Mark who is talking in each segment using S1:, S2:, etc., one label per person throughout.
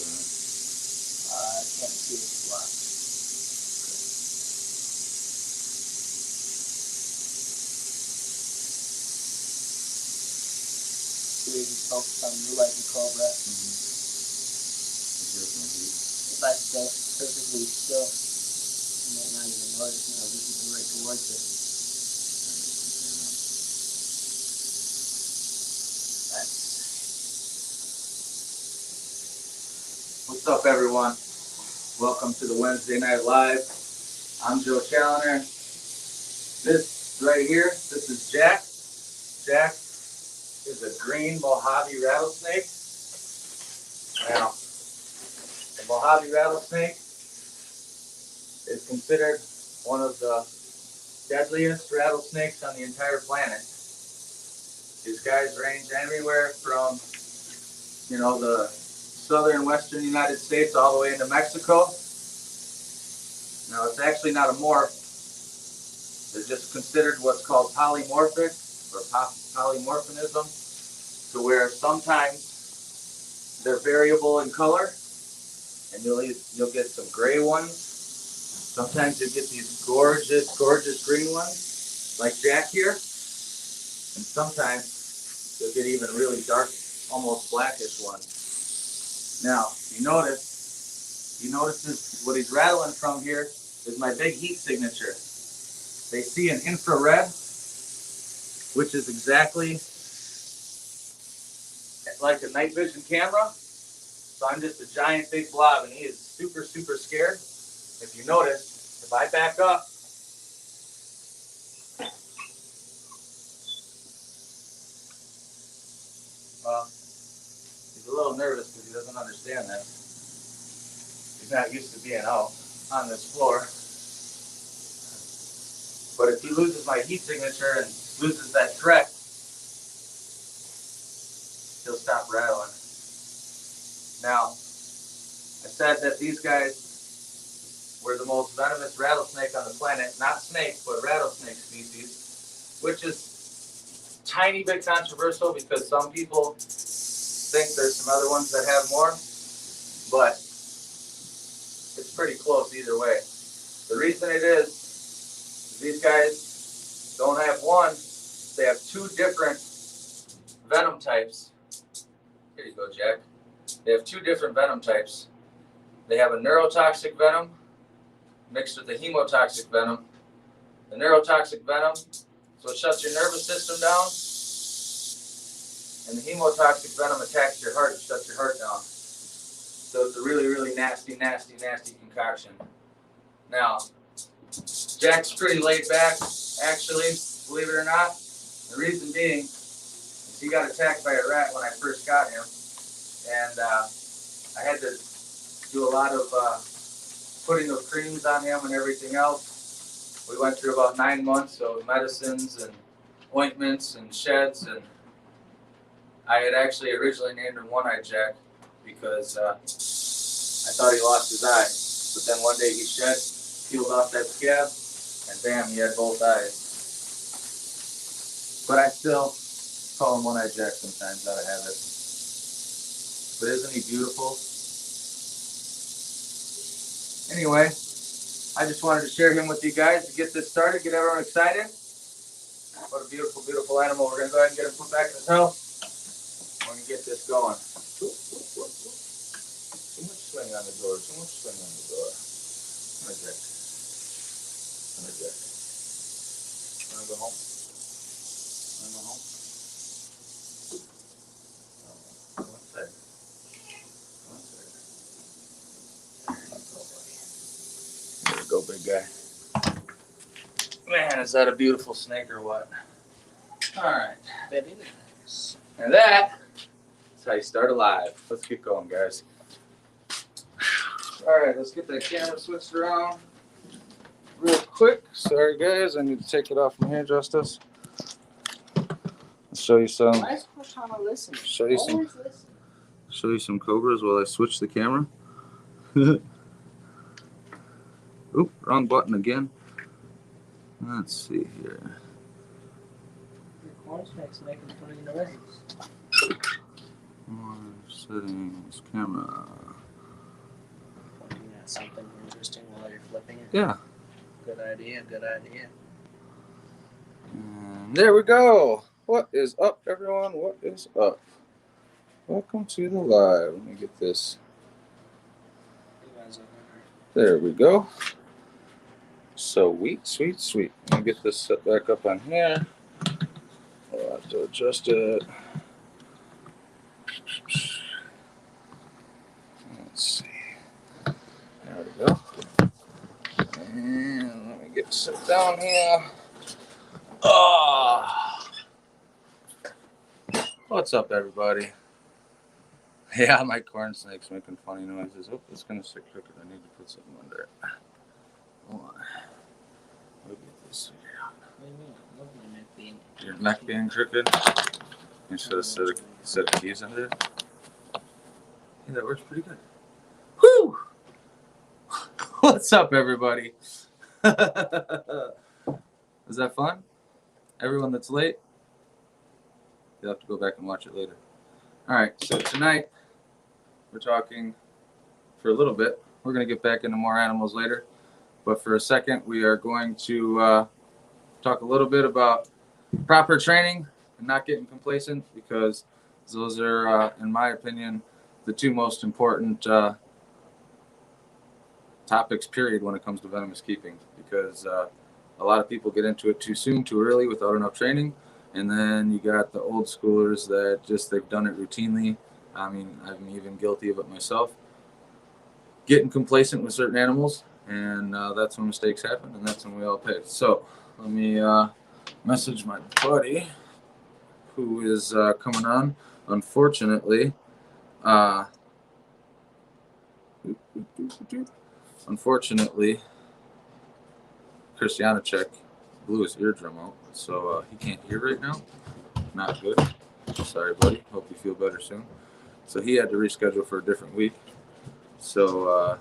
S1: I can't see it's black. We focus on the light and Cobra. If I stay perfectly still, you might not even notice me. I'll just be right towards it. What's up, everyone? Welcome to the Wednesday Night Live. I'm Joe Challoner. This right here, this is Jack. Jack is a green Mojave Rattlesnake. Now, the Mojave Rattlesnake is considered one of the deadliest rattlesnakes on the entire planet. These guys range anywhere from, the southern western United States all the way into Mexico. Now, it's actually not a morph. They're just considered what's called polymorphic or polymorphinism, to where sometimes they're variable in color, and you'll get some gray ones. Sometimes you get these gorgeous green ones, like Jack here, and sometimes you'll get even really dark, almost blackish ones. Now, you notice what he's rattling from here is my big heat signature. They see an infrared, which is exactly like a night vision camera. So I'm just a giant big blob, and he is super, super scared. If you notice, if I back up, well, he's a little nervous because he doesn't understand this. He's not used to being out on this floor. But if he loses my heat signature and loses that threat, he'll stop rattling. Now, I said that these guys were the most venomous rattlesnake on the planet. Not snake, but rattlesnake species, which is tiny bit controversial because some people think there's some other ones that have more, but it's pretty close either way. The reason it is these guys don't have one, they have two different venom types. Here you go, Jack. They have two different venom types. They have a neurotoxic venom mixed with a hemotoxic venom. The neurotoxic venom, so it shuts your nervous system down, and the hemotoxic venom attacks your heart and shuts your heart down. So it's a really, really nasty concoction. Now, Jack's pretty laid back, actually, believe it or not. The reason being is he got attacked by a rat when I first got him, and I had to do a lot of putting of creams on him and everything else. We went through about 9 months of medicines and ointments and sheds, and I had actually originally named him One-Eyed Jack because I thought he lost his eye. But then one day he shed, peeled off that scab, and bam, he had both eyes. But I still call him One-Eyed Jack sometimes out of habit. But isn't he beautiful? Anyway, I just wanted to share him with you guys to get this started, get everyone excited. What a beautiful, beautiful animal. We're going to go ahead and get him put back in his house. We're going to get this going. Too much swing on the door. Too much swing on the door. Come here, Jack. Come here, Jack. Want to go home? Want to go home? One second. One second. There you go, big guy. Man, is that a beautiful snake or what? All right. And that's how you start a live. Let's get going, guys. All right, let's get that camera switched around real quick. Sorry, guys, I need to take it off from here, Justice. Let's show you some. Show you some cobras while I switch the camera. Oop, wrong button again. Let's see here.
S2: Corn snake's making funny noises.
S1: Settings, camera.
S2: at something interesting while you're flipping it.
S1: Yeah.
S2: Good idea, good idea.
S1: And there we go. What is up, everyone? What is up? Welcome to the live. Let me get this. There we go. Sweet, sweet, sweet. Let me get this set back up on here. I'll have to adjust it. Let's see. There we go. And let me get set down here. Oh. What's up, everybody? Yeah, my corn snake's making funny noises. Oh, it's going to stick crooked. I need to put something under it. Hold on. We'll get this figured out. Your neck being crooked? You should have set of keys under it. Yeah, that works pretty good. Whew! What's up, everybody? Is that fun? Everyone that's late? You'll have to go back and watch it later. All right, so tonight we're talking for a little bit. We're going to get back into more animals later. But for a second, we are going to talk a little bit about proper training and not getting complacent, because those are, in my opinion, the two most important topics, period, when it comes to venomous keeping. Because a lot of people get into it too soon, too early, without enough training. And then you got the old schoolers that they've done it routinely. I mean, I'm even guilty of it myself. Getting complacent with certain animals, and that's when mistakes happen, and that's when we all pay. So let me message my buddy who is coming on. Unfortunately, Chris Janacek blew his eardrum out, so he can't hear right now. Not good. Sorry, buddy. Hope you feel better soon. So he had to reschedule for a different week. So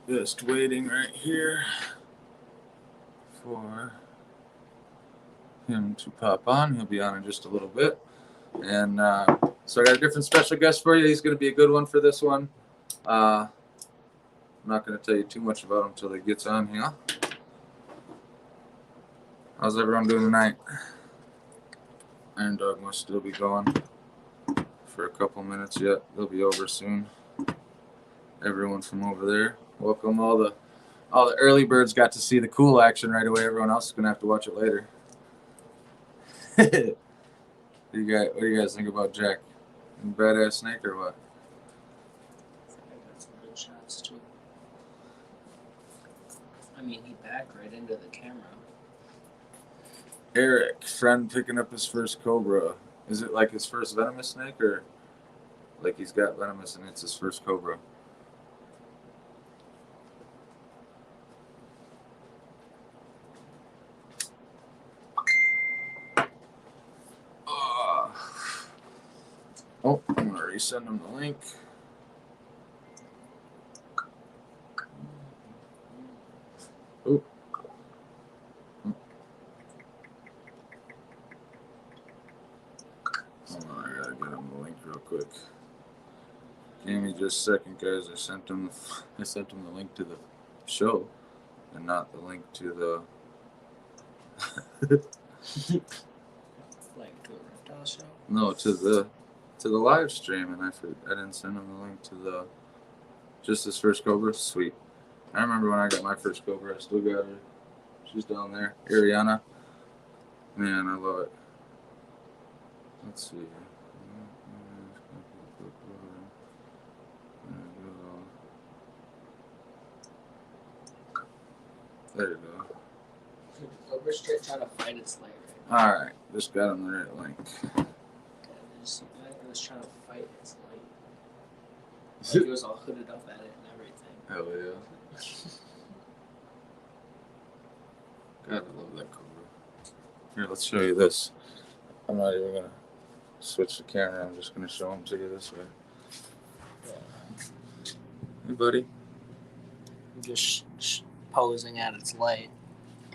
S1: just waiting right here for him to pop on. He'll be on in just a little bit. And so I got a different special guest for you. He's going to be a good one for this one. I'm not going to tell you too much about him until he gets on here. How's everyone doing tonight? Iron Dog must still be going for a couple minutes yet. They'll be over soon. Everyone from over there. Welcome. All the early birds got to see the cool action right away. Everyone else is going to have to watch it later. What do you guys think about Jack? Badass snake or what?
S2: I got some good shots too. I mean, he backed right into the camera.
S1: Eric, friend picking up his first Cobra. Is it like his first venomous snake, or like he's got venomous and it's his first Cobra? Oh, I'm going to resend him the link. Oh. Hold on, I got to get him the link real quick. Give me just a second, guys. I sent him the link to the show and not the link to the...
S2: Like to a reptile show?
S1: No, to the live stream, and I didn't send him the link to the just his first Cobra. Sweet. I remember when I got my first Cobra. I still got her. She's down there, Ariana. Man, I love it. Let's see. There you go.
S2: Cobra's trying to fight its light right
S1: now. All right, just got him the right link.
S2: It was trying to fight its light. Like he was all hooded up at it and everything.
S1: Hell yeah. God, I love that Cobra. Here, let's show you this. I'm not even going to switch the camera. I'm just going to show them to you this way. Yeah. Hey, buddy.
S2: Just posing at its light.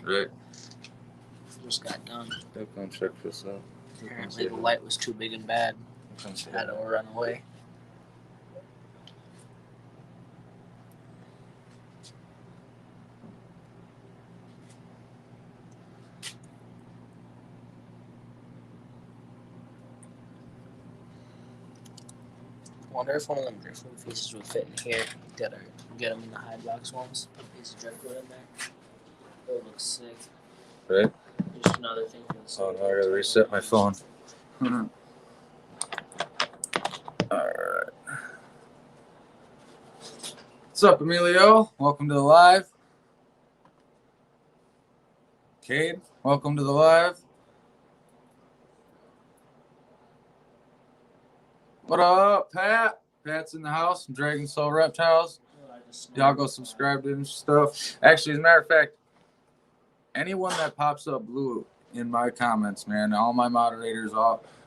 S1: Right.
S2: Just got done.
S1: Go and check this out.
S2: Apparently the light was too big and bad. Had to run away. I wonder if one of them driftwood pieces would fit in here. Gotta get them in the hide box ones. Put a piece of driftwood in there. It would look sick.
S1: Right?
S2: Just another thing for the
S1: Oh, now I gotta reset my phone. Alright. What's up, Emilio? Welcome to the live. Cade, welcome to the live. What up, Pat? Pat's in the house from Dragon Soul Reptiles. Y'all go subscribe to him stuff. Actually, as a matter of fact, anyone that pops up blue in my comments, man, all my moderators,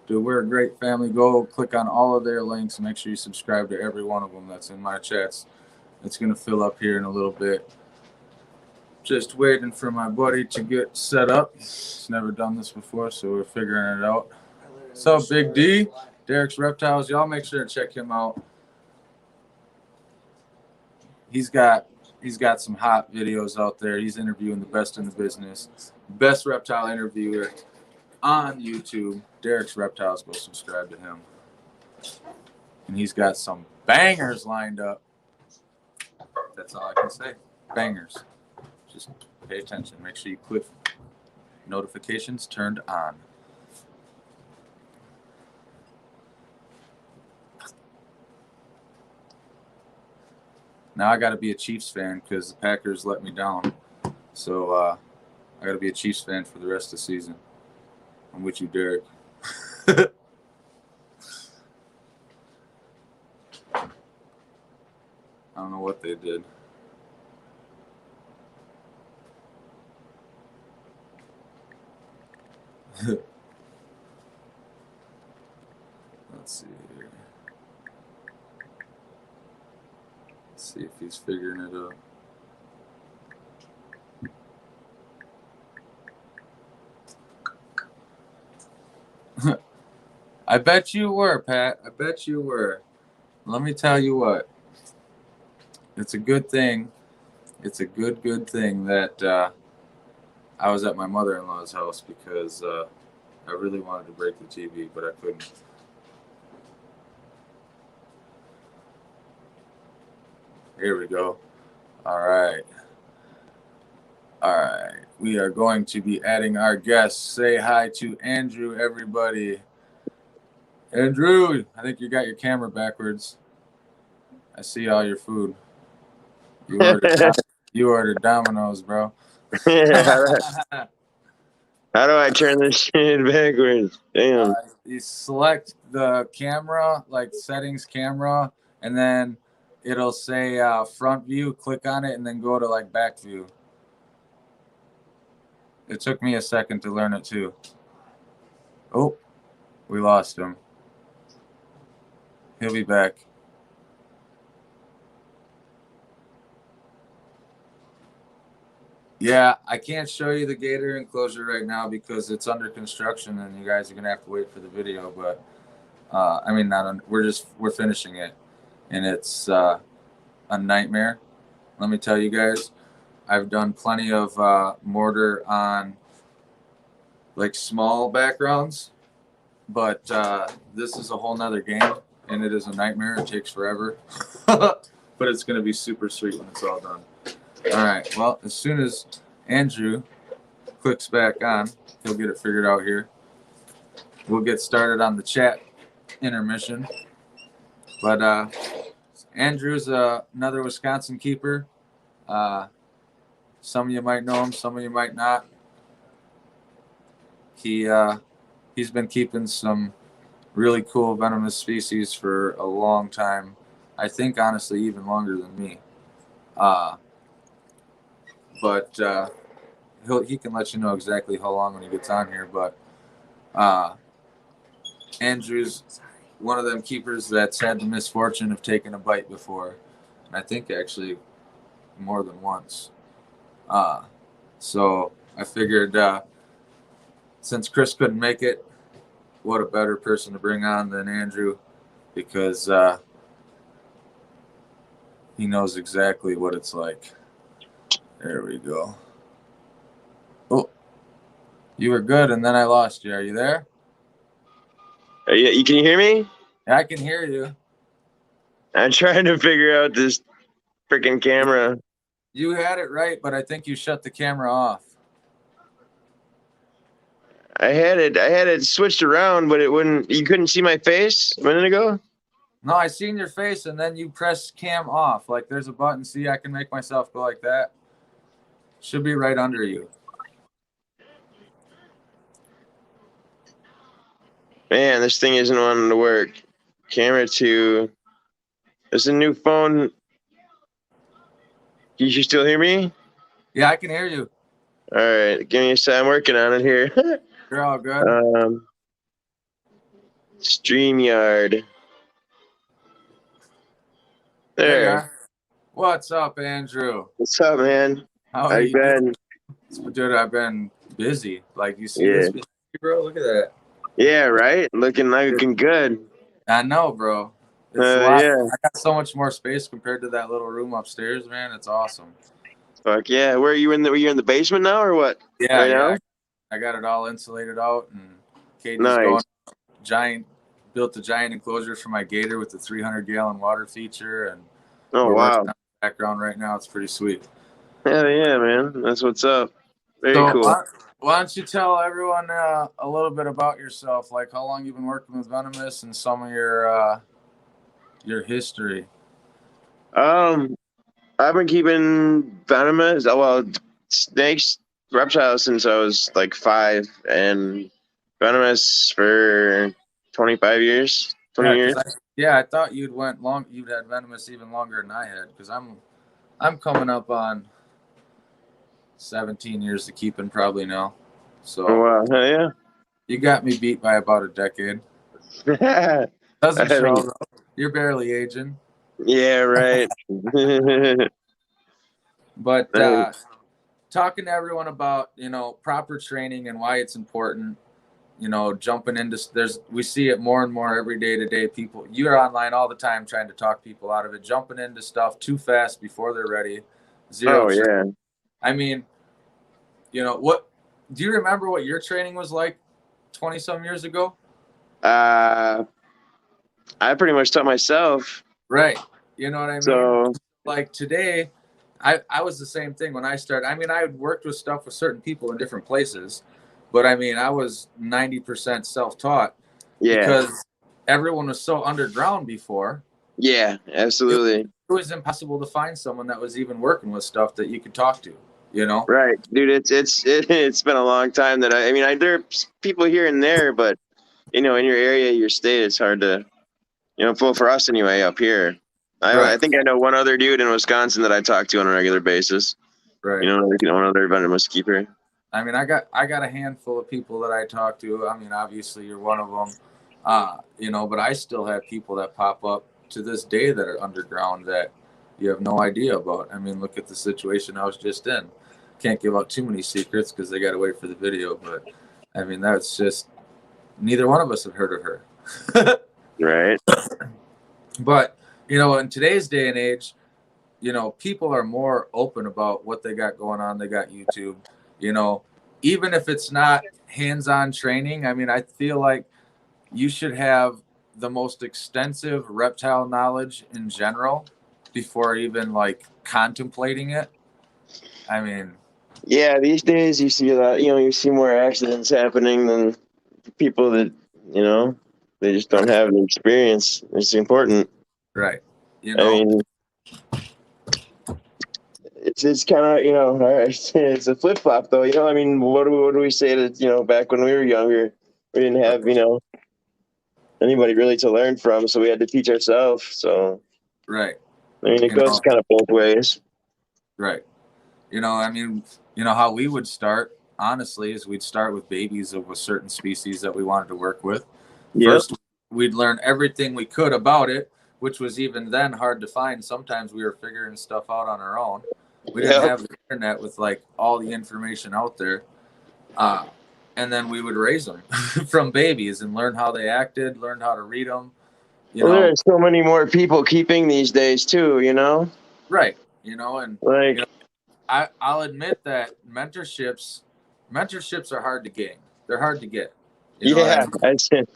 S1: dude, we're a great family. Go click on all of their links and make sure you subscribe to every one of them that's in my chats. It's going to fill up here in a little bit. Just waiting for my buddy to get set up. He's never done this before, so we're figuring it out. What's up, Big D? Derek's Reptiles. Y'all make sure to check him out. He's got some hot videos out there. He's interviewing the best in the business. Best reptile interviewer on YouTube. Derek's Reptiles. Go subscribe to him. And he's got some bangers lined up. That's all I can say. Bangers. Just pay attention. Make sure you click notifications turned on. Now I got to be a Chiefs fan because the Packers let me down. So I got to be a Chiefs fan for the rest of the season. I'm with you, Derek. I don't know what they did. Let's see here. Let's see if he's figuring it out. I bet you were, Pat. I bet you were. Let me tell you what. It's a good thing. It's a good thing that I was at my mother-in-law's house because I really wanted to break the TV, but I couldn't. Here we go. All right. We are going to be adding our guests. Say hi to Andrew, everybody. Andrew, I think you got your camera backwards. I see all your food. You ordered Domino's, bro.
S3: How do I turn this shit backwards? Damn.
S1: You select the camera, like settings camera, and then it'll say front view. Click on it and then go to like back view. It took me a second to learn it too. Oh, we lost him. He'll be back. Yeah, I can't show you the gator enclosure right now because it's under construction and you guys are gonna have to wait for the video. But I mean, we're finishing it, and it's a nightmare. Let me tell you guys, I've done plenty of mortar on like small backgrounds, but this is a whole nother game, and it is a nightmare. It takes forever, but it's gonna be super sweet when it's all done. All right, well, as soon as Andrew clicks back on, he'll get it figured out here. We'll get started on the chat intermission. But Andrew's another Wisconsin keeper. Some of you might know him, some of you might not. He's been keeping some really cool venomous species for a long time. I think, honestly, even longer than me. But he can let you know exactly how long when he gets on here. But Andrew's one of them keepers that's had the misfortune of taking a bite before, and I think actually more than once. So I figured since Chris couldn't make it, what a better person to bring on than Andrew, because he knows exactly what it's like. There we go. Oh, you were good, and then I lost you. Are you there?
S3: Can you hear me?
S1: I can hear you.
S3: I'm trying to figure out this freaking camera.
S1: You had it right, but I think you shut the camera off.
S3: I had it switched around, but it wouldn't. You couldn't see my face a minute ago.
S1: No, I seen your face, and then you press cam off. Like there's a button. See, I can make myself go like that. Should be right under you.
S3: Man, this thing isn't wanting to work. Camera 2. There's a new phone. You still hear me?
S1: Yeah, I can hear you.
S3: All right, give me a sec. I'm working on it here.
S1: You're all good.
S3: StreamYard.
S1: There you
S3: There.
S1: are. What's up, Andrew?
S3: What's up, man?
S1: How
S3: How you been?
S1: Dude, I've been busy. Like you see
S3: Yeah.
S1: this, bro? Look at that.
S3: Yeah, right. Looking good.
S1: I know, bro. It's
S3: Yeah.
S1: I got so much more space compared to that little room upstairs, man. It's awesome.
S3: Fuck yeah. Where are you in the? Were you in the basement now or what?
S1: Yeah,
S3: Right
S1: yeah.
S3: now?
S1: I got it all insulated out, and Katie's
S3: Nice.
S1: built a giant enclosure for my gator with the 300-gallon water feature, and
S3: Oh
S1: we're
S3: wow.
S1: working on the background right now. It's pretty sweet.
S3: Hell yeah, man. That's what's up. Very
S1: So
S3: cool.
S1: why don't you tell everyone a little bit about yourself, like how long you've been working with Venomous and some of your history.
S3: I've been keeping venomous, snakes, reptiles since I was like 5, and venomous for 25 years, 20 years.
S1: I thought you'd had Venomous even longer than I had, because I'm coming up on 17 years to keeping probably now. So
S3: Oh, wow. Hell yeah.
S1: you got me beat by about a decade. Doesn't show though. You're barely aging.
S3: Yeah, right.
S1: But talking to everyone about, proper training and why it's important, jumping into we see it more and more every day to day. People, you're online all the time trying to talk people out of it, jumping into stuff too fast before they're ready. Zero.
S3: Oh, yeah.
S1: I mean, what do you remember what your training was like 20 some years ago?
S3: I pretty much taught myself.
S1: Right. You know what I mean?
S3: So,
S1: like today, I was the same thing when I started. I mean, I had worked with stuff with certain people in different places, but I mean, I was 90% self-taught.
S3: yeah.
S1: Because everyone was so underground before.
S3: Yeah, absolutely.
S1: It was impossible to find someone that was even working with stuff that you could talk to,
S3: Right, dude. It's been a long time that I mean, there are people here and there, but in your area, your state, it's hard to, for us anyway up here. I think I know one other dude in Wisconsin that I talk to on a regular basis.
S1: Right.
S3: One other venomous keeper.
S1: I mean, I got a handful of people that I talk to. I mean, obviously you're one of them, but I still have people that pop up to this day that are underground that you have no idea about. I mean, look at the situation I was just in. Can't give out too many secrets because they got to wait for the video. But I mean, that's just, neither one of us have heard of her.
S3: Right.
S1: But, in today's day and age, people are more open about what they got going on. They got YouTube, even if it's not hands-on training. I mean, I feel like you should have the most extensive reptile knowledge in general before even like contemplating it. I mean,
S3: yeah, these days you see a lot, you see more accidents happening than people that, they just don't have the experience. It's important.
S1: Right.
S3: I mean, it's kind of, it's a flip flop though. I mean, what do we say that, back when we were younger, we didn't have, anybody really to learn from, so we had to teach ourselves. So,
S1: right.
S3: I mean, it goes kind of both ways.
S1: Right. I mean, how we would start, honestly, is we'd start with babies of a certain species that we wanted to work with. Yep. First, we'd learn everything we could about it, which was even then hard to find. Sometimes we were figuring stuff out on our own. We didn't have the internet with like all the information out there. and then we would raise them from babies and learn how they acted, learn how to read them.
S3: Well, there are so many more people keeping these days too, you know?
S1: Right. And
S3: Like,
S1: I'll admit that mentorships are hard to gain. They're hard to get. You know what I mean?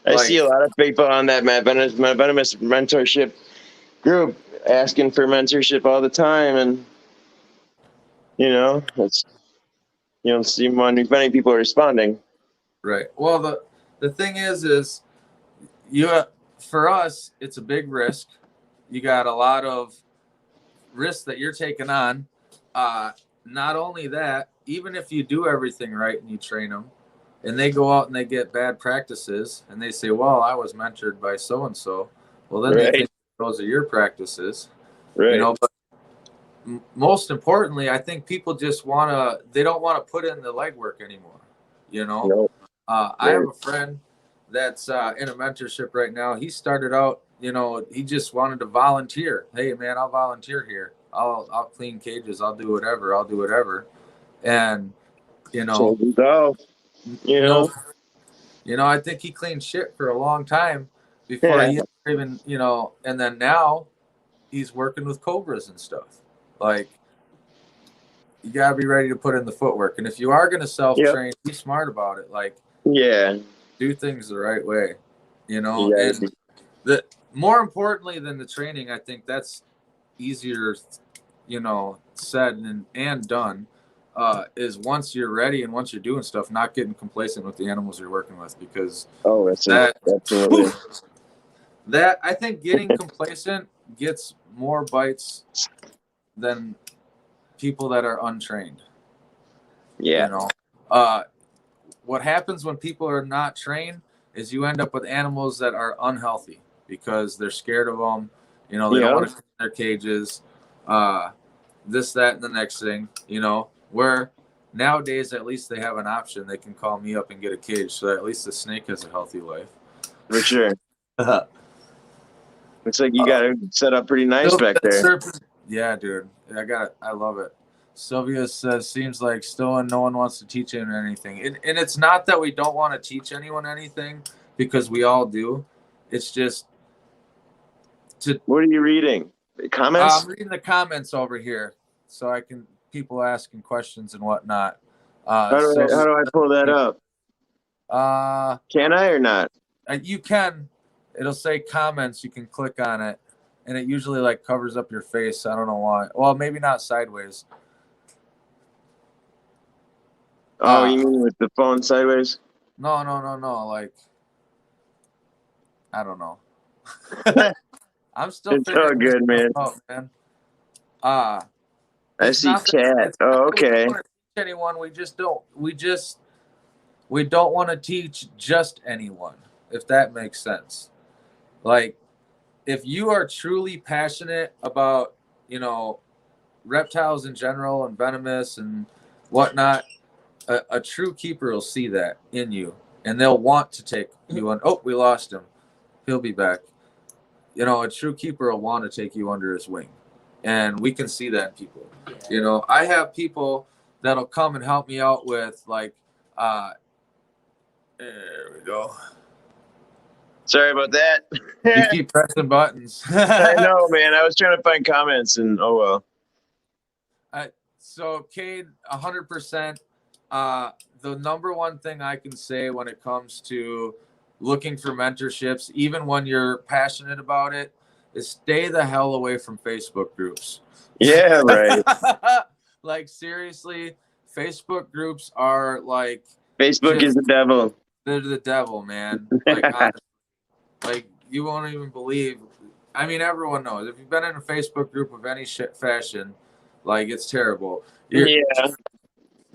S3: I see a lot of people on that my Venomous mentorship group asking for mentorship all the time, and it's you don't see many people are responding.
S1: Right. Well, the thing is for us, it's a big risk. You got a lot of risks that you're taking on. Not only that, even if you do everything right and you train them, and they go out and they get bad practices, and they say, "Well, I was mentored by so and so." Well, then they think those are your practices,
S3: right?
S1: But most importantly, I think people just they don't want to put in the legwork anymore.
S3: Nope.
S1: I have a friend that's in a mentorship right now. He started out, he just wanted to volunteer. Hey, man, I'll volunteer here. I'll clean cages. I'll do whatever. And, I think he cleaned shit for a long time before he even, and then now he's working with Cobras and stuff. Like, you gotta be ready to put in the footwork. And if you are gonna self-train, be smart about it. Like, do things the right way, and more importantly than the training, I think that's easier, said and done, is once you're ready and once you're doing stuff, not getting complacent with the animals you're working with, because
S3: absolutely.
S1: That I think getting complacent gets more bites than people that are untrained. What happens when people are not trained is you end up with animals that are unhealthy because they're scared of them. They don't want to clean their cages, this, that, and the next thing, where nowadays at least they have an option. They can call me up and get a cage, so that at least the snake has a healthy life.
S3: For sure. Looks like you got it set up pretty nice back there.
S1: Yeah, dude. I love it. Sylvia says, seems like no one wants to teach him anything. And it's not that we don't want to teach anyone anything, because we all do. It's just
S3: what are you reading? The comments?
S1: I'm reading the comments over here, so people asking questions and whatnot.
S3: How do I pull that up? Can I or not?
S1: You can. It'll say comments. You can click on it, and it usually covers up your face. I don't know why. Well, maybe not sideways.
S3: Oh, you mean with the phone sideways?
S1: No. I don't know. I'm still.
S3: It's all good, man.
S1: Man.
S3: I see chat. Oh, okay.
S1: We don't want to teach anyone. We don't want to teach just anyone, if that makes sense. Like, if you are truly passionate about, reptiles in general and venomous and whatnot, a true keeper will see that in you, and they'll want to take you on. Oh, we lost him. He'll be back. A true keeper will want to take you under his wing, and we can see that in people. I have people that'll come and help me out with there we go.
S3: Sorry about that.
S1: You keep pressing buttons.
S3: I know, man. I was trying to find comments, and oh well.
S1: So, Cade, 100%. The number one thing I can say when it comes to looking for mentorships, even when you're passionate about it, is stay the hell away from Facebook groups.
S3: Yeah, right.
S1: Seriously, Facebook groups are
S3: Facebook is the devil.
S1: They're the devil, man. Honestly, you won't even believe. I mean, everyone knows. If you've been in a Facebook group of any fashion, it's terrible.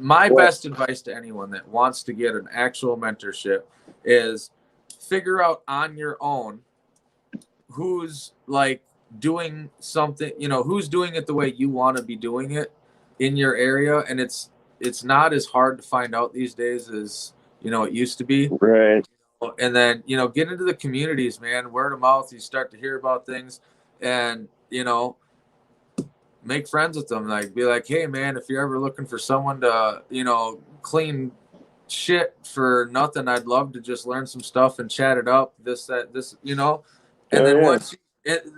S1: My best advice to anyone that wants to get an actual mentorship is figure out on your own who's doing something, who's doing it the way you want to be doing it in your area. And it's not as hard to find out these days as, it used to be.
S3: Right.
S1: And then, get into the communities, man. Word of mouth, you start to hear about things, and, make friends with them. Be like, hey, man, if you're ever looking for someone to, clean shit for nothing. I'd love to just learn some stuff and chat it up. This, you know. And then once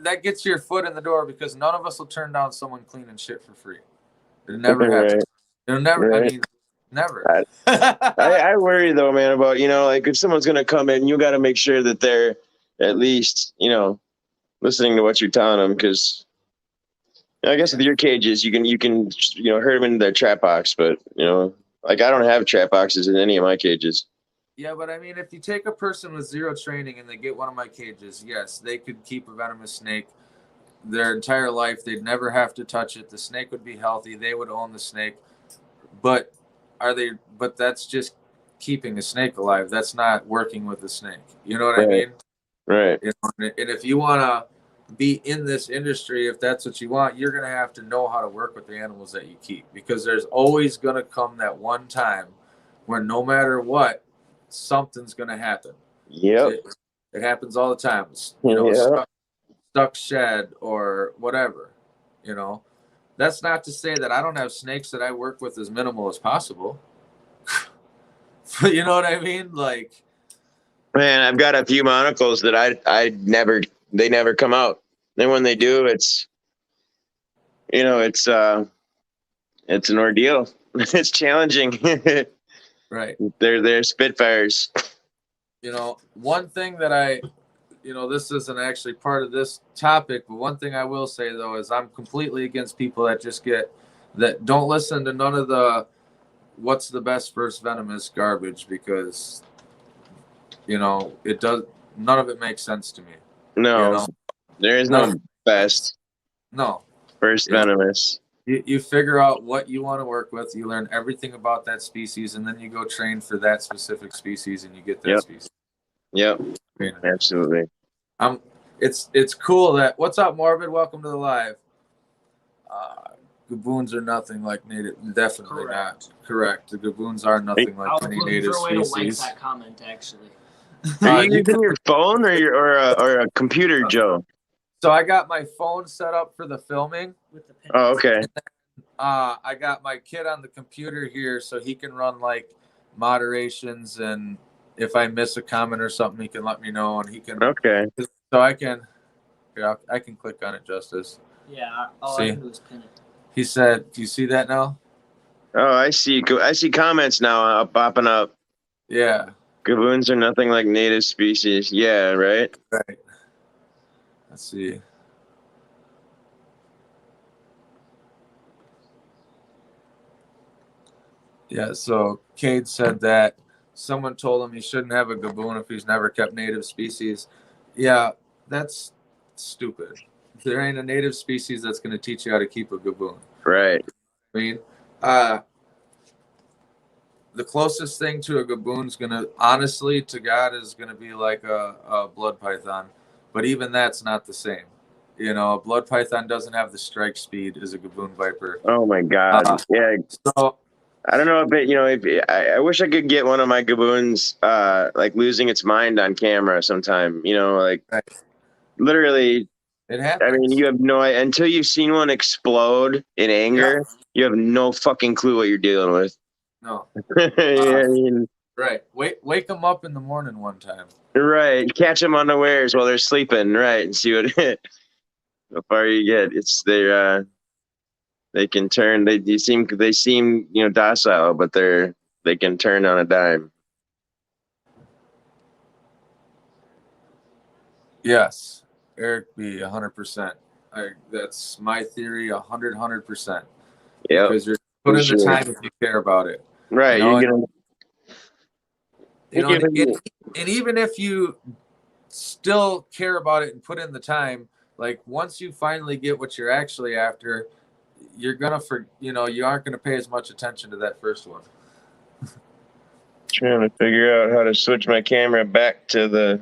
S1: that gets your foot in the door, because none of us will turn down someone cleaning shit for free. It never happens. It'll never. Right. I mean, never.
S3: I worry though, man, about, you know, like if someone's gonna come in, you got to make sure that they're at least, you know, listening to what you're telling them, because I guess with your cages, you can you know, herd them into their trap box, but you know, like I don't have trap boxes in any of my cages.
S1: Yeah, but I mean, if you take a person with zero training and they get one of my cages, yes, they could keep a venomous snake their entire life. They'd never have to touch it. The snake would be healthy. They would own the snake. But but that's just keeping a snake alive. That's not working with the snake. You know what I mean?
S3: Right.
S1: You know, and if you want to be in this industry, if that's what you want, you're going to have to know how to work with the animals that you keep, because there's always going to come that one time where no matter what, something's going to happen.
S3: Yep.
S1: It happens all the time. You know, stuck shed or whatever, you know. That's not to say that I don't have snakes that I work with as minimal as possible. You know what I mean? Like,
S3: man, I've got a few monocles that they never come out. Then when they do, it's, you know, it's an ordeal. It's challenging.
S1: right.
S3: They're Spitfires.
S1: You know, one thing that you know, this isn't actually part of this topic, but one thing I will say though is I'm completely against people that don't listen to none of the what's the best first venomous garbage, because you know none of it makes sense to me.
S3: No,
S1: you know?
S3: There is no best.
S1: No.
S3: First venomous.
S1: You figure out what you want to work with. You learn everything about that species, and then you go train for that specific species, and you get that species.
S3: Yep. Absolutely.
S1: It's cool that. What's up, Morbid? Welcome to the live. Gaboons are nothing like native. Definitely not correct. The gaboons are nothing like any native species.
S2: That comment actually.
S3: Are you using your phone or a computer, Joe?
S1: So I got my phone set up for the filming.
S2: With the pen.
S3: Oh, okay.
S1: I got my kid on the computer here, so he can run like moderations, and if I miss a comment or something, he can let me know, and he can.
S3: Okay.
S1: So I can. Yeah, I can click on it, Justice.
S2: Yeah. All I can do is pin it.
S1: He said, "Do you see that now?"
S3: Oh, I see. I see comments now popping up.
S1: Yeah.
S3: Gaboons are nothing like native species. Yeah, right?
S1: Right. Let's see. Yeah, so Cade said that someone told him he shouldn't have a gaboon if he's never kept native species. Yeah, that's stupid. There ain't a native species that's going to teach you how to keep a gaboon.
S3: Right.
S1: I mean, the closest thing to a gaboon's going to, honestly, to God, is going to be like a blood python. But even that's not the same. You know, a blood python doesn't have the strike speed as a gaboon viper.
S3: Oh, my God. Yeah.
S1: So
S3: I don't know if I wish I could get one of my gaboons like losing its mind on camera sometime. You know, like literally.
S1: It happens.
S3: I mean, you have no idea until you've seen one explode in anger. Yeah. You have no fucking clue what you're dealing with.
S1: No.
S3: I mean,
S1: right. Wake them up in the morning one time.
S3: Right. Catch them unawares while they're sleeping. Right, and see what how far you get. It's they can turn. They seem you know docile, but they can turn on a dime.
S1: Yes, Eric B. 100%. That's my theory. 100%.
S3: Yeah.
S1: Because you're putting the time if you care about it.
S3: Right.
S1: You know, and even if you still care about it and put in the time, like once you finally get what you're actually after, you're gonna you aren't gonna pay as much attention to that first one.
S3: Trying to figure out how to switch my camera back to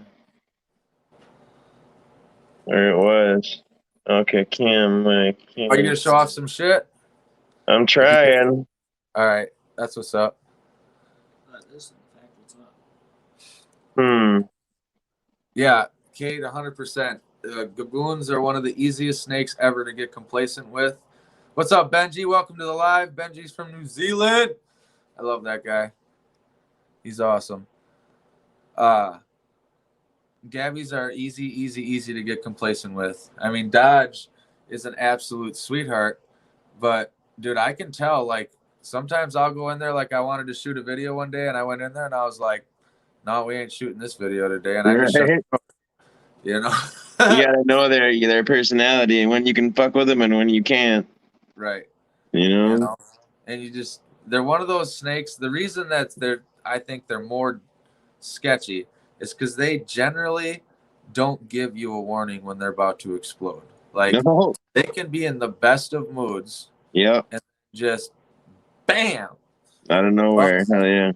S3: where it was. Okay, my camera.
S1: Are you gonna show off some shit?
S3: I'm trying.
S1: All right, that's what's up. Yeah, Kate, 100%. Gaboons are one of the easiest snakes ever to get complacent with. What's up, Benji? Welcome to the live. Benji's from New Zealand. I love that guy. He's awesome. Gabbies are easy to get complacent with. I mean, Dodge is an absolute sweetheart, but dude, I can tell. Like sometimes I'll go in there, like I wanted to shoot a video one day, and I went in there and I was like, "No, we ain't shooting this video today," and I just shut.
S3: Right?
S1: You know.
S3: You gotta know their personality and when you can fuck with them and when you can't.
S1: Right.
S3: You
S1: You
S3: know.
S1: know, and they're one of those snakes. The reason that I think they're more sketchy is because they generally don't give you a warning when they're about to explode. Like
S3: No.
S1: they can be in the best of moods
S3: Yep.
S1: and just bam.
S3: Out of
S1: Well,
S3: nowhere. Hell yeah.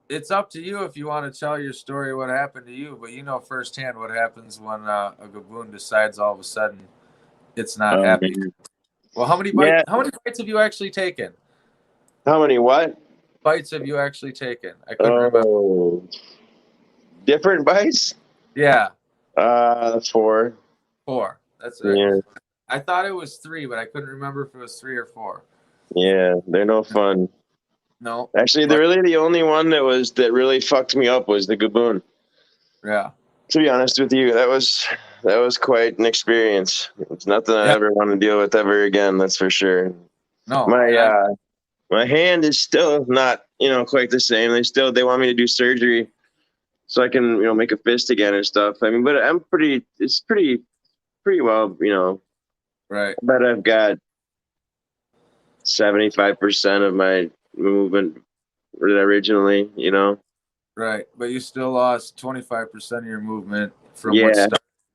S1: it's up to you if you want to tell your story, what happened to you, but you know firsthand what happens when a gaboon decides all of a sudden it's not
S3: Oh
S1: happy.
S3: man.
S1: Well, how many
S3: Yeah.
S1: bites have you actually taken?
S3: How many what?
S1: Bites have you actually taken? I couldn't remember.
S3: Oh. Different bites?
S1: Yeah,
S3: 4.
S1: 4. That's it.
S3: Yeah.
S1: I thought it was 3, but I couldn't remember if it was 3 or 4.
S3: Yeah. They're no fun.
S1: No.
S3: Actually,
S1: But,
S3: the only one that really fucked me up was the gaboon.
S1: yeah.
S3: To be honest with you, that was quite an experience. It's nothing I
S1: Yeah.
S3: ever want to deal with ever again. That's for sure.
S1: No.
S3: My hand is still not quite the same. They want me to do surgery so I can make a fist again and stuff. I mean, but it's pretty well.
S1: Right.
S3: I bet I've got 75% of my movement originally.
S1: Right. But you still lost 25% of your movement from
S3: Yeah.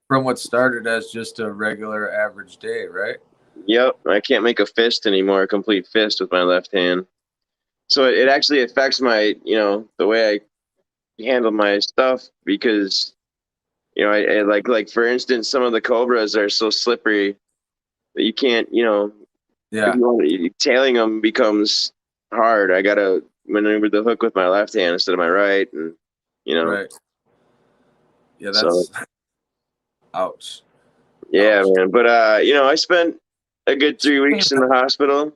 S1: what started as just a regular average day, right?
S3: Yep. I can't make a fist anymore, a complete fist with my left hand. So it actually affects my, the way I handle my stuff because, I like for instance, some of the Cobras are so slippery that you can't,
S1: Yeah.
S3: tailing them becomes hard. I gotta maneuver the hook with my left hand instead of my right, and
S1: Right. Yeah,
S3: so
S1: that's ouch.
S3: yeah,
S1: Ouch.
S3: man. But I spent a good 3 weeks in the hospital.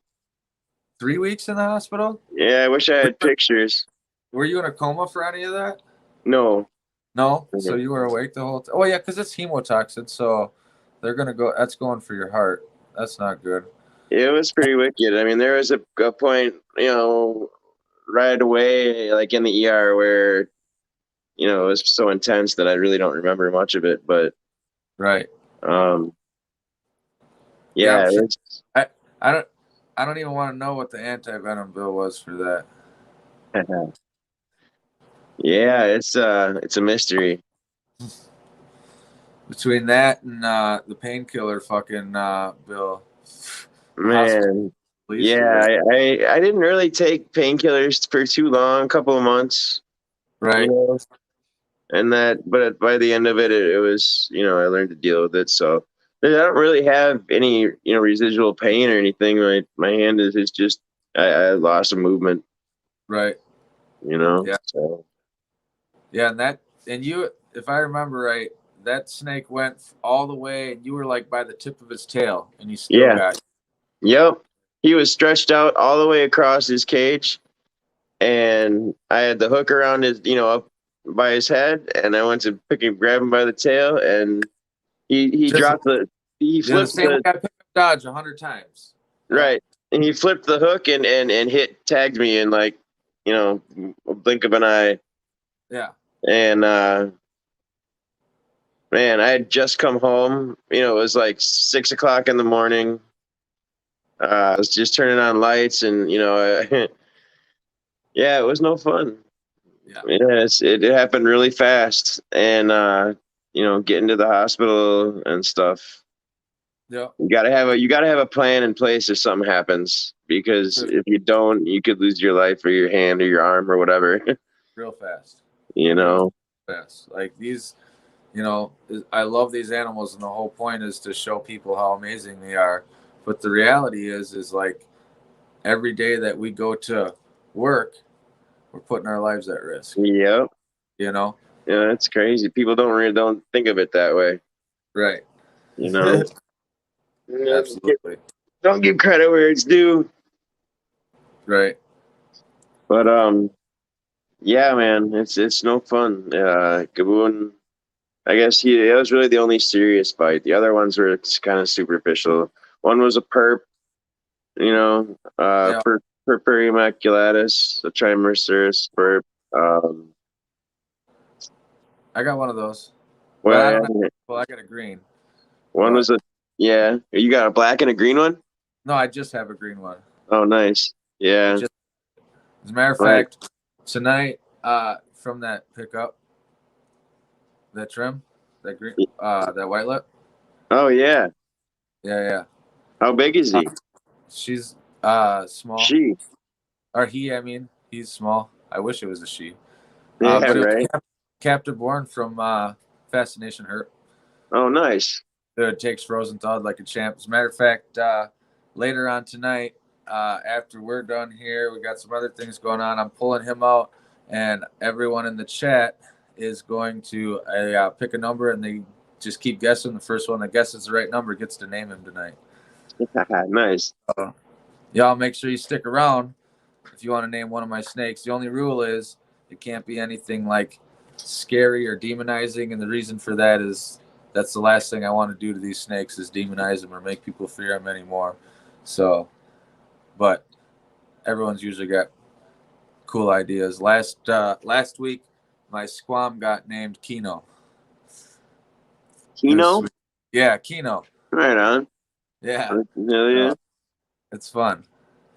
S1: 3 weeks in the hospital?
S3: Yeah, I wish I had pictures.
S1: Were you in a coma for any of that?
S3: No.
S1: No. So you were awake the whole time? Oh yeah, because it's hemotoxin, so they're gonna go. That's going for your heart. That's not good.
S3: It was pretty wicked. I mean, there was a point, right away, like in the ER, where it was so intense that I really don't remember much of it. But
S1: Right.
S3: yeah,
S1: I'm sure.
S3: it's,
S1: I don't even want to know what the anti-venom bill was for that.
S3: yeah, it's a mystery.
S1: Between that and the painkiller fucking bill.
S3: Man, yeah, I didn't really take painkillers for too long, a couple of months,
S1: Right.
S3: And but by the end of it, it was, I learned to deal with it. So I don't really have any, residual pain or anything. My hand is just, I lost some movement.
S1: Right.
S3: Yeah.
S1: So. Yeah, and you, if I remember right, that snake went all the way, and you were like by the tip of his tail, and he still got you.
S3: Yep. He was stretched out all the way across his cage, and I had the hook around his, up by his head, and I went to grab him by the tail, and he flipped
S1: the same way I picked up Dodge 100 times.
S3: Right, and he flipped the hook and tagged me in like, a blink of an eye.
S1: Yeah.
S3: And man, I had just come home. It was like 6 o'clock in the morning. I was just turning on lights, and yeah, it was no fun.
S1: Yeah.
S3: It happened really fast, and getting to the hospital and stuff.
S1: Yeah.
S3: You gotta have a plan in place if something happens, because if you don't, you could lose your life or your hand or your arm or whatever.
S1: Real fast.
S3: Real
S1: fast. Like these, I love these animals, and the whole point is to show people how amazing they are. But the reality is like every day that we go to work, we're putting our lives at risk.
S3: Yep.
S1: Yeah,
S3: it's crazy. People don't think of it that way.
S1: Right. Absolutely.
S3: Don't give credit where it's due.
S1: Right.
S3: But Yeah, man, it's no fun. Gaboon. I guess it was really the only serious bite. The other ones were kind of superficial. One was a perp,
S1: Yeah,
S3: Purpura immaculatus, a trimercerus perp. Um,
S1: I got one of those, but I
S3: well,
S1: don't have.
S3: yeah,
S1: Well, I got a green,
S3: one
S1: but
S3: was a yeah. You got a black and a green one?
S1: no, I just have a green one.
S3: Oh, nice.
S1: I
S3: Yeah.
S1: just, as a matter of
S3: Right.
S1: fact, tonight, from that pickup, that trim, that green, that white lip.
S3: Oh yeah.
S1: Yeah.
S3: How big is
S1: Uh,
S3: he?
S1: she's small,
S3: She.
S1: or he. I mean, he's small. I wish it was a she.
S3: Yeah,
S1: But it was
S3: right.
S1: captive born from Fascination Hurt.
S3: Oh, nice.
S1: It takes Rosenthal like a champ. As a matter of fact, later on tonight, after we're done here, we got some other things going on. I'm pulling him out, and everyone in the chat is going to pick a number, and they just keep guessing. The first one that guesses the right number gets to name him tonight.
S3: Nice.
S1: Y'all make sure you stick around if you want to name one of my snakes. The only rule is it can't be anything like scary or demonizing, and the reason for that is that's the last thing I want to do to these snakes is demonize them or make people fear them anymore. So, but everyone's usually got cool ideas. Last week, my squam got named Kino.
S3: Kino?
S1: Yeah, Kino.
S3: Right on.
S1: Yeah,
S3: Hell yeah.
S1: it's fun.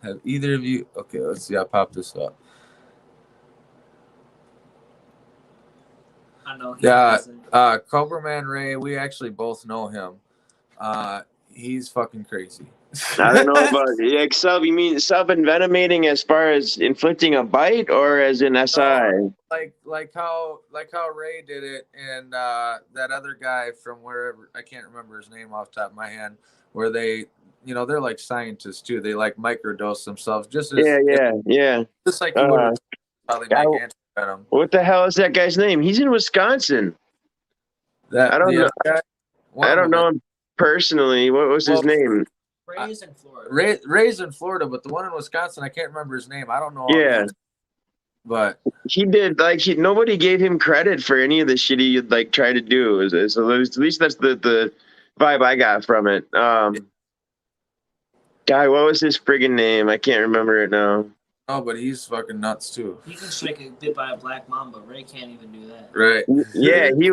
S1: Have either of you? Okay, let's see. I'll pop this up.
S2: I know.
S1: Yeah, Cobra Man Ray. We actually both know him. He's fucking crazy.
S3: I don't know about you mean self-envenomating as far as inflicting a bite or as in SI?
S1: like how Ray did it, and that other guy from wherever, I can't remember his name off the top of my head, where they, they're like scientists too. They like microdose themselves just as
S3: Yeah.
S1: just like you would probably
S3: guy,
S1: make anti-venom.
S3: what the hell is that guy's name? He's in Wisconsin. I don't know.
S1: Guy,
S3: I don't know him personally. What was his name?
S2: Ray's in Florida.
S1: Ray's in Florida, but the one in Wisconsin, I can't remember his name. I don't know.
S3: Yeah.
S1: But
S3: he did nobody gave him credit for any of the shit he tried to do. So at least that's the vibe I got from it. Guy, what was his friggin' name? I can't remember it now.
S1: Oh, but he's fucking nuts too.
S2: He can strike a bit by a black mamba. Ray can't even do that.
S1: Right.
S3: Yeah, he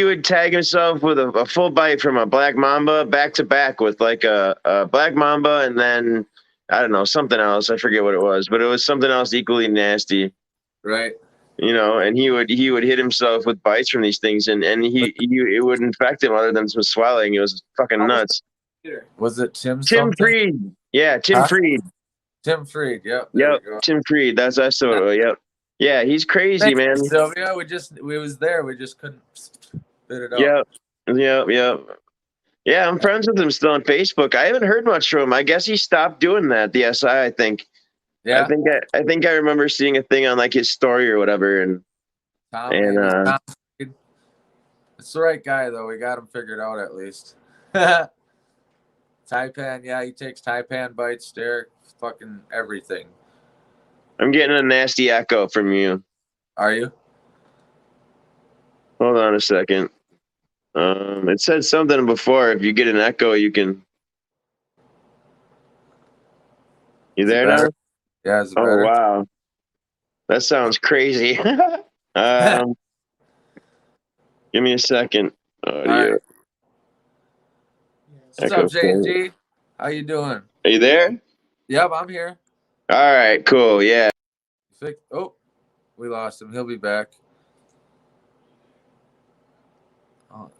S3: would tag himself with a full bite from a black mamba back to back with like a black mamba and then I don't know, something else. I forget what it was, but it was something else equally nasty.
S1: Right.
S3: And he would hit himself with bites from these things and it wouldn't infect him other than some swelling. It was fucking nuts.
S1: Was it Tim
S3: Freed? Yeah, Tim Freed.
S1: Tim Freed, yep.
S3: Tim Freed. That's us. Yep. Yeah, he's crazy, man.
S1: Sylvia, we was there. We just couldn't spit it out.
S3: Yep. Yeah, I'm friends with him still on Facebook. I haven't heard much from him. I guess he stopped doing that. The SI, I think. Yeah. I think I remember seeing a thing on like his story or whatever. And
S1: Tom Freed. It's the right guy though. We got him figured out at least. Taipan, yeah, he takes Taipan bites, Derek, fucking everything.
S3: I'm getting a nasty echo from you.
S1: Are you?
S3: Hold on a second. It said something before. If you get an echo, you can. You there now?
S1: Yeah, is it better?
S3: Oh wow, that sounds crazy. Give me a second. Audio.
S1: Right. What's up, JG? How you doing?
S3: Are you there?
S1: Yep, I'm here.
S3: All right, cool. Yeah.
S1: Oh, we lost him. He'll be back. Oh.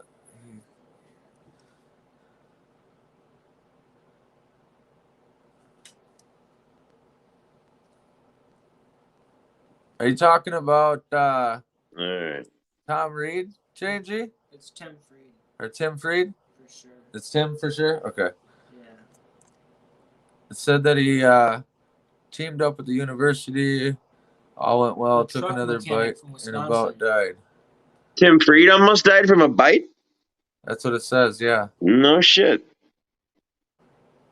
S1: Are you talking about
S3: all right.
S1: Tom Reed, JG?
S2: It's Tim Freed.
S1: Or Tim Freed?
S2: For sure.
S1: It's Tim for sure? Okay.
S2: Yeah.
S1: It said that he teamed up with the university, all went well, took another bite, and about died.
S3: Tim Freed almost died from a bite?
S1: That's what it says, yeah.
S3: No shit.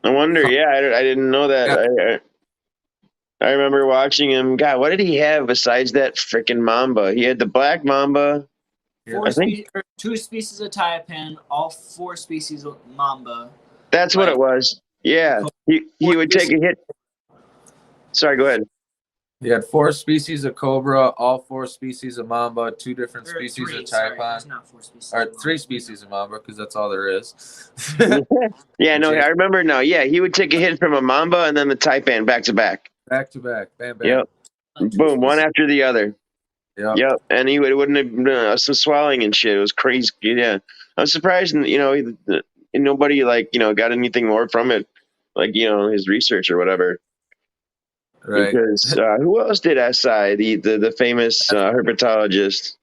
S3: I wonder, yeah, I didn't know that.
S1: Yeah.
S3: I remember watching him. God, what did he have besides that freaking mamba? He had the black mamba. I think
S2: Two species of taipan, all 4 species of mamba.
S3: that's what it
S2: Like
S3: was. Yeah, he
S2: 4
S3: would take
S2: species.
S3: a hit. Sorry, go ahead.
S1: He had 4 species of cobra, all 4 species of mamba, 2 different
S2: Or
S1: species
S2: 3,
S1: of
S2: sorry,
S1: taipan,
S2: there's not 4 species.
S1: or
S2: of
S1: 3
S2: mamba.
S1: species of mamba because that's all there is.
S3: Yeah, no, I remember now. Yeah, he would take a hit from a mamba and then the taipan back to back.
S1: Back to back, bam, bam.
S3: Yep, boom, one after the other.
S1: Yep.
S3: Yep, and it wouldn't have been some swallowing and shit. It was crazy. Yeah, I'm surprised. Nobody got anything more from it, his research or whatever.
S1: Right.
S3: Because who else did SI? The famous herpetologist.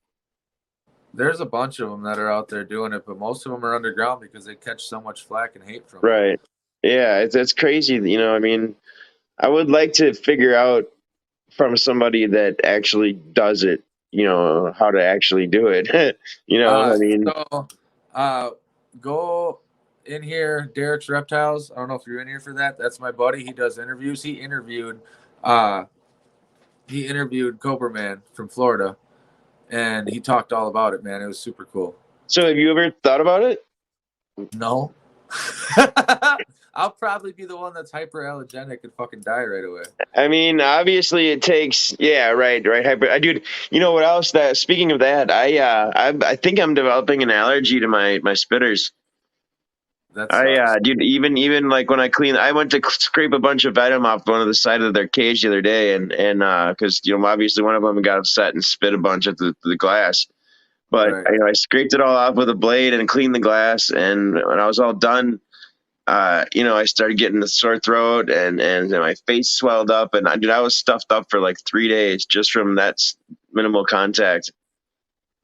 S1: There's a bunch of them that are out there doing it, but most of them are underground because they catch so much flack and hate from it.
S3: Right. Yeah, it's crazy. I mean, I would like to figure out from somebody that actually does it, how to actually do it. I mean,
S1: Go in here, Derek's Reptiles. I don't know if you're in here for that. That's my buddy. He does interviews. He interviewed Cobra Man from Florida, and he talked all about it, man. It was super cool.
S3: So have you ever thought about it?
S1: No. I'll probably be the one that's hyperallergenic and fucking die right away.
S3: I mean, obviously it takes, yeah, right. Dude, you know what else? That speaking of that, I think I'm developing an allergy to my spitters.
S1: That sucks.
S3: Dude, even like when I went to scrape a bunch of venom off one of the side of their cage the other day, and because obviously one of them got upset and spit a bunch at the glass. But
S1: Right.
S3: I scraped it all off with a blade and cleaned the glass, and when I was all done, I started getting the sore throat and my face swelled up, and I was stuffed up for like 3 days just from that minimal contact.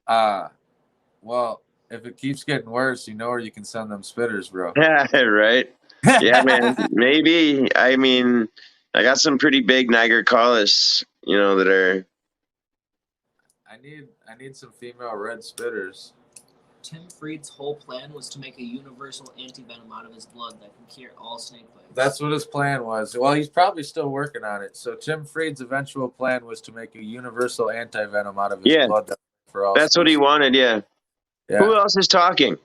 S1: Well, if it keeps getting worse, you know where you can send them spitters, bro.
S3: Right. Yeah, man. Maybe. I mean, I got some pretty big nigercollis, that are.
S1: I need some female red spitters.
S2: Tim Fried's whole plan was to make a universal anti-venom out of his blood that can cure all snake bites.
S1: That's what his plan was. Well, he's probably still working on it. So Tim Fried's eventual plan was to make a universal anti-venom out of his blood for all
S3: That's what he wanted, yeah. Who else is talking?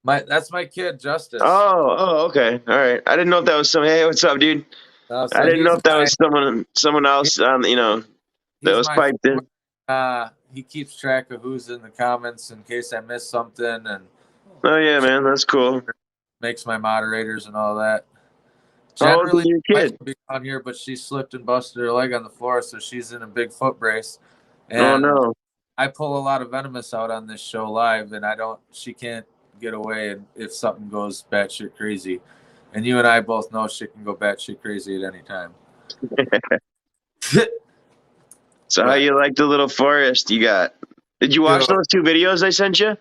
S1: That's my kid, Justice.
S3: Oh, okay. All right. I didn't know if that was hey, what's up, dude? I didn't know if that was someone else that was piped in.
S1: He keeps track of who's in the comments in case I miss something, and
S3: oh yeah, man, that's cool.
S1: Makes my moderators and all that.
S3: Generally, your kid
S1: be on here, but she slipped and busted her leg on the floor, so she's in a big foot brace. And
S3: oh no!
S1: I pull a lot of Venomous out on this show live, and she can't get away, and if something goes batshit crazy, and you and I both know shit can go batshit crazy at any time.
S3: So how you like the little forest you got? Did you watch those 2 videos I sent you?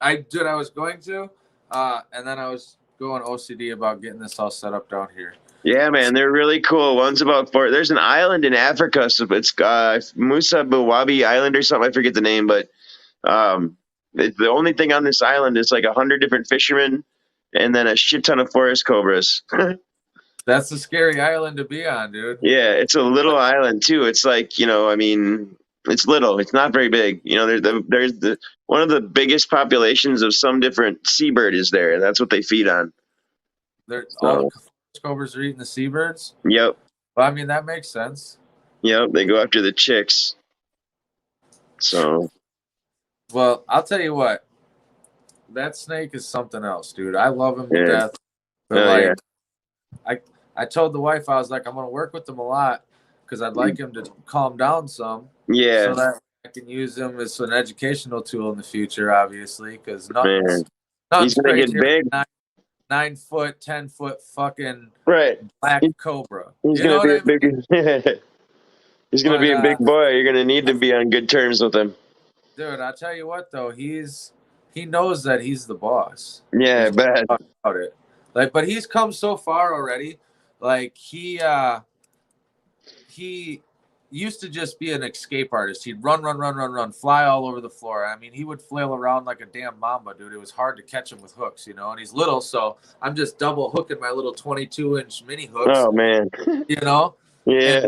S1: I did. I was going to, and then I was going OCD about getting this all set up down here.
S3: Yeah, man, they're really cool. One's about there's an island in Africa, so it's Mojave Island or something. I forget the name, but the only thing on this island is like 100 different fishermen, and then a shit ton of forest cobras.
S1: That's a scary island to be on, dude.
S3: Yeah, it's a little island too. It's like I mean, it's little. It's not very big. There's one of the biggest populations of some different seabird is there. That's what they feed on.
S1: All the cobras are eating the seabirds.
S3: Yep.
S1: Well, I mean that makes sense.
S3: Yep, they go after the chicks. So.
S1: Well, I'll tell you what. That snake is something else, dude. I love him to death. But I told the wife, I was like, I'm going to work with him a lot because I'd like him to calm down some.
S3: Yeah.
S1: So that I can use him as an educational tool in the future, obviously, because nothing's
S3: he's going to get big.
S1: 9 foot, 10 foot fucking black cobra.
S3: He's going to be a big. He's going to be a big boy. You're going to need to be on good terms with him.
S1: Dude, I'll tell you what, though. He knows that he's the boss.
S3: Yeah, I bet.
S1: About it. But he's come so far already. Like he used to just be an escape artist. He'd run, fly all over the floor. I mean, he would flail around like a damn mamba, dude. It was hard to catch him with hooks, and he's little, so I'm just double hooking my little 22-inch mini hooks.
S3: Oh man.
S1: Yeah.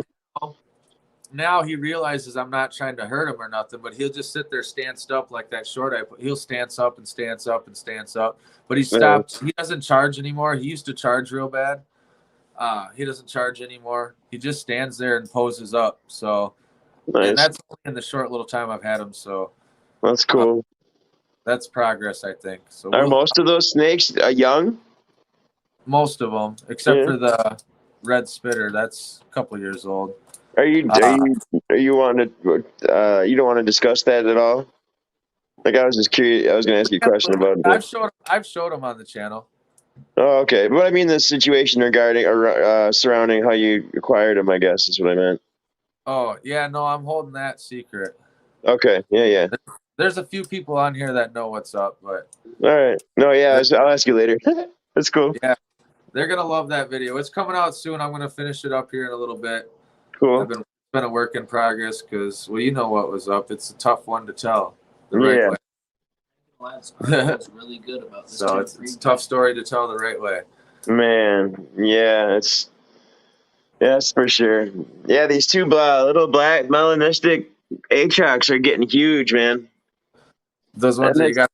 S1: now he realizes I'm not trying to hurt him or nothing, but he'll just sit there stanced up like that short I put. He'll stance up and stance up and stance up. But he stopped. He doesn't charge anymore. He used to charge real bad. He doesn't charge anymore. He just stands there and poses up. So,
S3: Nice.
S1: and that's in the short little time I've had him. So
S3: that's cool.
S1: That's progress, I think. So
S3: are most of those snakes young?
S1: Most of them, except for the red spitter. That's a couple years old.
S3: Are you want to you don't want to discuss that at all? Like, I was just curious. I was going to ask you a question about it.
S1: I've showed them on the channel.
S3: Oh, okay. But I mean the situation regarding or surrounding how you acquired them, I guess is what I meant.
S1: Oh, yeah, no, I'm holding that secret.
S3: Okay. Yeah.
S1: There's a few people on here that know what's up, but
S3: all right. No, yeah, I'll ask you later. That's cool.
S1: Yeah. They're going to love that video. It's coming out soon. I'm going to finish it up here in a little bit.
S3: Cool.
S1: It's been a work in progress because, well, you know what was up. It's a tough one to tell the right way.
S2: It's really good about this.
S1: So it's a tough story to tell the right way.
S3: Man, yeah, that's for sure. Yeah, these two little black melanistic atrox are getting huge, man.
S1: Those ones that you got?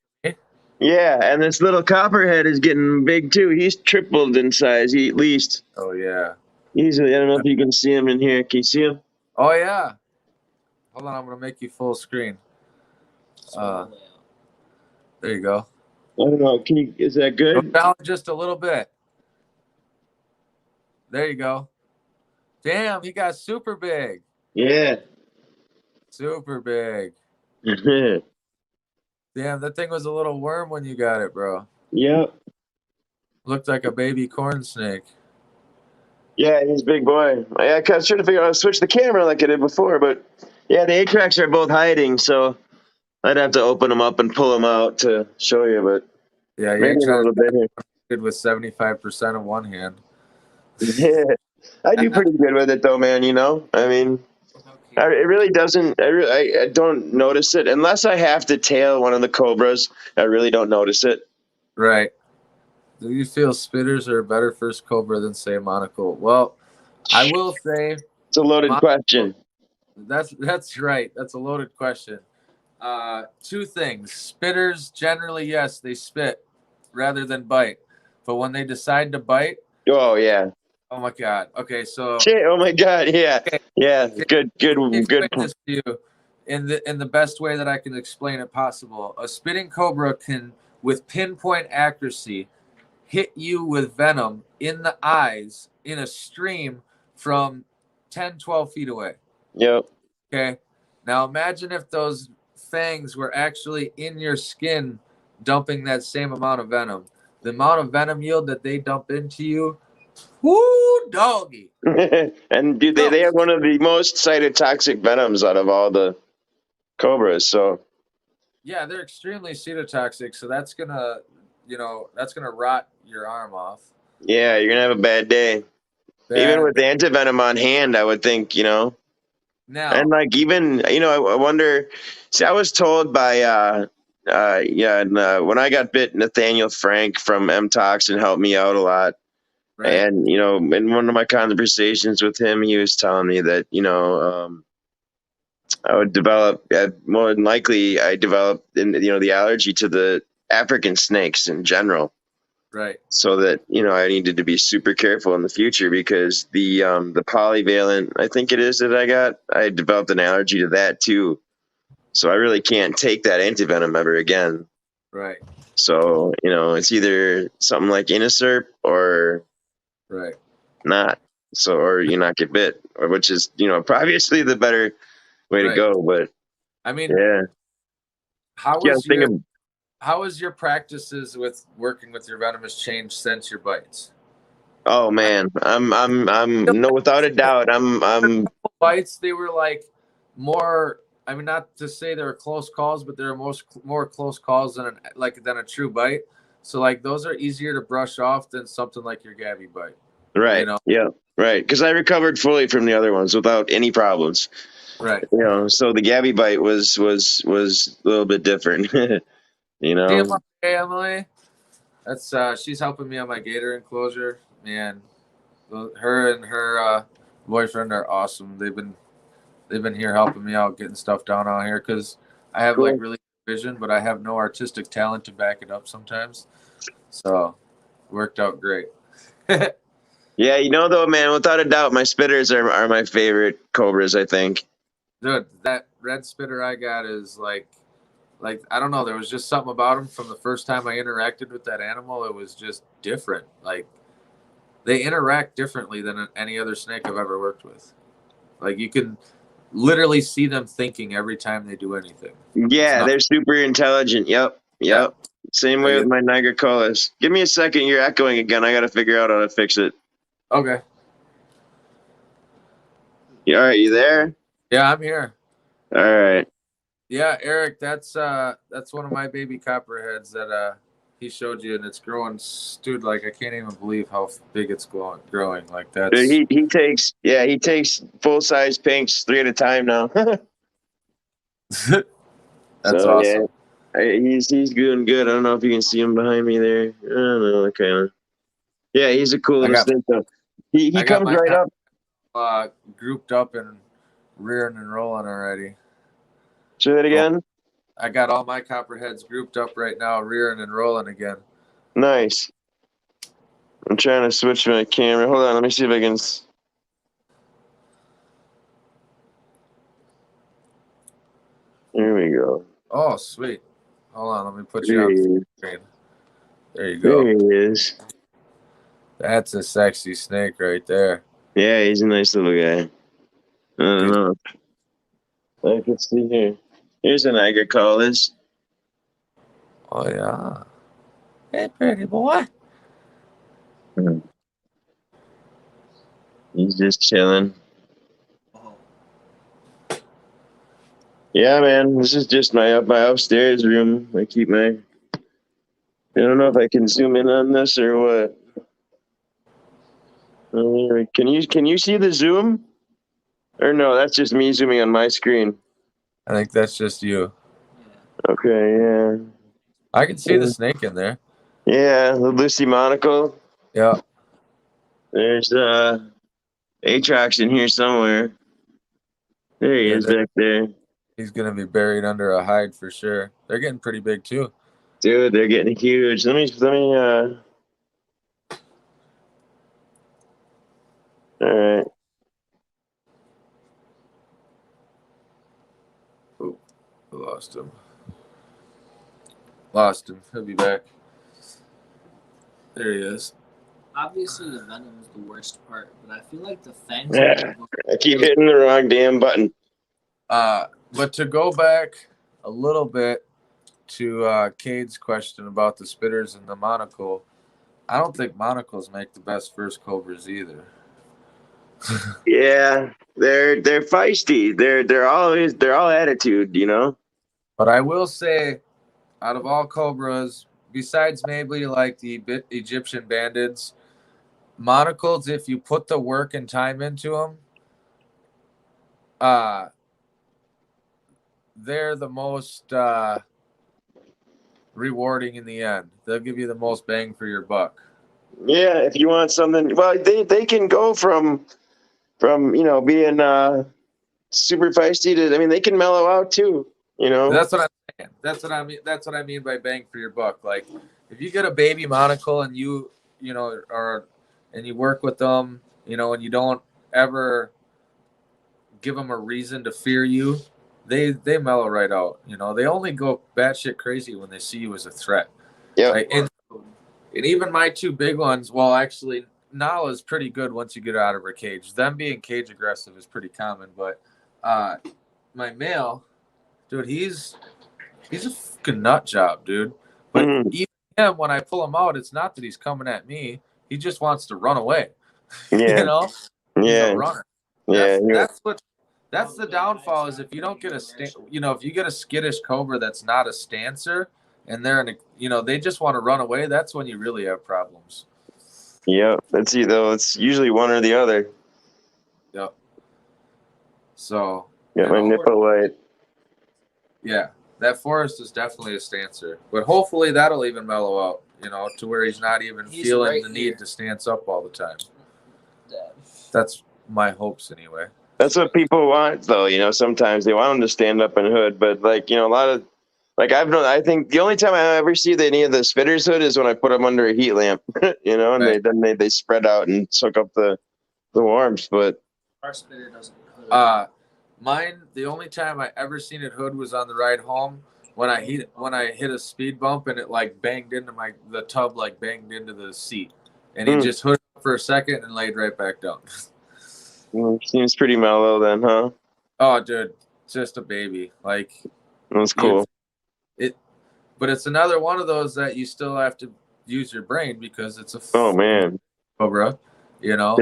S3: Yeah, and this little copperhead is getting big too. He's tripled in size, at least.
S1: Oh yeah.
S3: Easily. I don't know if you can see him in here. Can you see him?
S1: Oh yeah. Hold on, I'm gonna make you full screen. There you go.
S3: I don't know. Is that good?
S1: Go down just a little bit. There you go. Damn, he got super big.
S3: Yeah.
S1: Super big. Damn, that thing was a little worm when you got it, bro.
S3: Yep.
S1: Looked like a baby corn snake.
S3: Yeah, he's a big boy. I was trying to figure out how to switch the camera like I did before, but yeah, the atrox are both hiding, so I'd have to open them up and pull them out to show you, but
S1: yeah,
S3: maybe a little bit here.
S1: Good with 75% of one hand.
S3: Yeah, I do pretty good with it though, man. You know, I mean, it really doesn't. I don't notice it unless I have to tail one of the cobras. I really don't notice it.
S1: Right. Do you feel spitters are a better first cobra than, say, monocle? Well, I will say
S3: it's a loaded question.
S1: That's right. That's a loaded question. Two things. Spitters generally, yes, they spit rather than bite. But when they decide to bite,
S3: oh yeah.
S1: Oh my God. Okay, so
S3: shit, oh my God, yeah.
S1: Okay.
S3: Yeah. Good.
S1: This to you in the best way that I can explain it possible. A spitting cobra can, with pinpoint accuracy, hit you with venom in the eyes in a stream from 10, 12 feet away.
S3: Yep.
S1: Okay. Now imagine if those fangs were actually in your skin dumping that same amount of venom. The amount of venom yield that they dump into you, woo, doggy.
S3: And dude, they have one of the most cytotoxic venoms out of all the cobras, so
S1: yeah, they're extremely cytotoxic, so that's gonna rot your arm off.
S3: Yeah, you're gonna have a bad day. Even with the antivenom on hand, I would think, Now, and like even, I wonder. See, I was told by when I got bit, Nathaniel Frank from M-Toxin helped me out a lot. Right. And in one of my conversations with him, he was telling me that I would develop, more than likely, I developed the allergy to the African snakes in general.
S1: Right.
S3: So that, I needed to be super careful in the future because the polyvalent, I think it is that I developed an allergy to that too. So I really can't take that antivenom ever again.
S1: Right.
S3: So, it's either something like Inoserp or
S1: right.
S3: Not. So, or you not get bit, or which is, obviously the better way to go. But
S1: I mean,
S3: yeah.
S1: How has your practices with working with your venomous changed since your bites?
S3: Oh man, I'm no, without a doubt, I'm
S1: bites. They were like more. I mean, not to say they were close calls, but they're more close calls than a true bite. So like those are easier to brush off than something like your Gabby bite.
S3: Right. Yeah. Right. Because I recovered fully from the other ones without any problems.
S1: Right.
S3: So the Gabby bite was a little bit different.
S1: Hey, Emily. That's she's helping me on my gator enclosure. Man, her and her boyfriend are awesome. They've They've been here helping me out, getting stuff down out here because I have like
S3: Cool.
S1: really good vision, but I have no artistic talent to back it up sometimes. So it worked out great.
S3: Yeah, you know though, man, without a doubt, my spitters are my favorite cobras. I think.
S1: Dude, that red spitter I got is like I don't know. There was just something about him from the first time I interacted with that animal. It was just different. Like they interact differently than any other snake I've ever worked with. Like you can literally see them thinking every time they do anything.
S3: Yeah, they're super intelligent. Yep.
S1: Yeah.
S3: Same way with my Nigercolas. Give me a second. You're echoing again. I got to figure out how to fix it.
S1: Okay.
S3: You all right? You there?
S1: Yeah, I'm here.
S3: All right.
S1: Yeah, Eric, that's one of my baby copperheads that he showed you, and it's growing, dude. Like I can't even believe how big it's growing. Like that's
S3: Dude, he takes full size pinks 3 at a time now.
S1: that's
S3: So,
S1: awesome.
S3: Yeah, he's doing good. I don't know if you can see him behind me there. I don't know, kind of. Yeah, he's a cool little snake though. He comes right up.
S1: Grouped up and rearing and rolling already.
S3: Say that again.
S1: I got all my copperheads grouped up right now, rearing and rolling again.
S3: Nice. I'm trying to switch my camera. Hold on, let me see if I can. There we go.
S1: Oh, sweet. Hold on, let me put you on the screen. There you go.
S3: There he is.
S1: That's a sexy snake right there.
S3: Yeah, he's a nice little guy. I don't know. I can see here. Here's an Nigercolas.
S1: Oh, yeah. Hey, pretty boy.
S3: He's just chilling. Yeah, man. This is just my upstairs room. I keep my. I don't know if I can zoom in on this or what. Can you see the zoom? Or no, that's just me zooming on my screen.
S1: I think that's just you.
S3: Okay, yeah.
S1: I can see the snake in there.
S3: Yeah, the Lucy monocle.
S1: Yeah.
S3: There's Atrox in here somewhere. There he is back there.
S1: He's gonna be buried under a hide for sure. They're getting pretty big too.
S3: Dude, they're getting huge. Let me all right.
S1: Oh, I lost him. Lost him. He'll be back. There he is.
S2: Obviously, the venom is the worst part, but I feel like the fangs.
S3: Yeah, I keep hitting the wrong damn button.
S1: But to go back a little bit to Cade's question about the spitters and the monocle, I don't think monocles make the best first cobras either.
S3: Yeah, they're feisty. They're all attitude, you know.
S1: But I will say, out of all cobras, besides maybe like the Egyptian bandits, monocles, if you put the work and time into them, they're the most rewarding in the end. They'll give you the most bang for your buck.
S3: Yeah, if you want something, well, they can go from being super feisty to, I mean, they can mellow out too, you know.
S1: That's what I'm saying. That's what I mean. That's what I mean by bang for your buck. Like if you get a baby monocle and you work with them, and you don't ever give them a reason to fear you, they mellow right out. They only go batshit crazy when they see you as a threat.
S3: Yeah.
S1: Like, and even my two big ones, well, actually, Nala's pretty good once you get out of her cage. Them being cage aggressive is pretty common, but my male, dude, he's a fucking nut job, dude. But even him, when I pull him out, it's not that he's coming at me. He just wants to run away.
S3: Yeah.
S1: He's
S3: Yeah.
S1: a runner. That's the downfall is if you don't get if you get a skittish cobra that's not a stancer and they're they just want to run away, that's when you really have problems.
S3: Yeah, that's either it's usually one or the other.
S1: Yep. So
S3: my nipple light.
S1: Yeah, that forest is definitely a stancer, but hopefully that'll even mellow out, to where he's not even feeling the need to stance up all the time. That's my hopes anyway.
S3: That's what people want, though. You know, sometimes they want them to stand up and hood, but like, you know, a lot of like I think the only time I ever see any of the spitters hood is when I put them under a heat lamp, you know, and
S2: Right.
S3: they spread out and soak up the warmth. But
S2: Our spitter doesn't hood.
S4: Mine, the only time I ever seen it hood was on the ride home when I hit a speed bump and it like banged into the tub, like banged into the seat, and he just hooded up for a second and laid right back down.
S3: Seems pretty mellow then, huh?
S4: Oh, dude, just a baby. Like
S3: That's cool.
S4: But it's another one of those that you still have to use your brain because it's a
S3: Oh man,
S4: Cobra, you know.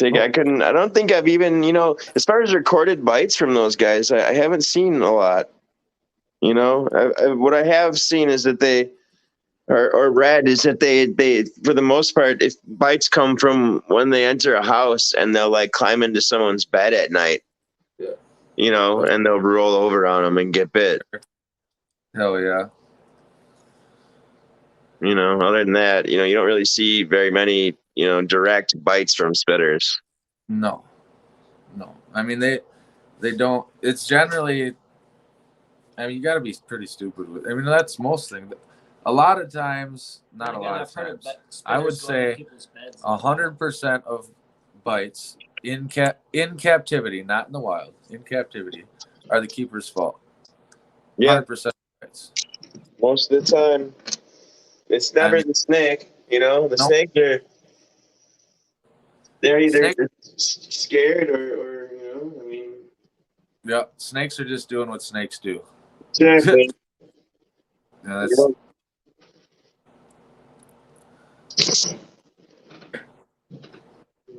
S3: I don't think I've even, you know, as far as recorded bites from those guys, I haven't seen a lot. You know, what I have seen is that they, or read is that they, for the most part, if bites come from when they enter a house and they'll like climb into someone's bed at night.
S4: Yeah.
S3: You know, and they'll roll over on them and get bit.
S4: Hell yeah.
S3: You know, other than that, you know, you don't really see very many, you know, direct bites from spitters.
S4: No. I mean, they don't. It's generally. I mean, you got to be pretty stupid with. I mean, that's most things. A lot of times, not a lot of times. I would say 100% of bites in captivity, not in the wild, in captivity, are the keeper's fault.
S3: Yeah,
S4: 100% of bites.
S3: most of the time, it's never the snake. You know, the snake they're either scared or you know, I mean.
S4: Yeah, snakes are just doing what snakes do.
S3: Exactly.
S4: Yeah,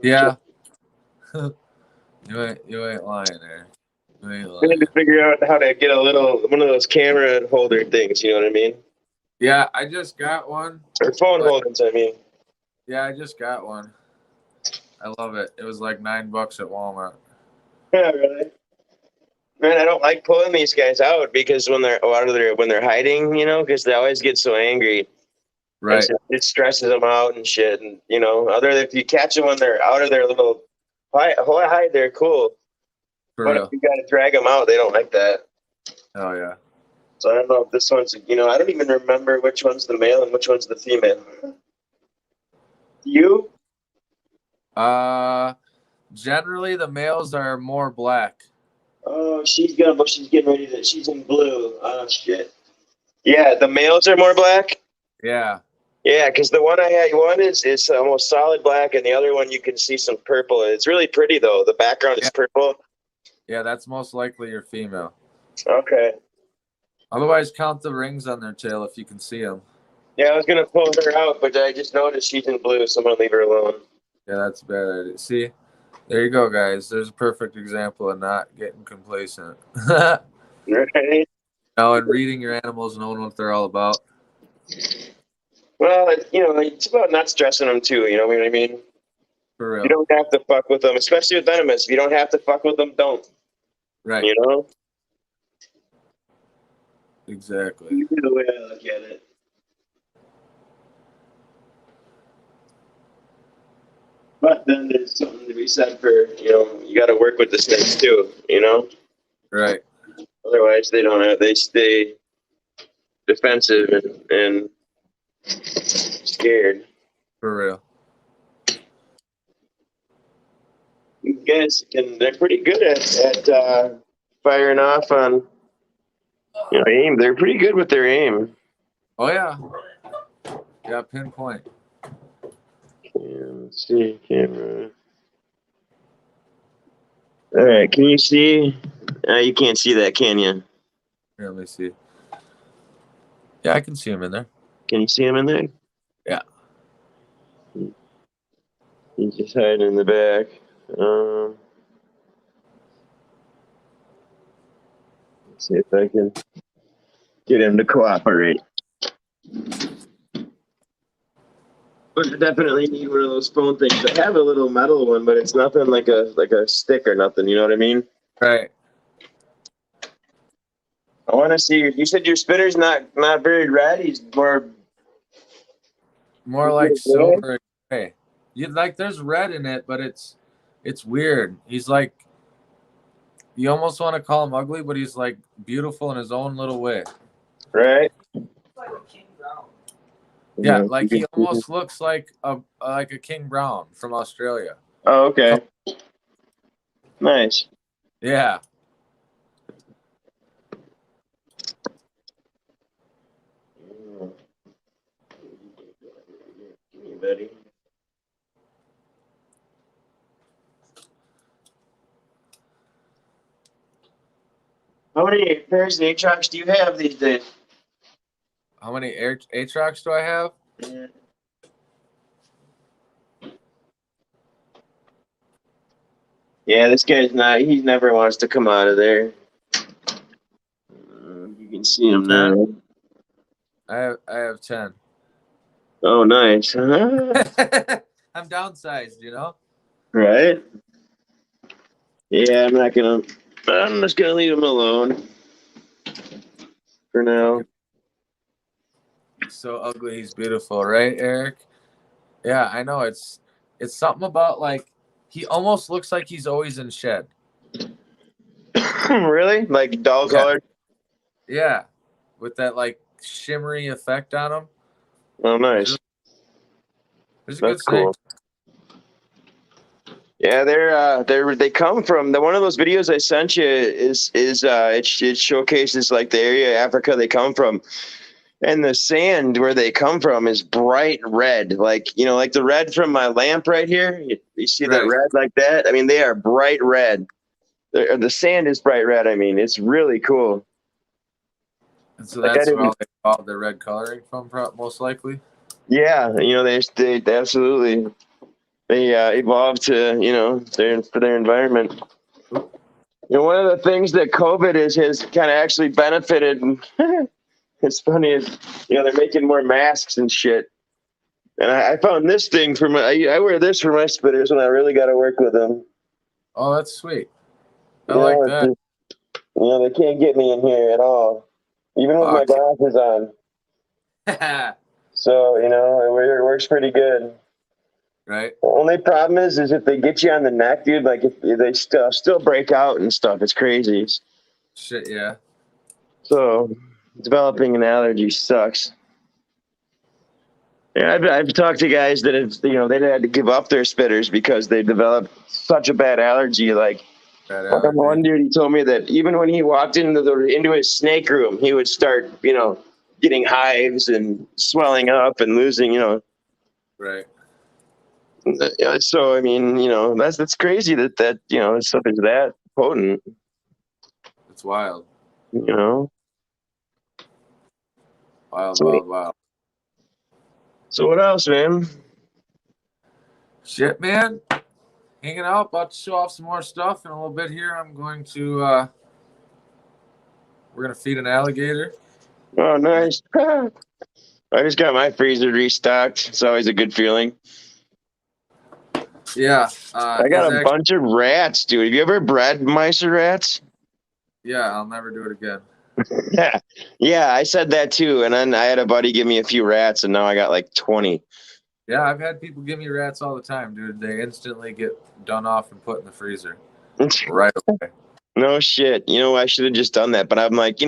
S4: yeah. You ain't lying there. You ain't
S3: I need
S4: lying.
S3: to figure out how to get one of those camera holder things. You know what I mean?
S4: Yeah, I just got one.
S3: Or phone holders. I mean.
S4: Yeah, I just got one. I love it. It was like $9 at Walmart.
S3: Yeah, really. Man, I don't like pulling these guys out because when they're hiding, you know, because they always get so angry.
S4: Right.
S3: So it stresses them out and shit. And you know, if you catch them when they're out of their little hide, they're cool.
S4: For
S3: but
S4: real.
S3: if you got to drag them out, they don't like that.
S4: Oh yeah.
S3: So I don't know if this one's, you know, I don't even remember which one's the male and which one's the female. You?
S4: Generally the males are more black.
S3: Oh, she's getting ready to. She's in blue. Oh shit. Yeah, the males are more black.
S4: Yeah.
S3: Yeah, because the one I had, one is almost solid black, and the other one you can see some purple. It's really pretty though. The background is purple.
S4: Yeah, that's most likely your female.
S3: Okay.
S4: Otherwise, count the rings on their tail if you can see them.
S3: Yeah, I was gonna pull her out, but I just noticed she's in blue, so I'm gonna leave her alone.
S4: Yeah, that's a bad idea. See, there you go, guys. There's a perfect example of not getting complacent.
S3: Right.
S4: Now, and reading your animals, knowing what they're all about.
S3: Well, you know, it's about not stressing them too. You know what I mean?
S4: For real.
S3: You don't have to fuck with them, especially with venomous. If you don't have to fuck with them, don't.
S4: Right.
S3: You know?
S4: Exactly.
S3: That's the way I look at it. But then there's something to be said for, you know, you got to work with the snakes too, you know?
S4: Right.
S3: Otherwise, they stay defensive and scared.
S4: For real.
S3: You guys they're pretty good at firing off on, you know, aim. They're pretty good with their aim.
S4: Oh, yeah. Yeah, pinpoint.
S3: Let's see, camera. All right, can you see? You can't see that, can you?
S4: Here, let me see. Yeah, I can see him in there.
S3: Can you see him in there?
S4: Yeah.
S3: He's just hiding in the back. Let's see if I can get him to cooperate. But I definitely need one of those phone things. I have a little metal one, but it's nothing like a stick or nothing. You know what I mean?
S4: Right.
S3: I want to see. You said your spinner's not very red. He's more
S4: like silver and gray. There's red in it, but it's weird. He's like you almost want to call him ugly, but he's like beautiful in his own little way.
S3: Right?
S2: It's like a king brown.
S4: Yeah, like he almost looks like a king brown from Australia.
S3: Oh, okay. Nice.
S4: Yeah.
S3: Buddy. How many pairs of Aatrox do you have these days?
S4: How many Aatrox do I have?
S3: Yeah. Yeah, this guy's not. He never wants to come out of there. You can see him now.
S4: I have 10.
S3: Oh, nice.
S4: I'm downsized, you know.
S3: Right? Yeah, I'm just gonna leave him alone for now.
S4: So ugly, he's beautiful, right, Eric? Yeah, I know. It's something about like he almost looks like he's always in shed.
S3: Really? Like dull colored?
S4: Yeah, with that like shimmery effect on him.
S3: Oh, nice.
S4: There's a
S3: That's
S4: good snake.
S3: cool. Yeah, they come from one of those videos I sent you it showcases like the area of Africa they come from, and the sand where they come from is bright red, like like the red from my lamp right here. You see that red like that? I mean, they are bright red. The sand is bright red. I mean, it's really cool.
S4: And so that's where all they call the red coloring from, most likely.
S3: Yeah, they absolutely. They evolved to for their environment. One of the things that COVID has kind of actually benefited. It's funny is they're making more masks and shit. And I found this thing for I wear this for my spitters when I really got to work with them.
S4: Oh, that's sweet. I like that.
S3: They can't get me in here at all, even with my glasses on. So it works pretty good.
S4: Right.
S3: The only problem is if they get you on the neck, dude. Like if they still break out and stuff, it's crazy.
S4: Shit, yeah.
S3: So developing an allergy sucks. Yeah, I've talked to guys that have they had to give up their spitters because they developed such a bad allergy. Like one dude, he told me that even when he walked into his snake room, he would start getting hives and swelling up and losing
S4: Right.
S3: Yeah, so I mean, that's crazy that stuff is that potent.
S4: It's wild.
S3: Wild. So what else, man?
S4: Shit, man. Hanging out, about to show off some more stuff in a little bit here. I'm going to we're gonna feed an alligator.
S3: Oh, nice. I just got my freezer restocked. It's always a good feeling.
S4: Yeah.
S3: I got a bunch of rats, dude. Have you ever bred mice or rats?
S4: Yeah, I'll never do it again.
S3: Yeah, I said that too. And then I had a buddy give me a few rats, and now I got like 20.
S4: Yeah, I've had people give me rats all the time, dude. They instantly get done off and put in the freezer right away.
S3: No shit. I should have just done that. But I'm like,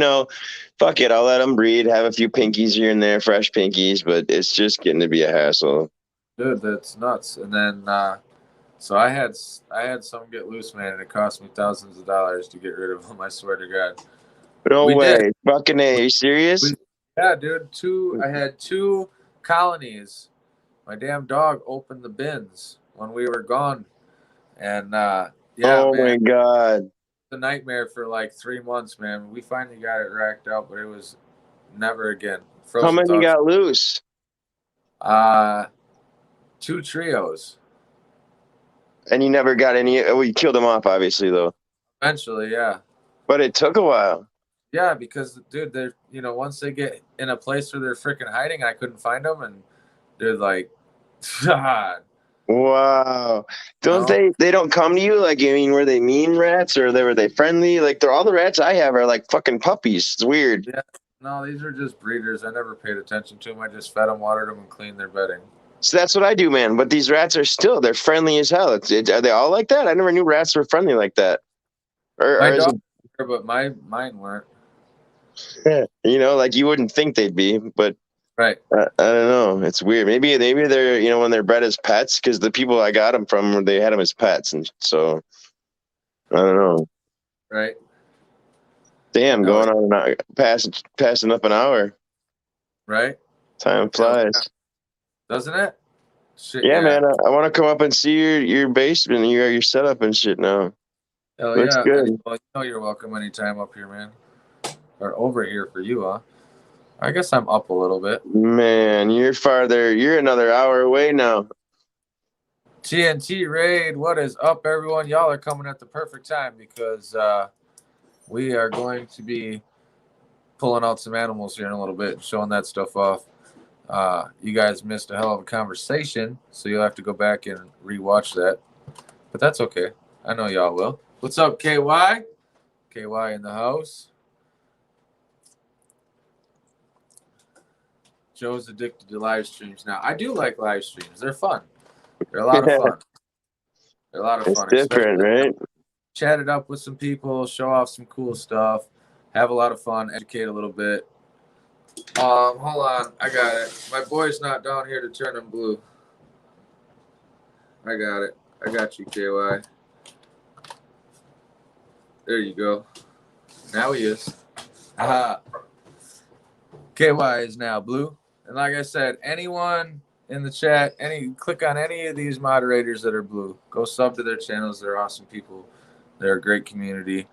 S3: fuck it. I'll let them breed, have a few pinkies here and there, fresh pinkies. But it's just getting to be a hassle.
S4: Dude, that's nuts. And then, so I had some get loose, man, and it cost me thousands of dollars to get rid of them. I swear to God.
S3: No way. Fucking A. Are you serious?
S4: Yeah, dude. I had 2 colonies. My damn dog opened the bins when we were gone. And, yeah,
S3: oh,
S4: man,
S3: my God.
S4: It's a nightmare for like 3 months, man. We finally got it racked out, but it was never again.
S3: How many got loose?
S4: 2 trios.
S3: And you never got any? Well, you killed them off, obviously, though.
S4: Eventually, yeah.
S3: But it took a while.
S4: Yeah, because, dude, they're once they get in a place where they're freaking hiding, I couldn't find them, and they're like, God.
S3: Wow. They don't come to you? Like, were they mean rats, or were they friendly? Like, all the rats I have are like fucking puppies. It's weird.
S4: Yeah. No, these are just breeders. I never paid attention to them. I just fed them, watered them, and cleaned their bedding.
S3: So that's what I do, man. But these rats they're friendly as hell. Are they all like that? I never knew rats were friendly like that. Or
S4: My
S3: is
S4: dog, but mine weren't.
S3: it, like you wouldn't think they'd be, but
S4: Right.
S3: I don't know. It's weird. Maybe they're, when they're bred as pets, because the people I got them from, they had them as pets. And so I don't know.
S4: Right.
S3: Damn,
S4: No,
S3: going on an hour, passing up an hour.
S4: right.
S3: Time
S4: Hell
S3: flies.
S4: yeah. Doesn't it? Shit,
S3: Yeah,
S4: yeah.
S3: man. I want to come up and see your basement, your setup and shit now.
S4: Hell
S3: Looks
S4: yeah.
S3: good.
S4: Well, you're welcome anytime up here, man. Or over here for you, huh? I guess I'm up a little bit.
S3: Man, you're farther. You're another hour away now.
S4: TNT Raid, what is up, everyone? Y'all are coming at the perfect time because we are going to be pulling out some animals here in a little bit and showing that stuff off. You guys missed a hell of a conversation, so you'll have to go back and rewatch that. But that's okay. I know y'all will. What's up, KY? KY in the house. Joe's addicted to live streams now. I do like live streams. They're fun. They're a lot of fun. They're a lot of
S3: It's
S4: fun.
S3: different, right?
S4: Chat it up with some people, show off some cool stuff, have a lot of fun, educate a little bit. Hold on, I got it. My boy's not down here to turn him blue. I got it. I got you, KY. There you go. Now he is. Aha. KY is now blue. And like I said, anyone in the chat, click on any of these moderators that are blue. Go sub to their channels. They're awesome people. They're a great community.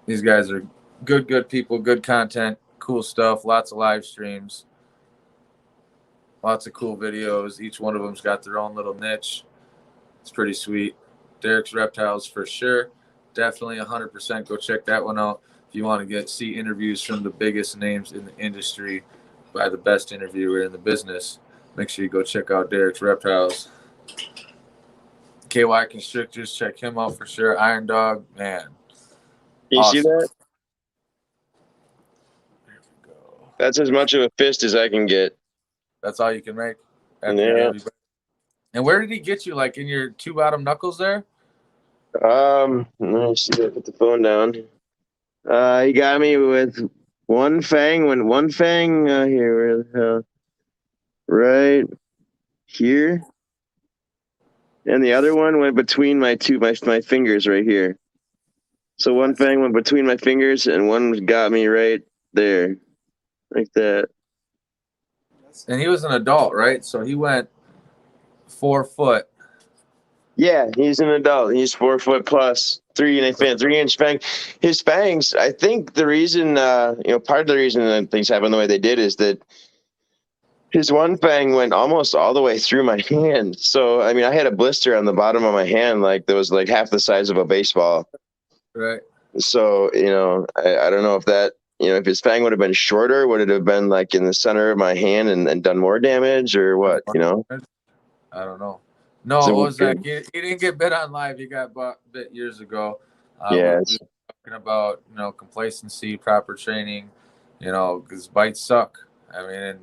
S4: These guys are good people, good content, cool stuff, lots of live streams, lots of cool videos. Each one of them's got their own little niche. It's pretty sweet. Derek's Reptiles for sure. Definitely 100% go check that one out. If you want to see interviews from the biggest names in the industry by the best interviewer in the business, make sure you go check out Derek's Reptiles. KY Constrictors, check him out for sure. Iron Dog, man.
S3: You
S4: Awesome.
S3: see that?
S4: There we go.
S3: That's as much of a fist as I can get.
S4: That's all you can make.
S3: Yeah.
S4: And where did he get you? Like in your two bottom knuckles there?
S3: Let me see. I put the phone down. He got me with one fang. Here, where the hell? Right here. And the other one went between my fingers right here. So one fang went between my fingers, and one got me right there, like that.
S4: And he was an adult, right? So he went 4 foot.
S3: Yeah, he's an adult. He's 4 foot plus, 3-inch fang. His fangs, I think the reason, part of the reason that things happen the way they did is that his one fang went almost all the way through my hand. So, I mean, I had a blister on the bottom of my hand, like that was like half the size of a baseball.
S4: Right.
S3: So, I don't know if that, if his fang would have been shorter, would it have been like in the center of my hand and done more damage or what,
S4: I don't know. No,
S3: so
S4: it was like he didn't get bit on live. He got bit years ago.
S3: Yeah.
S4: We were talking about, complacency, proper training, because bites suck. I mean,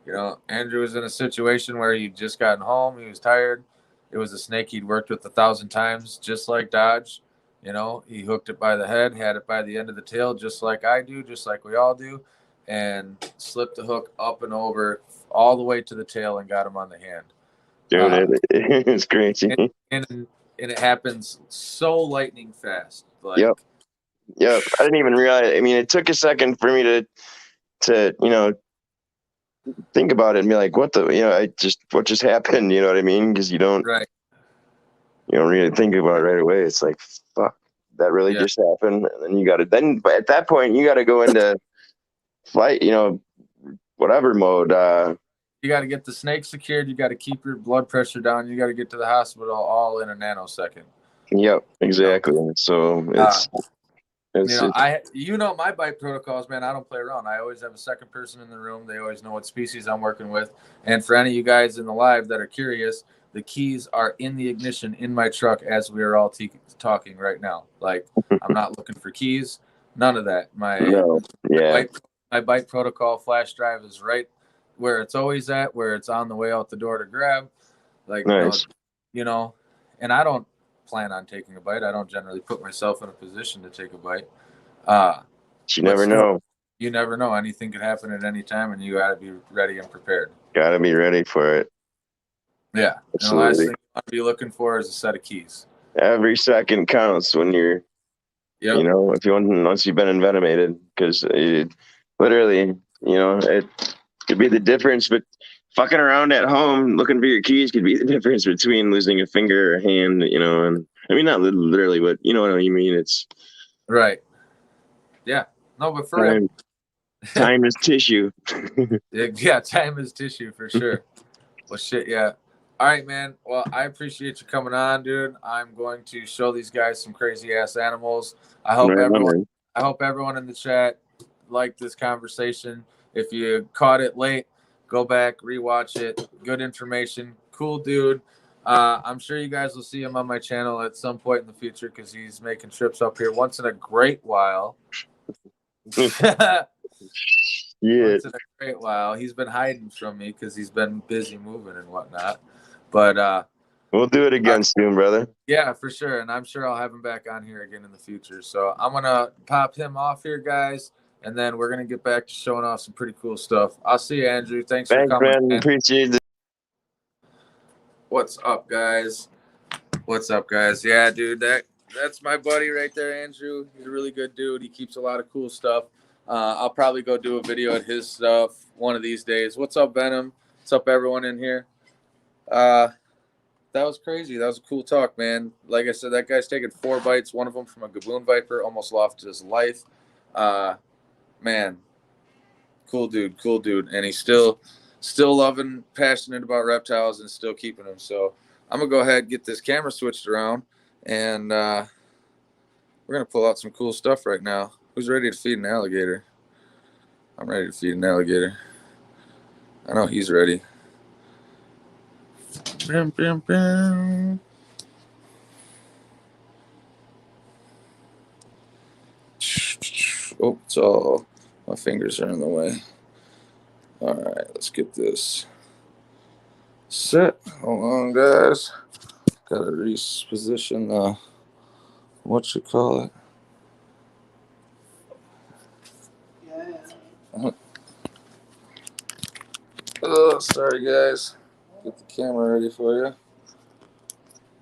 S4: and, Andrew was in a situation where he'd just gotten home. He was tired. It was a snake he'd worked with 1,000 times, just like Dodge. He hooked it by the head, had it by the end of the tail, just like I do, just like we all do, and slipped the hook up and over all the way to the tail and got him on the hand.
S3: Dude, it's crazy.
S4: And it happens so lightning fast. Like,
S3: Yep. I didn't even realize. I mean, it took a second for me to think about it and be like, what just happened? You know what I mean? Because you don't really think about it right away. It's like, fuck, that really just happened. And then then at that point, you got to go into fight, whatever mode.
S4: You got to get the snake secured. You got to keep your blood pressure down. You got to get to the hospital all in a nanosecond.
S3: Yep, exactly. So it's
S4: my bite protocols, man. I don't play around. I always have a second person in the room. They always know what species I'm working with. And for any of you guys in the live that are curious, the keys are in the ignition in my truck as we are all talking right now. Like, I'm not looking for keys. None of that. My bite protocol flash drive is right where it's always at, where it's on the way out the door to grab. Like,
S3: nice.
S4: And I don't plan on taking a bite. I don't generally put myself in a position to take a bite.
S3: You never know.
S4: You never know. Anything could happen at any time, and you got to be ready and prepared.
S3: Got to be ready for it.
S4: Yeah.
S3: Absolutely.
S4: And the last thing you want to be looking for is a set of keys.
S3: Every second counts when you're,
S4: Yep.
S3: you know, if you want, once you've been envenomated, because literally, you know, it could be the difference. But fucking around at home looking for your keys could be the difference between losing a finger or a hand, you know. And I mean, not literally, but you know what I mean. It's
S4: right. Yeah. No, but for real.
S3: Time is tissue.
S4: Yeah, time is tissue for sure. Well, shit, yeah. All right, man. Well, I appreciate you coming on, dude. I'm going to show these guys some crazy ass animals. I hope everyone in the chat liked this conversation. If you caught it late, go back, rewatch it. Good information. Cool dude. I'm sure you guys will see him on my channel at some point in the future because he's making trips up here once in a great while.
S3: Yeah.
S4: Once in a great while. He's been hiding from me because he's been busy moving and whatnot. But
S3: we'll do it again soon, brother.
S4: Yeah, for sure. And I'm sure I'll have him back on here again in the future. So I'm gonna pop him off here, guys, and then we're gonna get back to showing off some pretty cool stuff. I'll see you, Andrew. Thanks for coming,
S3: man. Appreciate it.
S4: What's up, guys? What's up, guys? Yeah, dude, that's my buddy right there, Andrew. He's a really good dude. He keeps a lot of cool stuff. I'll probably go do a video at his stuff one of these days. What's up, Venom? What's up, everyone in here? That was crazy. That was a cool talk, man. Like I said, that guy's taken 4 bites, one of them from a gaboon viper, almost lost his life. Man, cool dude. And he's still loving, passionate about reptiles and still keeping them. So I'm going to go ahead and get this camera switched around, and we're going to pull out some cool stuff right now. Who's ready to feed an alligator? I'm ready to feed an alligator. I know he's ready. Bam, bam, bam. Oh, it's all, my fingers are in the way. All right, let's get this set. Hold on, guys. Gotta reposition the, what you call it. Oh, sorry, guys. Get the camera ready for you.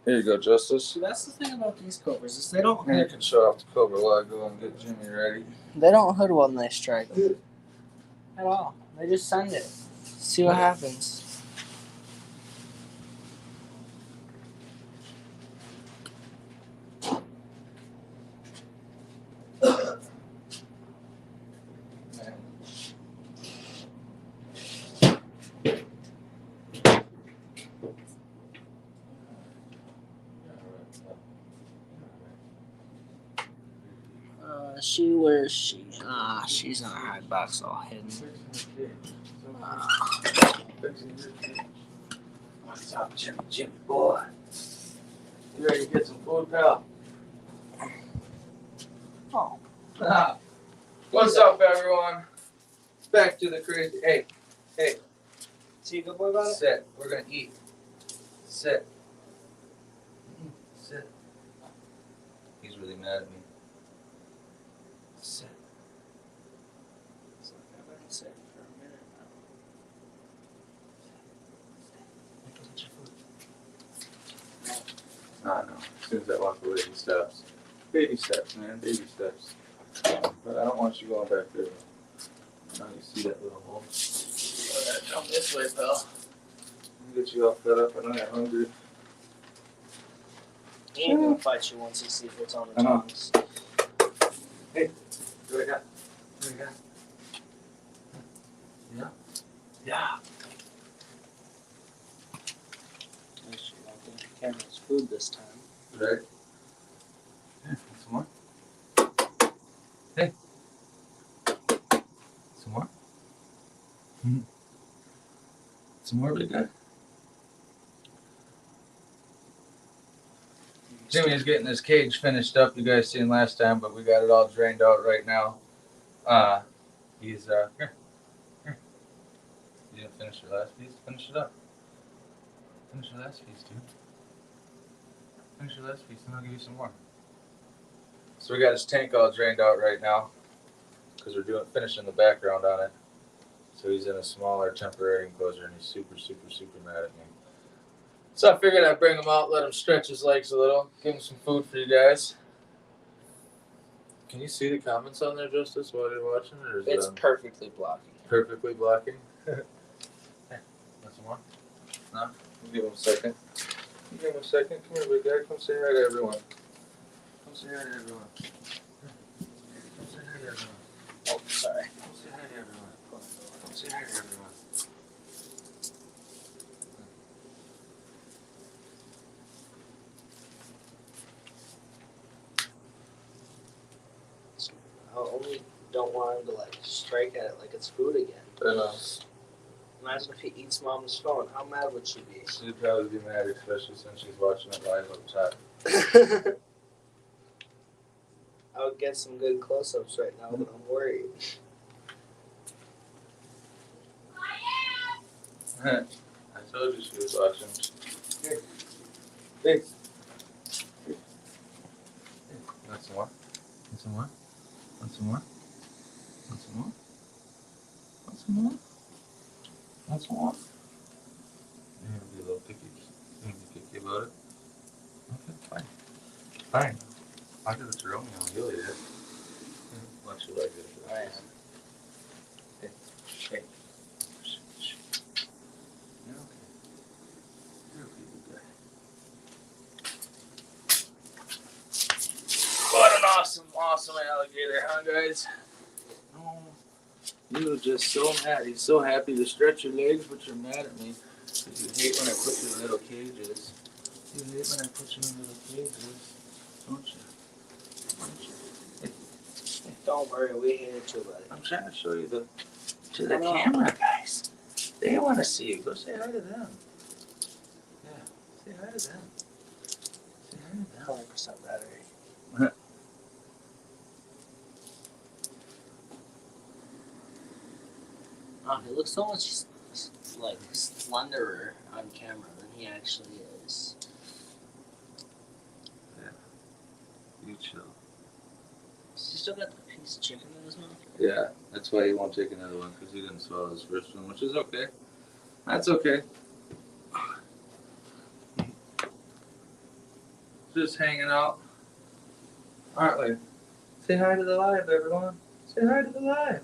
S4: Here you go, Justice.
S2: That's the thing about these cobras is they don't
S4: And you can show off the Cobra while I go and get Jimmy ready.
S2: They don't hood when they strike at all. They just send it. See what happens. Where is she? She's in a hide box all hidden.
S1: What's up, Jimmy boy? You ready to get some food, pal?
S2: Oh.
S1: What's up, everyone? Back to the crazy. Hey.
S2: See a good boy about it?
S1: Sit. We're gonna eat. Sit. Sit. He's really mad at me. Sit.
S2: It's like I've been sitting for a minute now.
S1: No. As soon as I walk away, he stops. Baby steps, man. Baby steps. But I don't want you going back there. Now you see that little hole. Alright, come this way, pal. Let me get you all fed up. I know you're hungry.
S2: He ain't gonna fight you once he sees what's on the
S1: I know.
S2: tongues.
S1: Hey, what do I got? What do I got? Yeah.
S2: Make sure you don't think the camera's food this time.
S1: Right. Yeah, some more. Hey. Some more? Some more, big guy? Jimmy's getting his cage finished up. You guys seen last time, but we got it all drained out right now. He's here. You didn't finish your last piece? Finish it up. Finish your last piece, dude.
S4: Finish your last piece, and I'll give you some more. So we got his tank all drained out right now because we're finishing the background on it. So he's in a smaller temporary enclosure, and he's super, super, super mad at me. So I figured I'd bring him out, let him stretch his legs a little, give him some food for you guys. Can you see the comments on there, Justice, while you're watching? Or is
S2: It's perfectly blocking.
S4: perfectly blocking? Hey, want some more? No? Give him a second. Give him a second. Come here, big guy. Come say hi to everyone. Come say hi to everyone. Come say hi to everyone.
S2: Oh, sorry.
S4: Come say hi to everyone. Come say hi to everyone.
S2: I only don't want him to like strike at it like it's food again.
S4: I know.
S2: Imagine if he eats mom's phone. How mad would she be?
S4: She'd probably be mad, especially since she's watching it live up top.
S2: I would get some good close-ups right now, but I'm worried.
S4: I told you she was watching. Here. Hey. Want some more? Want some more? Want some more? Want some more? Want some more? Want some more? You're gonna be a little picky. You're gonna be picky about it? Okay, fine. Fine. I'll give it to Romeo. He'll eat it. Once you like it.
S2: I am.
S4: Hey. Hey. Shh. You're okay. You're okay, good guy. What an awesome alligator, huh, guys? Oh, you're just so mad. He's so happy to stretch your legs, but you're mad at me. Because you hate when I put you in little cages. You hate when I put you in little cages, don't you? Don't you? Hey,
S2: Don't worry, we hate it too, buddy.
S4: I'm trying to show you to the camera, guys. They want to see you. Go say hi to them. Yeah, say hi to them. Say hi to them.
S2: 100% battery. Oh, he looks so much like slenderer on camera than he actually is.
S4: Yeah. You chill.
S2: Does he still got the piece of chicken in his mouth?
S4: Yeah, that's why he won't take another one, because he didn't swallow his first one, which is okay. That's okay. Just hanging out, aren't we? Say hi to the live, everyone. Say hi to the live.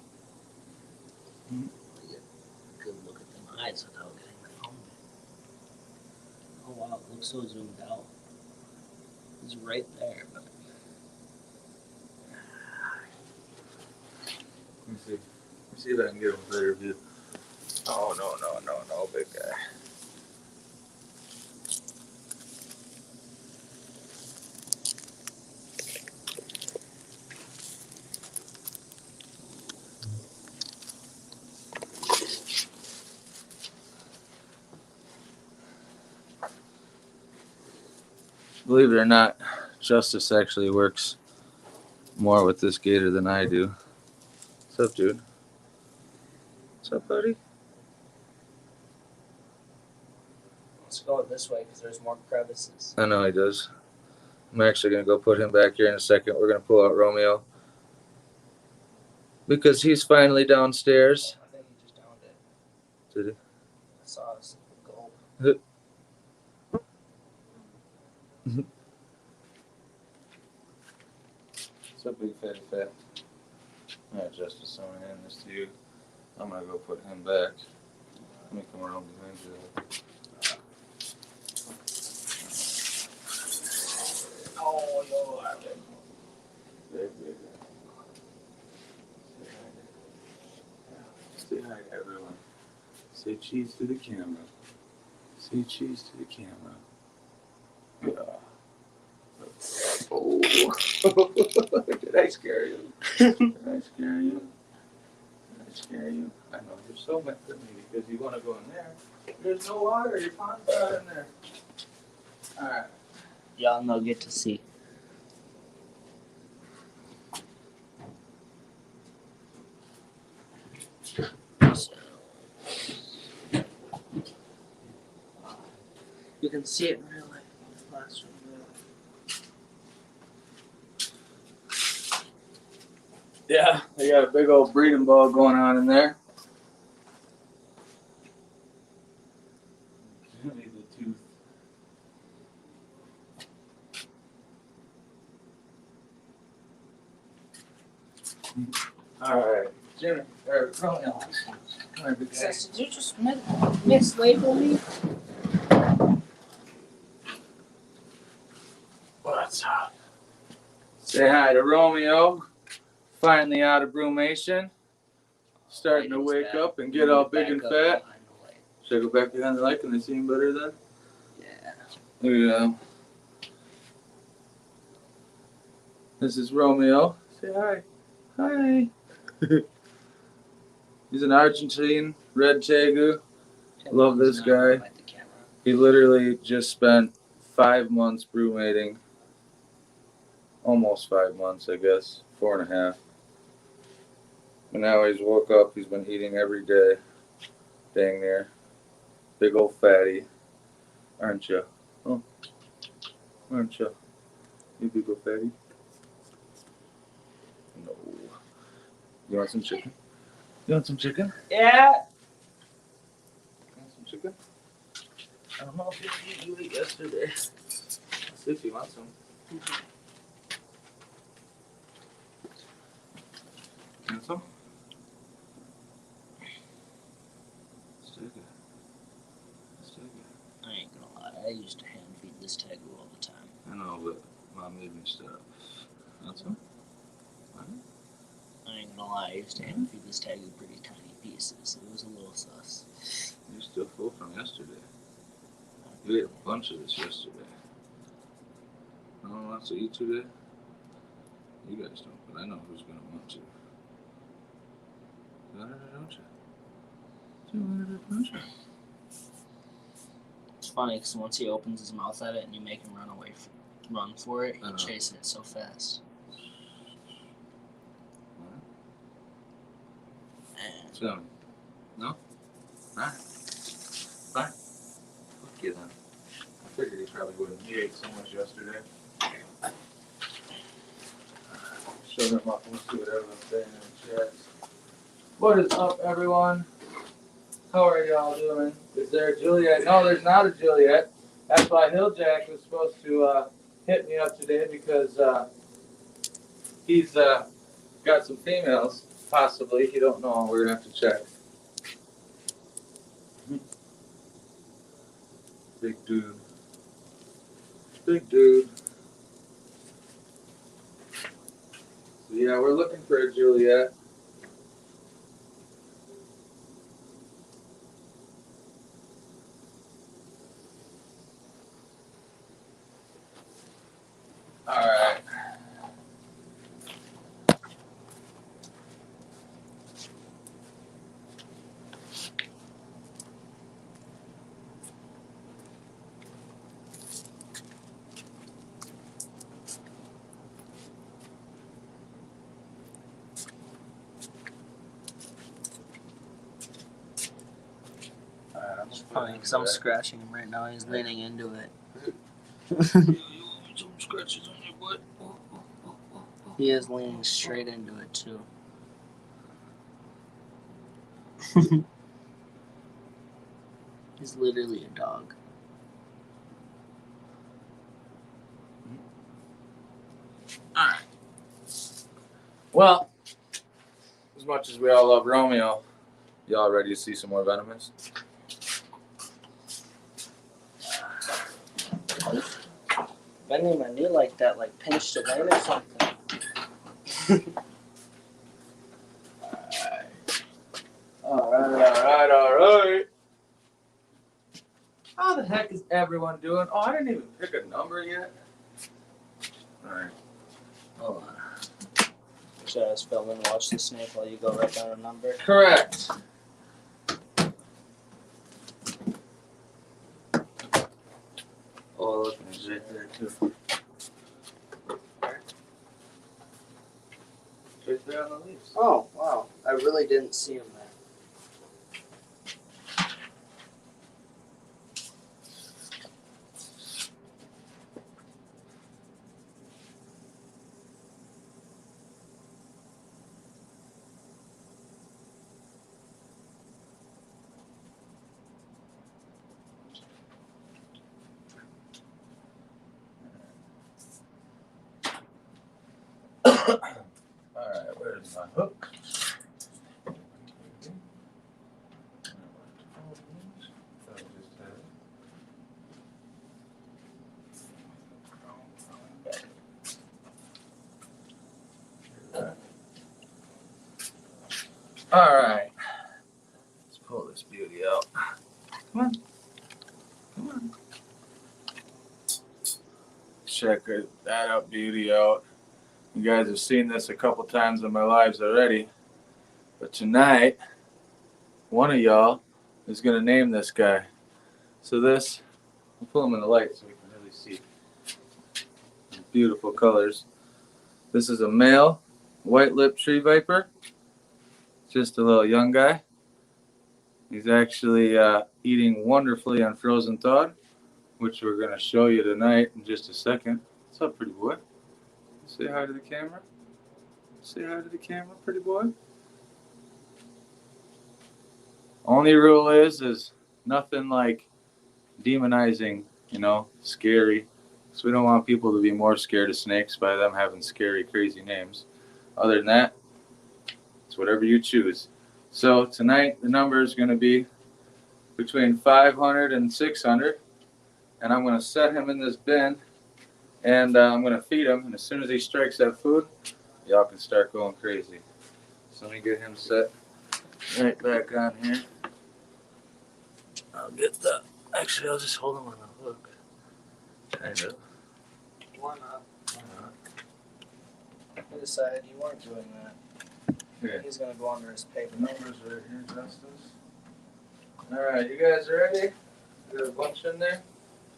S2: Good look at them eyes without getting the phone. Oh wow, it looks so zoomed out. He's right there, but
S4: Let me see. Let me see if I can get a better view. Oh, no, big guy. Believe it or not, Justice actually works more with this gator than I do. What's up, dude? What's up, buddy?
S2: let's go this way because there's more crevices.
S4: I know he does. I'm actually going to go put him back here in a second. We're going to pull out Romeo. Because he's finally downstairs.
S2: I think he just downed it.
S4: Did he?
S2: I saw this gulp.
S4: What's up, big fatty fat? Alright, Justice, I'm going to hand this to you. I'm going to go put him back. Let me come around behind you.
S2: Oh, yo, I did.
S4: Big. Say hi to everyone. Say cheese to the camera. Say cheese to the camera. Yeah. Oh. Did I scare you? Did I scare you? I know you're so mad at me because you want to go in there. There's no water. Your pond's not in there. Alright.
S2: Y'all no get to see. You can see it in real life. Last one.
S1: Yeah, they got a big old breeding ball going on in there. Give me the tooth. Alright, Jimmy, or Romeo. Come here, big guy.
S2: Sis, did you just mislabel me?
S1: What's up? Say hi to Romeo. Finally out of brumation. Starting to wake up and get all big and fat. Should I go back behind the light? Can they see him better then?
S2: Yeah.
S1: Yeah. This is Romeo. Say hi. Hi. He's an Argentine red tegu. Love this guy. He literally just spent 5 months brumating. Almost 5 months, I guess. 4.5. And now he's woke up. He's been eating every day. Dang near. Big old fatty. Aren't you? Oh. Aren't you? You big old fatty? No. You want some chicken? You want some chicken?
S2: Yeah.
S1: You want some chicken? I don't know if you ate yesterday. Let's see if you want some. Want some? Let's take it. Let's take it.
S2: I ain't gonna lie, I used to hand feed this tegu all the time.
S1: I know, but Mom made me stop. Want some?
S2: I ain't gonna lie, I used to hand feed this tegu pretty tiny pieces. It was a little sus.
S1: You're still full from yesterday. You ate a bunch of this yesterday. No one wants to eat today? You guys don't, but I know who's gonna want to. You want it or don't you? Do you want it or don't you?
S2: It's funny because once he opens his mouth at it and you make him run for it, he's chasing it so fast.
S1: It's yummy. No? Alright. Fine. Fuck you then. I figured he probably wouldn't. He ate so much yesterday. Shut him up and let's see what everyone's saying in the chat. What is up, everyone? How are y'all doing? Is there a Juliet? No, there's not a Juliet. That's why Hilljack was supposed to hit me up today because he's got some females, possibly. You don't know. We're going to have to check. Big dude. Big dude. So yeah, we're looking for a Juliet. Alright.
S2: It's funny because I'm scratching him right now. He's leaning into it.
S1: Some scratches on your butt.
S2: He is leaning straight into it too. He's literally a dog.
S1: Alright. Well, as much as we all love Romeo, y'all ready to see some more Venomous?
S2: Bending my knee like that, like pinched a vein or something.
S1: Alright. How the heck is everyone doing? Oh, I didn't even pick a number yet. Alright.
S2: Hold on. Should I just film and watch the snake while you go write down a number?
S1: Correct. Oh, look, he's right there too. Right there on the leaves.
S2: Oh, wow. I really didn't see him there.
S4: Alright, where's my hook? Alright. Let's pull this beauty out. Come on. Come on. Check that out, beauty out. You guys have seen this a couple times in my lives already. But tonight, one of y'all is going to name this guy. So this, I'll pull him in the light so we can really see. Beautiful colors. This is a male white-lipped tree viper. Just a little young guy. He's actually eating wonderfully on frozen thawed, which we're going to show you tonight in just a second. What's up, pretty boy? Say hi to the camera. Say hi to the camera, pretty boy. Only rule is nothing like demonizing, scary. So we don't want people to be more scared of snakes by them having scary, crazy names. Other than that, it's whatever you choose. So tonight the number is going to be between 500 and 600, and I'm going to set him in this bin, and I'm going to feed him. And as soon as he strikes that food, y'all can start going crazy. So let me get him set right back on here. Actually, I'll just hold him on the hook. Kind of.
S2: Why not? I decided you weren't doing that.
S4: Okay.
S2: He's gonna go under his paper.
S4: The numbers right here, Justice. Alright, you guys ready? We got a bunch in there?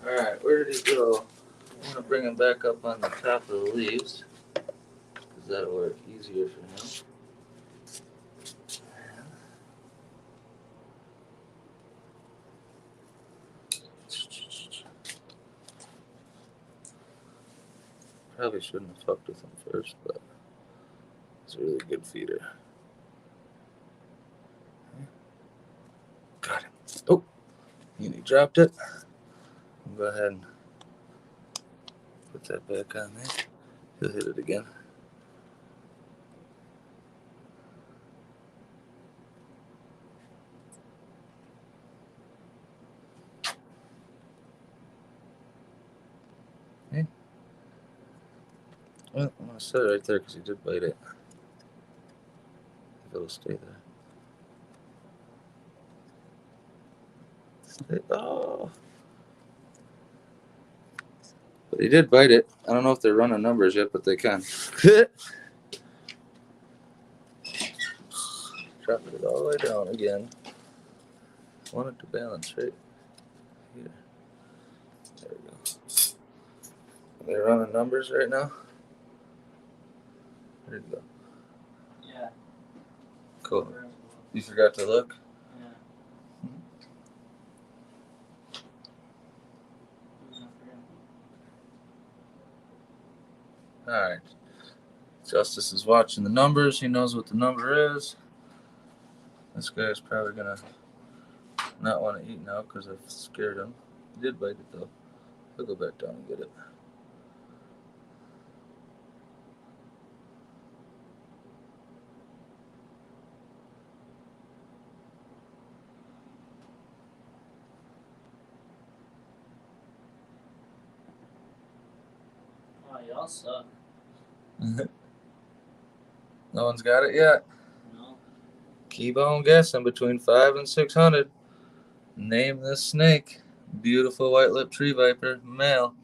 S4: Alright, where did he go? I'm gonna bring him back up on the top of the leaves, because that'll work easier for him. Probably shouldn't have fucked with him first, but he's a really good feeder. Got him. Oh, and he dropped it. Go ahead and put that back on there. He'll hit it again. Okay. Well, I'm going to set it right there because he did bite it. If it'll stay there. Oh. But he did bite it. I don't know if they're running numbers yet, but they can. Dropping it all the way down again. Want it to balance right here. There we go. Are they running numbers right now? There you go.
S2: Yeah.
S4: Cool. You forgot to look? Alright. Justice is watching the numbers. He knows what the number is. This guy's probably going to not want to eat now because I've scared him. He did bite it though. He'll go back down and get it.
S2: Oh, y'all suck.
S4: No one's got it yet.
S2: No.
S4: Keep on guessing between 500 and 600. Name this snake. Beautiful white-lipped tree viper, male.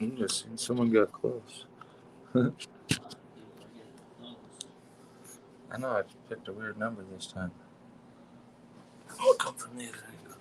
S4: I'm just seeing someone got close. I know I picked a weird number this time. Oh, come from the other angle.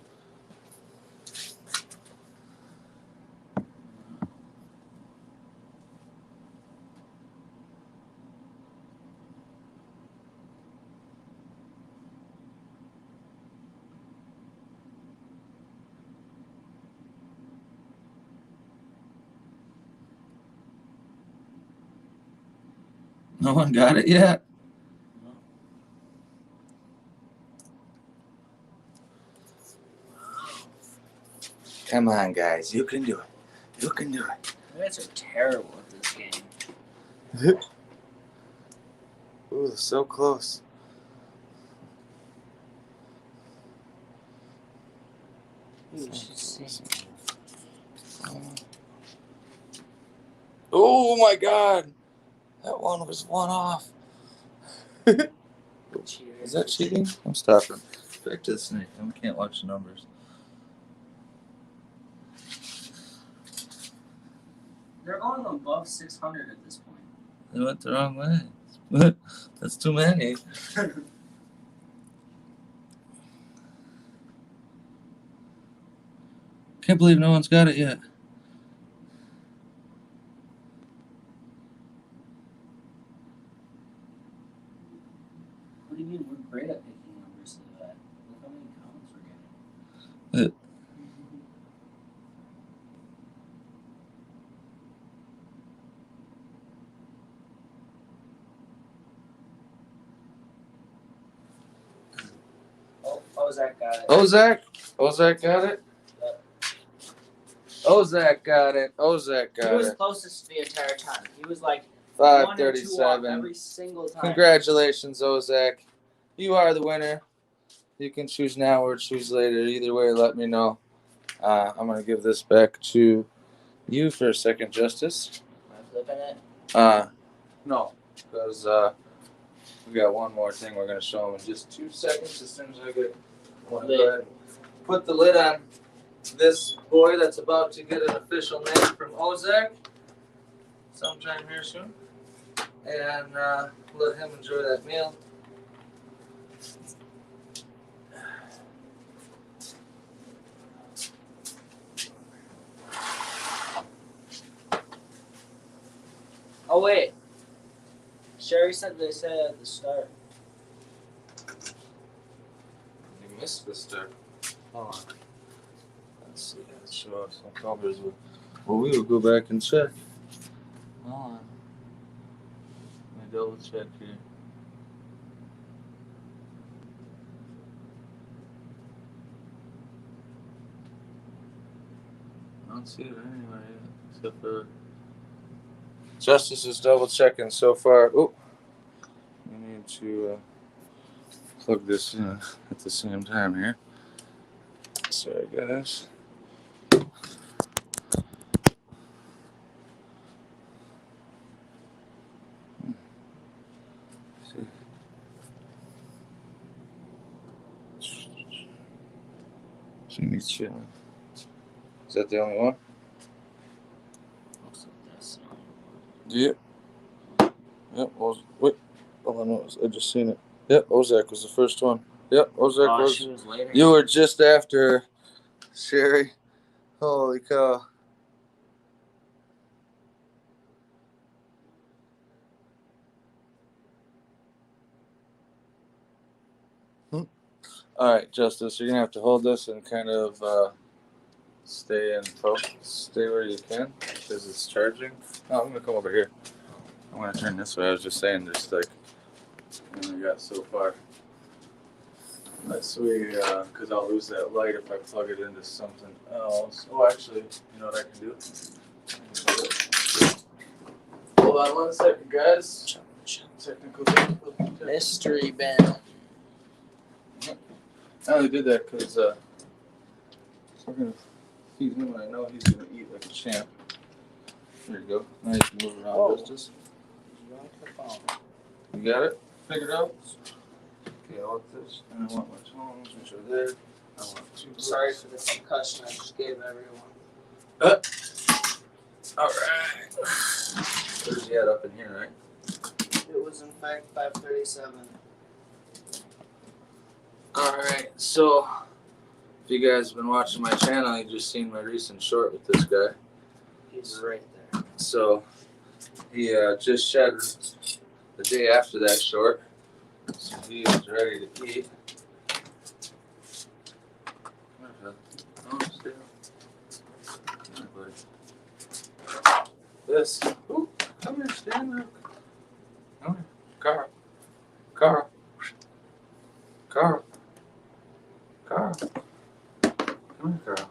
S1: No one got it yet? Come on, guys. You can do it. You can do it.
S2: You guys are terrible at this game.
S1: Ooh, they're so close.
S2: Ooh, she's
S1: Oh my god! That one was one off. Is that cheating? I'm stopping. Back to the snake. We can't watch the numbers.
S2: They're going above 600 at this point.
S1: They went the wrong way. That's too many. Can't believe no one's got it yet.
S2: What do you mean? We're great at picking numbers to that. Look how many comments we're getting. Ozak got it.
S1: Ozak got it? Ozak got it. Ozak got it.
S2: He was closest the entire time. He was like 1 or 2 off
S1: 537.
S2: every single time.
S1: Congratulations, Ozak. You are the winner. You can choose now or choose later. Either way, let me know. I'm going to give this back to you for a second, Justice.
S2: Am I flipping it?
S1: No, because we got one more thing we're going to show them in just 2 seconds as soon as I get one. Go ahead and put the lid on this boy that's about to get an official name from Ozak sometime here soon. And let him enjoy that meal.
S2: Oh, wait. Sherry said they said at the start.
S1: You missed the start. Hold on. Let's see. Let's show us some Cobras. Well, we will go back and check. Hold on. Let me double check here. I don't see it anywhere yet, except for Justice is double checking so far. Oh, we need to plug this in at the same time here. Sorry, guys. Is that the only one?
S2: Looks like that's not
S1: Yep. Yep. Wait. Oh, no, I just seen it. Yep. Ozak was the first one. Yep. Ozak was.
S2: She was later.
S1: You were just after Sherry. Holy cow. All right, Justice, you're gonna have to hold this and kind of stay where you can because it's charging. Oh, I'm gonna come over here. I'm gonna turn this way. I was just saying, just like we got so far. Let's see, because I'll lose that light if I plug it into something else. Oh, actually, you know what I can do? Hold on 1 second, guys. Technical difficulty.
S2: Mystery Ben.
S1: I only did that because we're going to feed him and I know he's going to eat like a champ. There you go. Now you can move around,
S2: Oh.
S1: Justice. You got it? Figured out? Okay, I want this. And I want my tongs, which are there. I want 2
S2: Sorry for the concussion I just gave everyone.
S1: All right. Where's he at up in here, right?
S2: It was in fact 537.
S1: Alright, so if you guys have been watching my channel, you just seen my recent short with this guy.
S2: He's right there.
S1: So he just shed the day after that short. So he is ready to eat. This. Ooh, come here, stand up. Come
S4: Come here, Carl.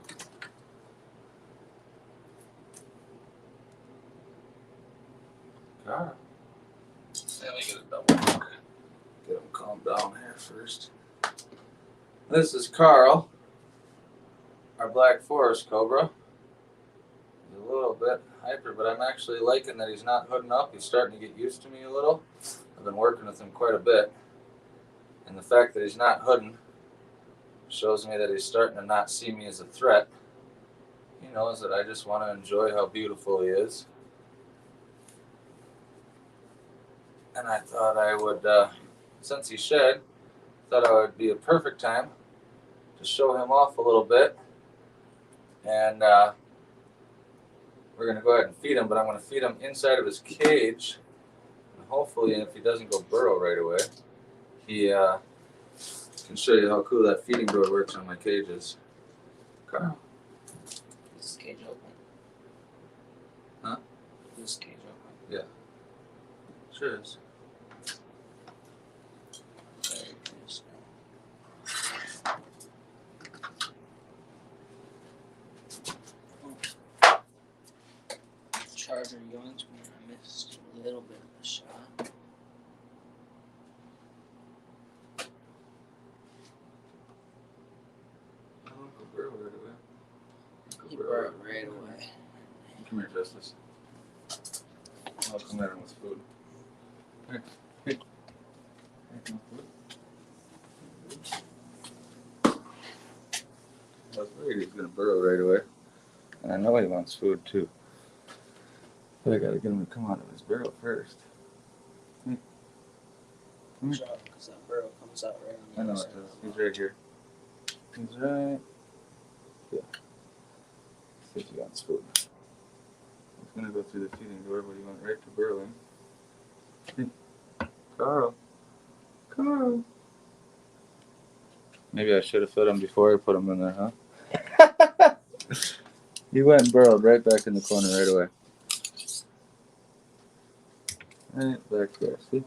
S4: Carl. Let me get a double look. Get him calmed down here first. This is Carl, our Black Forest Cobra. He's a little bit hyper, but I'm actually liking that he's not hooding up. He's starting to get used to me a little. I've been working with him quite a bit. And the fact that he's not hooding shows me that he's starting to not see me as a threat. He knows that I just want to enjoy how beautiful he is. And I thought I would, since he shed, thought it would be a perfect time to show him off a little bit. And we're going to go ahead and feed him, but I'm going to feed him inside of his cage. And hopefully, if he doesn't go burrow right away, he can show you how cool that feeding door works on my cages. Carl.
S2: Is this cage open?
S4: Huh?
S2: Is this cage open?
S4: Yeah. Sure is.
S2: Very good. Charger yoinked me. I missed a little bit of the shot. He burrowed right away.
S4: Come here, Justice. I'll come at him with food. Here. Here. Here, food. I was worried he was going to burrow right away. And I know he wants food too. But I got to get him to come out of his burrow first. Come here.
S2: Because that burrow comes out right
S4: I
S2: on the
S4: know
S2: other
S4: it
S2: side.
S4: does. He's right here. He's right. Yeah. See if he wants food. He's gonna go through the feeding door, but he went right to burrowing. Hey. Carl. Carl. Maybe I should have fed him before I put him in there, huh? He went and burrowed right back in the corner right away. Right back there, see?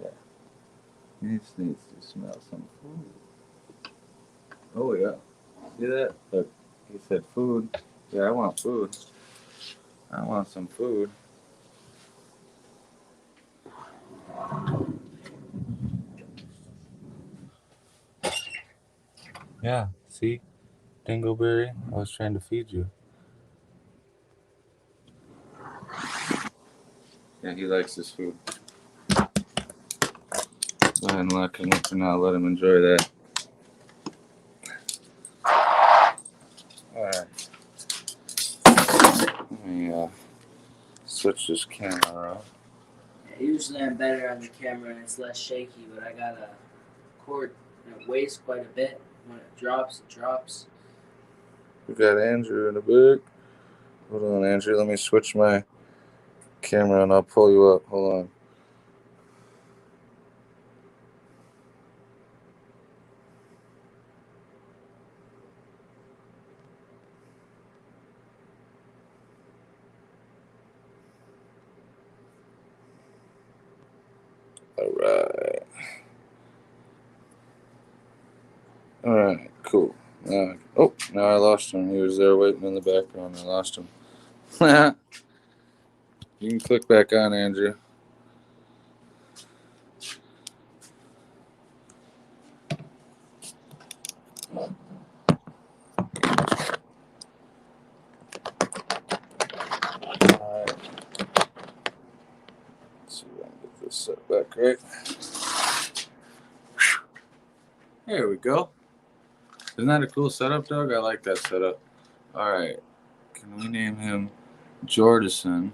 S4: Yeah. He just needs to smell some food. Oh, yeah. See that? Look, he said food. Yeah, I want food. I want some food. Yeah, see? Dingleberry, I was trying to feed you. Yeah, he likes his food. Go ahead and lock him up for now. Let him enjoy that. Alright. Let me switch this camera off.
S2: Yeah, usually I'm better on the camera and it's less shaky, but I got a cord that weighs quite a bit. When it drops, it drops.
S4: We got Andrew in the back. Hold on, Andrew. Let me switch my camera and I'll pull you up. Hold on. Alright, cool. Now I lost him. He was there waiting in the background. I lost him. You can click back on, Andrew. Alright. Let's see if I can get this set back right. There we go. Isn't that a cool setup, Doug? I like that setup. Alright. Can we name him Jordison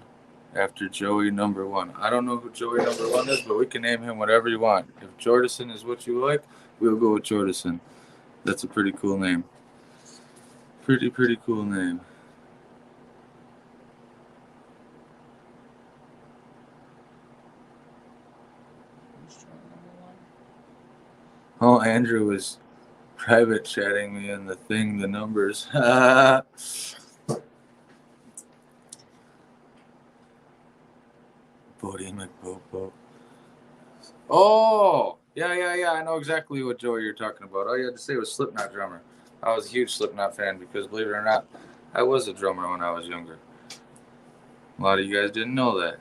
S4: after Joey number 1? I don't know who Joey number 1 is, but we can name him whatever you want. If Jordison is what you like, we'll go with Jordison. That's a pretty cool name. Pretty cool name. Oh, Andrew was private chatting me in the thing, the numbers. Bodie McBobo. Oh, Yeah. I know exactly what Joey you're talking about. All you had to say was Slipknot drummer. I was a huge Slipknot fan because, believe it or not, I was a drummer when I was younger. A lot of you guys didn't know that.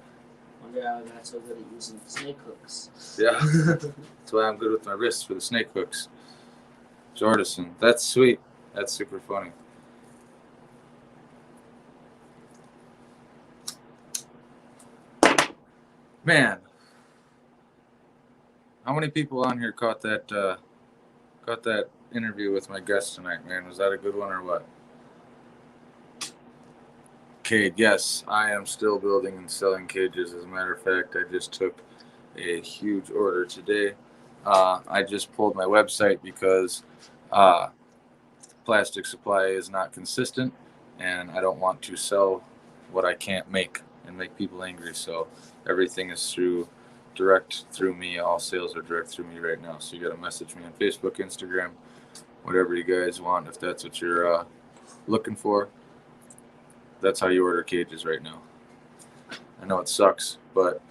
S2: Wonder how I got so good at using snake hooks.
S4: Yeah. That's why I'm good with my wrists for the snake hooks. Jordison. That's sweet. That's super funny. Man. How many people on here caught that interview with my guest tonight, man? Was that a good one or what? Cage, yes, I am still building and selling cages. As a matter of fact, I just took a huge order today. I just pulled my website because plastic supply is not consistent, and I don't want to sell what I can't make and make people angry. So everything is direct through me. All sales are direct through me right now. So you got to message me on Facebook, Instagram, whatever you guys want. If that's what you're looking for, that's how you order cages right now. I know it sucks, but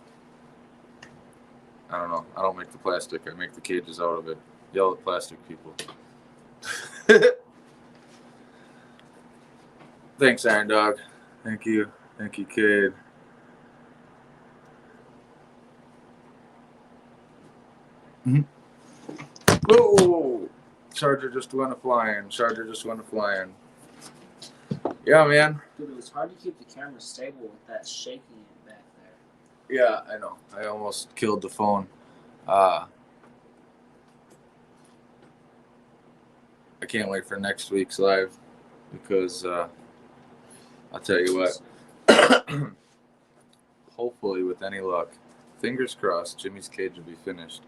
S4: I don't know. I don't make the plastic. I make the cages out of it. Yell at plastic people. Thanks, Iron Dog. Thank you. Thank you, kid. Oh! Charger just went a-flying. Yeah, man.
S2: Dude, it was hard to keep the camera stable with that shaking it back there.
S4: Yeah, I know. I almost killed the phone. I can't wait for next week's live because I'll tell you what. Hopefully, with any luck, fingers crossed, Jimmy's cage will be finished.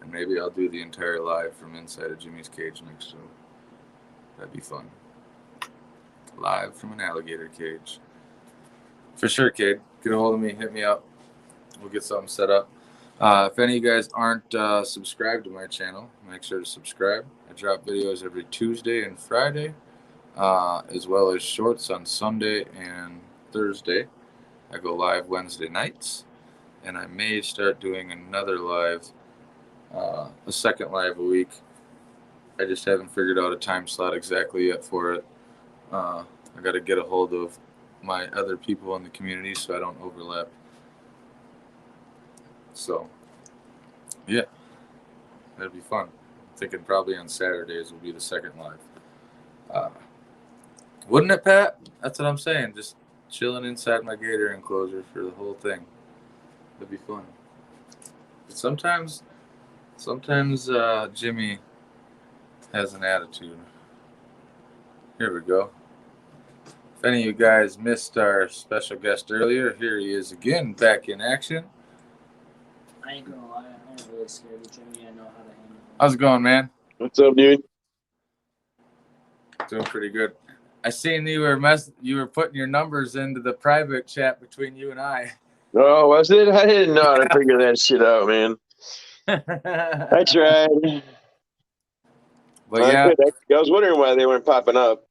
S4: And maybe I'll do the entire live from inside of Jimmy's cage next show. That'd be fun. Live from an alligator cage. For sure, kid. Get a hold of me. Hit me up. We'll get something set up. If any of you guys aren't subscribed to my channel, make sure to subscribe. I drop videos every Tuesday and Friday, as well as shorts on Sunday and Thursday. I go live Wednesday nights, and I may start doing another live, a second live a week. I just haven't figured out a time slot exactly yet for it. I got to get a hold of my other people in the community so I don't overlap. So, yeah, that'd be fun. I'm thinking probably on Saturdays will be the second live. Wouldn't it, Pat? That's what I'm saying. Just chilling inside my gator enclosure for the whole thing. That'd be fun. But sometimes Jimmy has an attitude. Here we go. If any of you guys missed our special guest earlier, here he is again, back in action.
S2: I ain't gonna lie, I'm really scared of Jimmy. I know how to handle him.
S4: How's it going, man?
S3: What's up, dude?
S4: Doing pretty good. I seen you were putting your numbers into the private chat between you and I.
S3: Oh, was it? I didn't know how to figure that shit out, man. I tried.
S4: But yeah.
S3: I was wondering why they weren't popping up.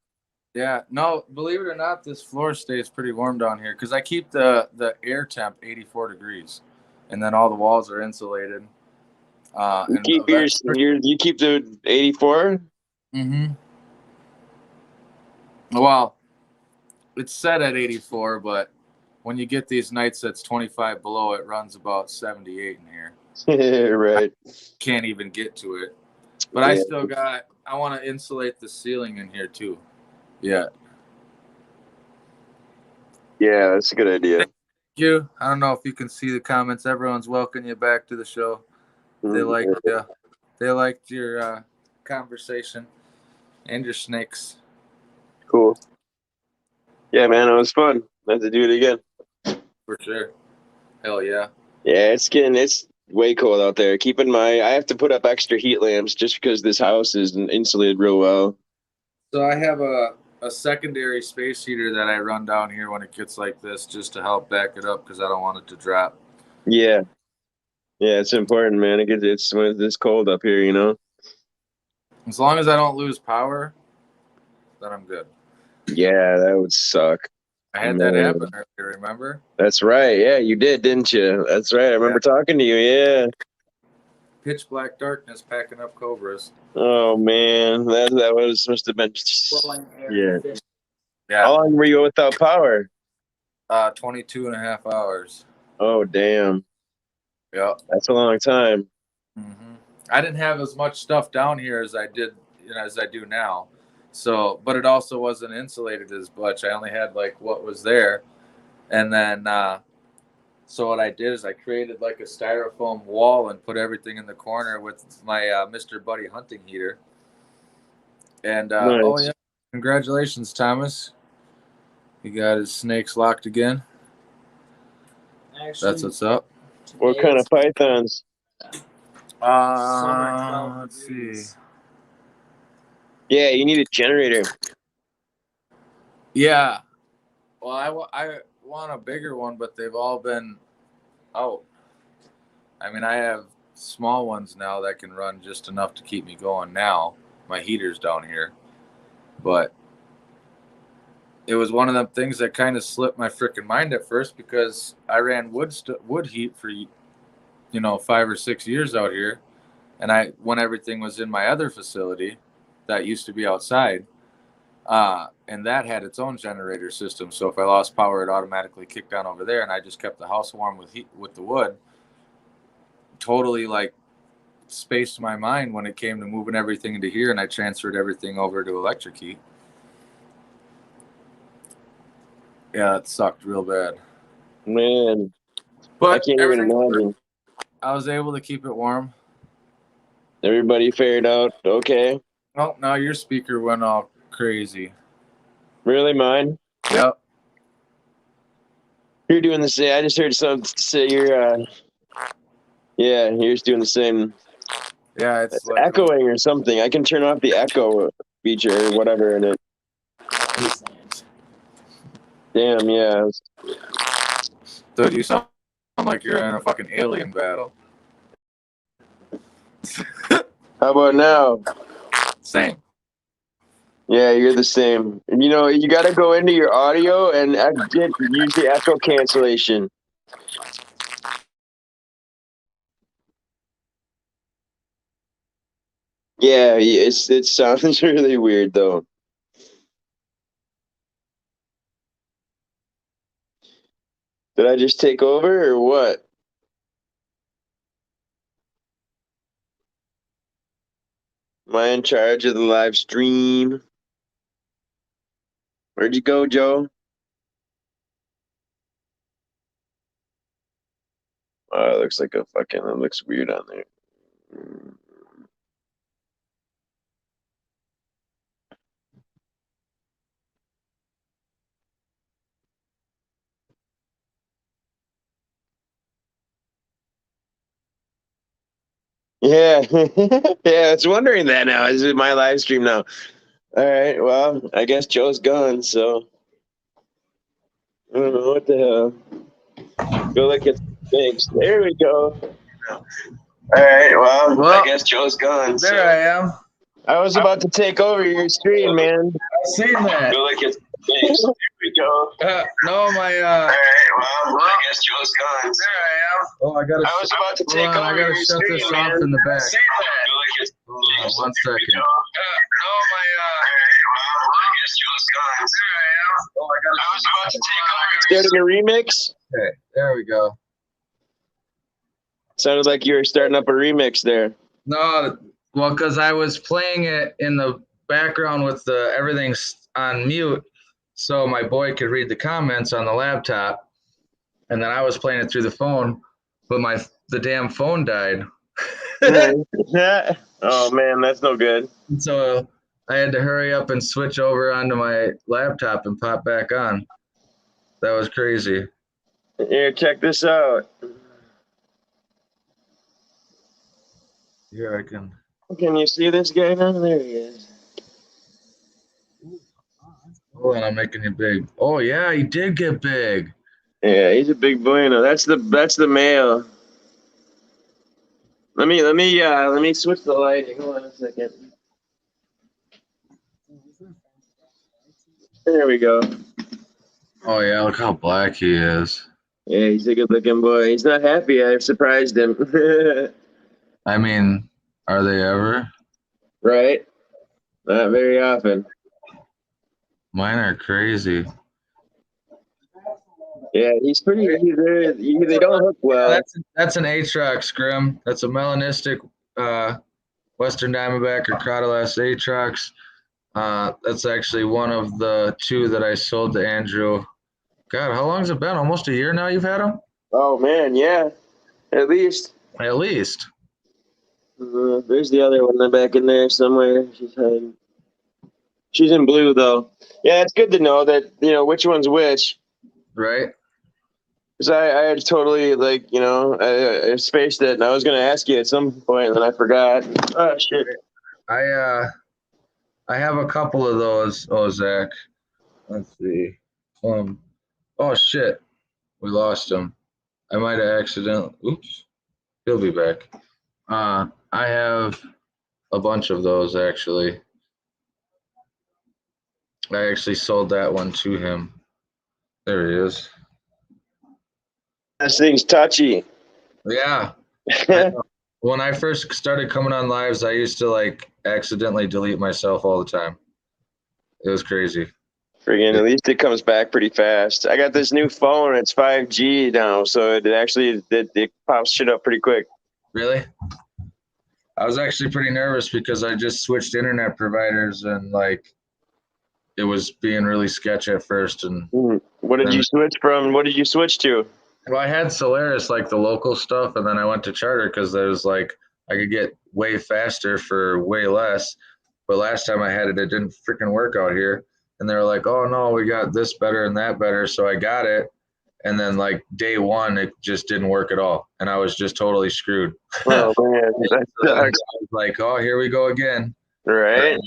S4: Yeah, no, believe it or not, this floor stays pretty warm down here because I keep the air temp 84 degrees, and then all the walls are insulated.
S3: You keep you keep the 84?
S4: Mm-hmm. Well, it's set at 84, but when you get these nights that's 25 below, it runs about 78 in here.
S3: Right.
S4: I can't even get to it. But yeah. I want to insulate the ceiling in here too. Yeah. Yeah,
S3: that's a good idea.
S4: Thank you. I don't know if you can see the comments. Everyone's welcoming you back to the show. They liked your conversation and your snakes.
S3: Cool. Yeah, man, it was fun. Let's do it again.
S4: For sure. Hell yeah.
S3: Yeah, it's way cold out there. I have to put up extra heat lamps just because this house isn't insulated real well.
S4: So I have a secondary space heater that I run down here when it gets like this just to help back it up because I don't want it to drop.
S3: Yeah. Yeah, it's important, man. It's when it's this cold up here, you know?
S4: As long as I don't lose power, then I'm good.
S3: Yeah, that would suck.
S4: I had that happen earlier, remember?
S3: That's right. Yeah, you did, didn't you? That's right. I remember talking to you. Yeah.
S4: pitch black darkness packing up cobras.
S3: Oh man, that must have been. Yeah.
S4: Yeah.
S3: How long were you without power?
S4: 22 and a half hours.
S3: Oh damn,
S4: Yep.
S3: that's a long time.
S4: Mm-hmm. I didn't have as much stuff down here as I did, as I do now. So, but it also wasn't insulated as much. I only had like what was there, and then so what I did is I created like a styrofoam wall and put everything in the corner with my Mr. Buddy hunting heater. And
S3: Nice.
S4: oh yeah, congratulations, Thomas. He got his snakes locked again.
S2: Actually,
S4: That's what's up.
S3: What kind of pythons?
S4: Let's see.
S3: Yeah, you need a generator.
S4: Yeah. Well, I want a bigger one, but they've all been out. I mean, I have small ones now that can run just enough to keep me going now. My heater's down here. But it was one of them things that kind of slipped my freaking mind at first because I ran wood heat for 5 or 6 years out here, and when everything was in my other facility that used to be outside, and that had its own generator system. So if I lost power, it automatically kicked on over there, and I just kept the house warm with heat with the wood. Totally like spaced my mind when it came to moving everything into here, and I transferred everything over to electric heat. Yeah, it sucked real bad.
S3: Man,
S4: But
S3: I can't even imagine.
S4: I was able to keep it warm.
S3: Everybody fared out okay.
S4: Oh, now your speaker went all crazy.
S3: Really, mine?
S4: Yep.
S3: You're doing the same. I just heard some say you're. Yeah, you're just doing the same.
S4: Yeah, it's like
S3: echoing or something. I can turn off the echo feature or whatever in it. Damn, yeah.
S4: Dude, you sound like you're in a fucking alien battle.
S3: How about now?
S4: Same.
S3: Yeah, you're the same. You got to go into your audio and use the echo cancellation. Yeah, it sounds really weird though. Did I just take over or what? Am I in charge of the live stream? Where'd you go, Joe? Oh, it looks like it looks weird on there. Yeah, yeah, I was wondering that now. Is it my live stream now? All right, well, I guess Joe's gone, so I don't know what the hell. Go look at things. There we go. All right, well, I guess Joe's gone.
S4: There
S3: so.
S4: I am.
S3: I was about to take over your screen, man.
S4: I seen that.
S3: Go look at things. There we go.
S4: No, my
S3: All right, well, I guess Joe's gone.
S4: There I am. Oh, I was about to take over. I gotta shut this off in the back. Hold on, 1 second. No, my well, I guess Joe's gone. There I am. Oh, I was about to take over.
S3: Starting a remix?
S4: Okay, there we go.
S3: Sounded like you were starting up a remix there.
S5: No, well, because I was playing it in the background with everything's on mute, so my boy could read the comments on the laptop, and then I was playing it through the phone, but the damn phone died.
S3: Oh man, that's no good.
S5: So I had to hurry up and switch over onto my laptop and pop back on. That was crazy.
S3: Here, check this out.
S5: Here I can.
S3: Can you see this guy now? There he is.
S5: Hold on, I'm making you big. Oh yeah, he did get big.
S3: Yeah, he's a big bueno. That's the male. Let me switch the lighting. Hold on a second. There we go.
S5: Oh yeah, look how black he is.
S3: Yeah, he's a good looking boy. He's not happy. I've surprised him.
S5: I mean, are they ever?
S3: Right? Not very often.
S5: Mine are crazy.
S3: Yeah, he's pretty. They don't hook well.
S5: That's an Atrox, Grim. That's a melanistic Western Diamondback or Crotalus Atrox. That's actually one of the two that I sold to Andrew. God, how long's it been? Almost a year now you've had them?
S3: Oh man, yeah, at least.
S5: At least.
S3: There's the other one back in there somewhere. She's in blue though. Yeah, it's good to know that which one's which.
S5: Right?
S3: Because I had totally I spaced it, and I was gonna ask you at some point, and then I forgot. Oh shit!
S5: I have a couple of those, Zach. Let's see. Oh shit, we lost him. I might have accidentally. Oops, he'll be back. I have a bunch of those actually. I actually sold that one to him. There he is.
S3: This thing's touchy.
S5: Yeah. When I first started coming on lives, I used to accidentally delete myself all the time. It was crazy.
S3: Friggin', at least it comes back pretty fast. I got this new phone. It's 5G now, so it pops shit up pretty quick.
S5: Really? I was actually pretty nervous because I just switched internet providers and it was being really sketchy at first. And
S3: what did you switch from? What did you switch to?
S5: Well, I had Solaris, the local stuff, and then I went to Charter because there's I could get way faster for way less. But last time I had it, it didn't freaking work out here. And they were like, oh no, we got this better and that better. So I got it. And then day one, it just didn't work at all. And I was just totally screwed.
S3: Oh man, that sucks.
S5: I was like, oh, here we go again.
S3: Right.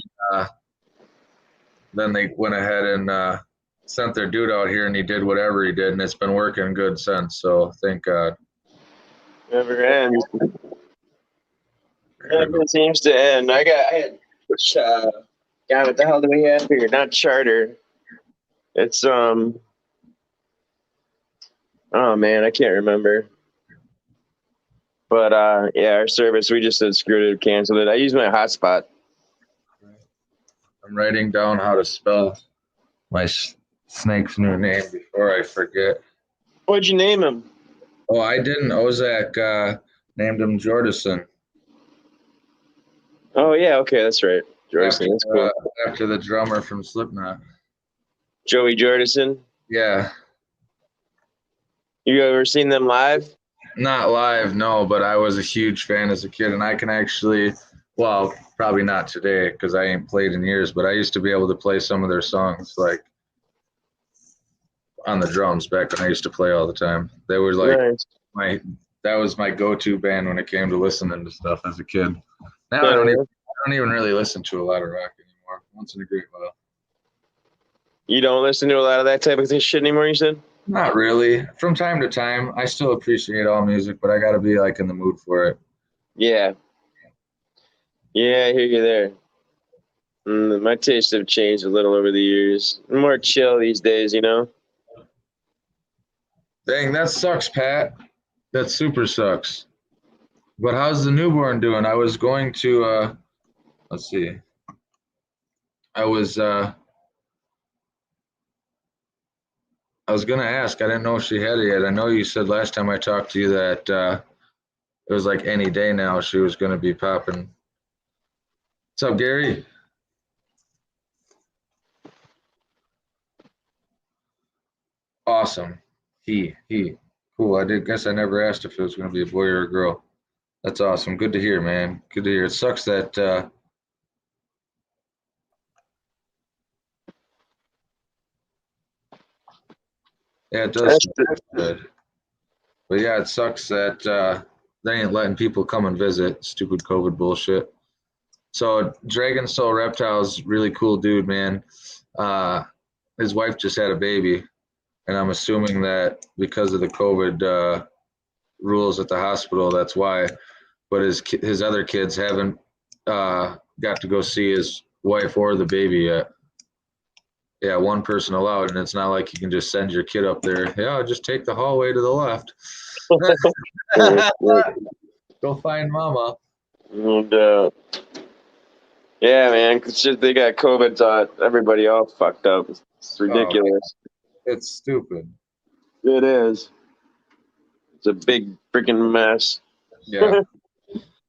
S5: Then they went ahead and sent their dude out here, and he did whatever he did, and it's been working good since. So thank God.
S3: Never ends. Never seems to end. God, what the hell do we have here? Not Charter. It's oh man, I can't remember. But yeah, our service, we just said screwed it, canceled it. I use my hotspot.
S5: I'm writing down how to spell my snake's new name before I forget.
S3: What'd you name him?
S5: Oh, I didn't. Ozak named him Jordison.
S3: Oh yeah, okay, that's right. Jordison, that's cool.
S5: After the drummer from Slipknot.
S3: Joey Jordison?
S5: Yeah.
S3: You ever seen them live?
S5: Not live, no, but I was a huge fan as a kid, and I can actually, well, probably not today because I ain't played in years, but I used to be able to play some of their songs on the drums back when I used to play all the time. They were
S3: nice.
S5: That was my go-to band when it came to listening to stuff as a kid. Now I don't even really listen to a lot of rock anymore. Once in a great while.
S3: You don't listen to a lot of that type of shit anymore, you said?
S5: Not really. From time to time, I still appreciate all music, but I got to be in the mood for it.
S3: Yeah. Yeah, I hear you there. My tastes have changed a little over the years. I'm more chill these days,
S5: Dang, that sucks, Pat. That super sucks. But how's the newborn doing? I was going to, let's see. I was going to ask. I didn't know if she had it yet. I know you said last time I talked to you that it was any day now she was going to be popping. What's up, Gary? Awesome. Cool. I guess I never asked if it was going to be a boy or a girl. That's awesome. Good to hear, man. Good to hear. It sucks that yeah, it does. Good. But yeah, it sucks that they ain't letting people come and visit. Stupid COVID bullshit. So Dragon Soul Reptiles, really cool dude, man. His wife just had a baby, and I'm assuming that because of the COVID rules at the hospital, that's why. But his other kids haven't got to go see his wife or the baby yet. Yeah, one person allowed, and it's not like you can just send your kid up there. Yeah, just take the hallway to the left. Go find mama.
S3: And yeah, man, 'cause shit, they got COVID, everybody all fucked up. It's ridiculous.
S5: It's stupid.
S3: It is. It's a big freaking mess.
S5: Yeah,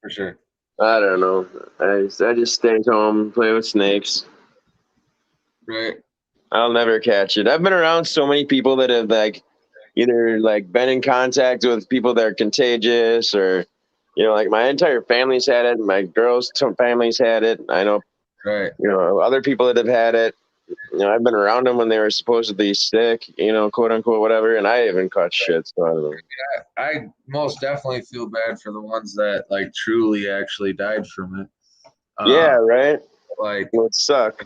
S5: for sure.
S3: I don't know. I just stay home, play with snakes.
S5: Right.
S3: I'll never catch it. I've been around so many people that have like either like been in contact with people that are contagious, or like my entire family's had it. My girls' family's had it. I know,
S5: Right.
S3: other people that have had it. I've been around them when they were supposedly sick, quote unquote, whatever, and I haven't caught shit. So I don't know.
S5: I most definitely feel bad for the ones that like truly actually died from it.
S3: Yeah, right.
S5: Like,
S3: It would suck.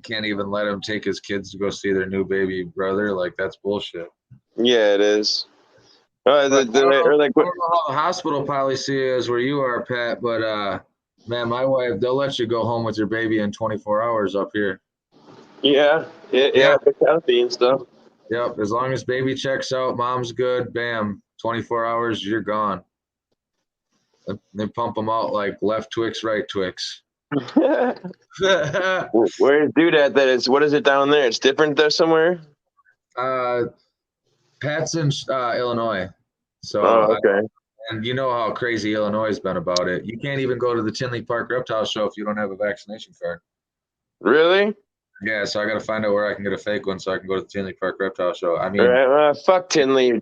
S5: Can't even let him take his kids to go see their new baby brother. Like, that's bullshit.
S3: Yeah, it is.
S5: But I don't know
S3: Or like,
S5: how the hospital policy is where you are, Pat, but man, my wife, they'll let you go home with your baby in 24 hours up here.
S3: yeah, if it's healthy and stuff.
S5: Yep, as long as baby checks out, mom's good, bam, 24 hours, you're gone. They pump them out like left Twix, right Twix.
S3: Where is dude at? What is it down there? It's different there somewhere.
S5: Pat's in Illinois, so
S3: Oh, okay.
S5: and you know how crazy Illinois has been about it. You can't even go to the Tinley Park Reptile Show if you don't have a vaccination card.
S3: Really?
S5: Yeah, so I got to find out where I can get a fake one so I can go to the Tinley Park Reptile Show. I mean,
S3: All right, fuck Tinley, the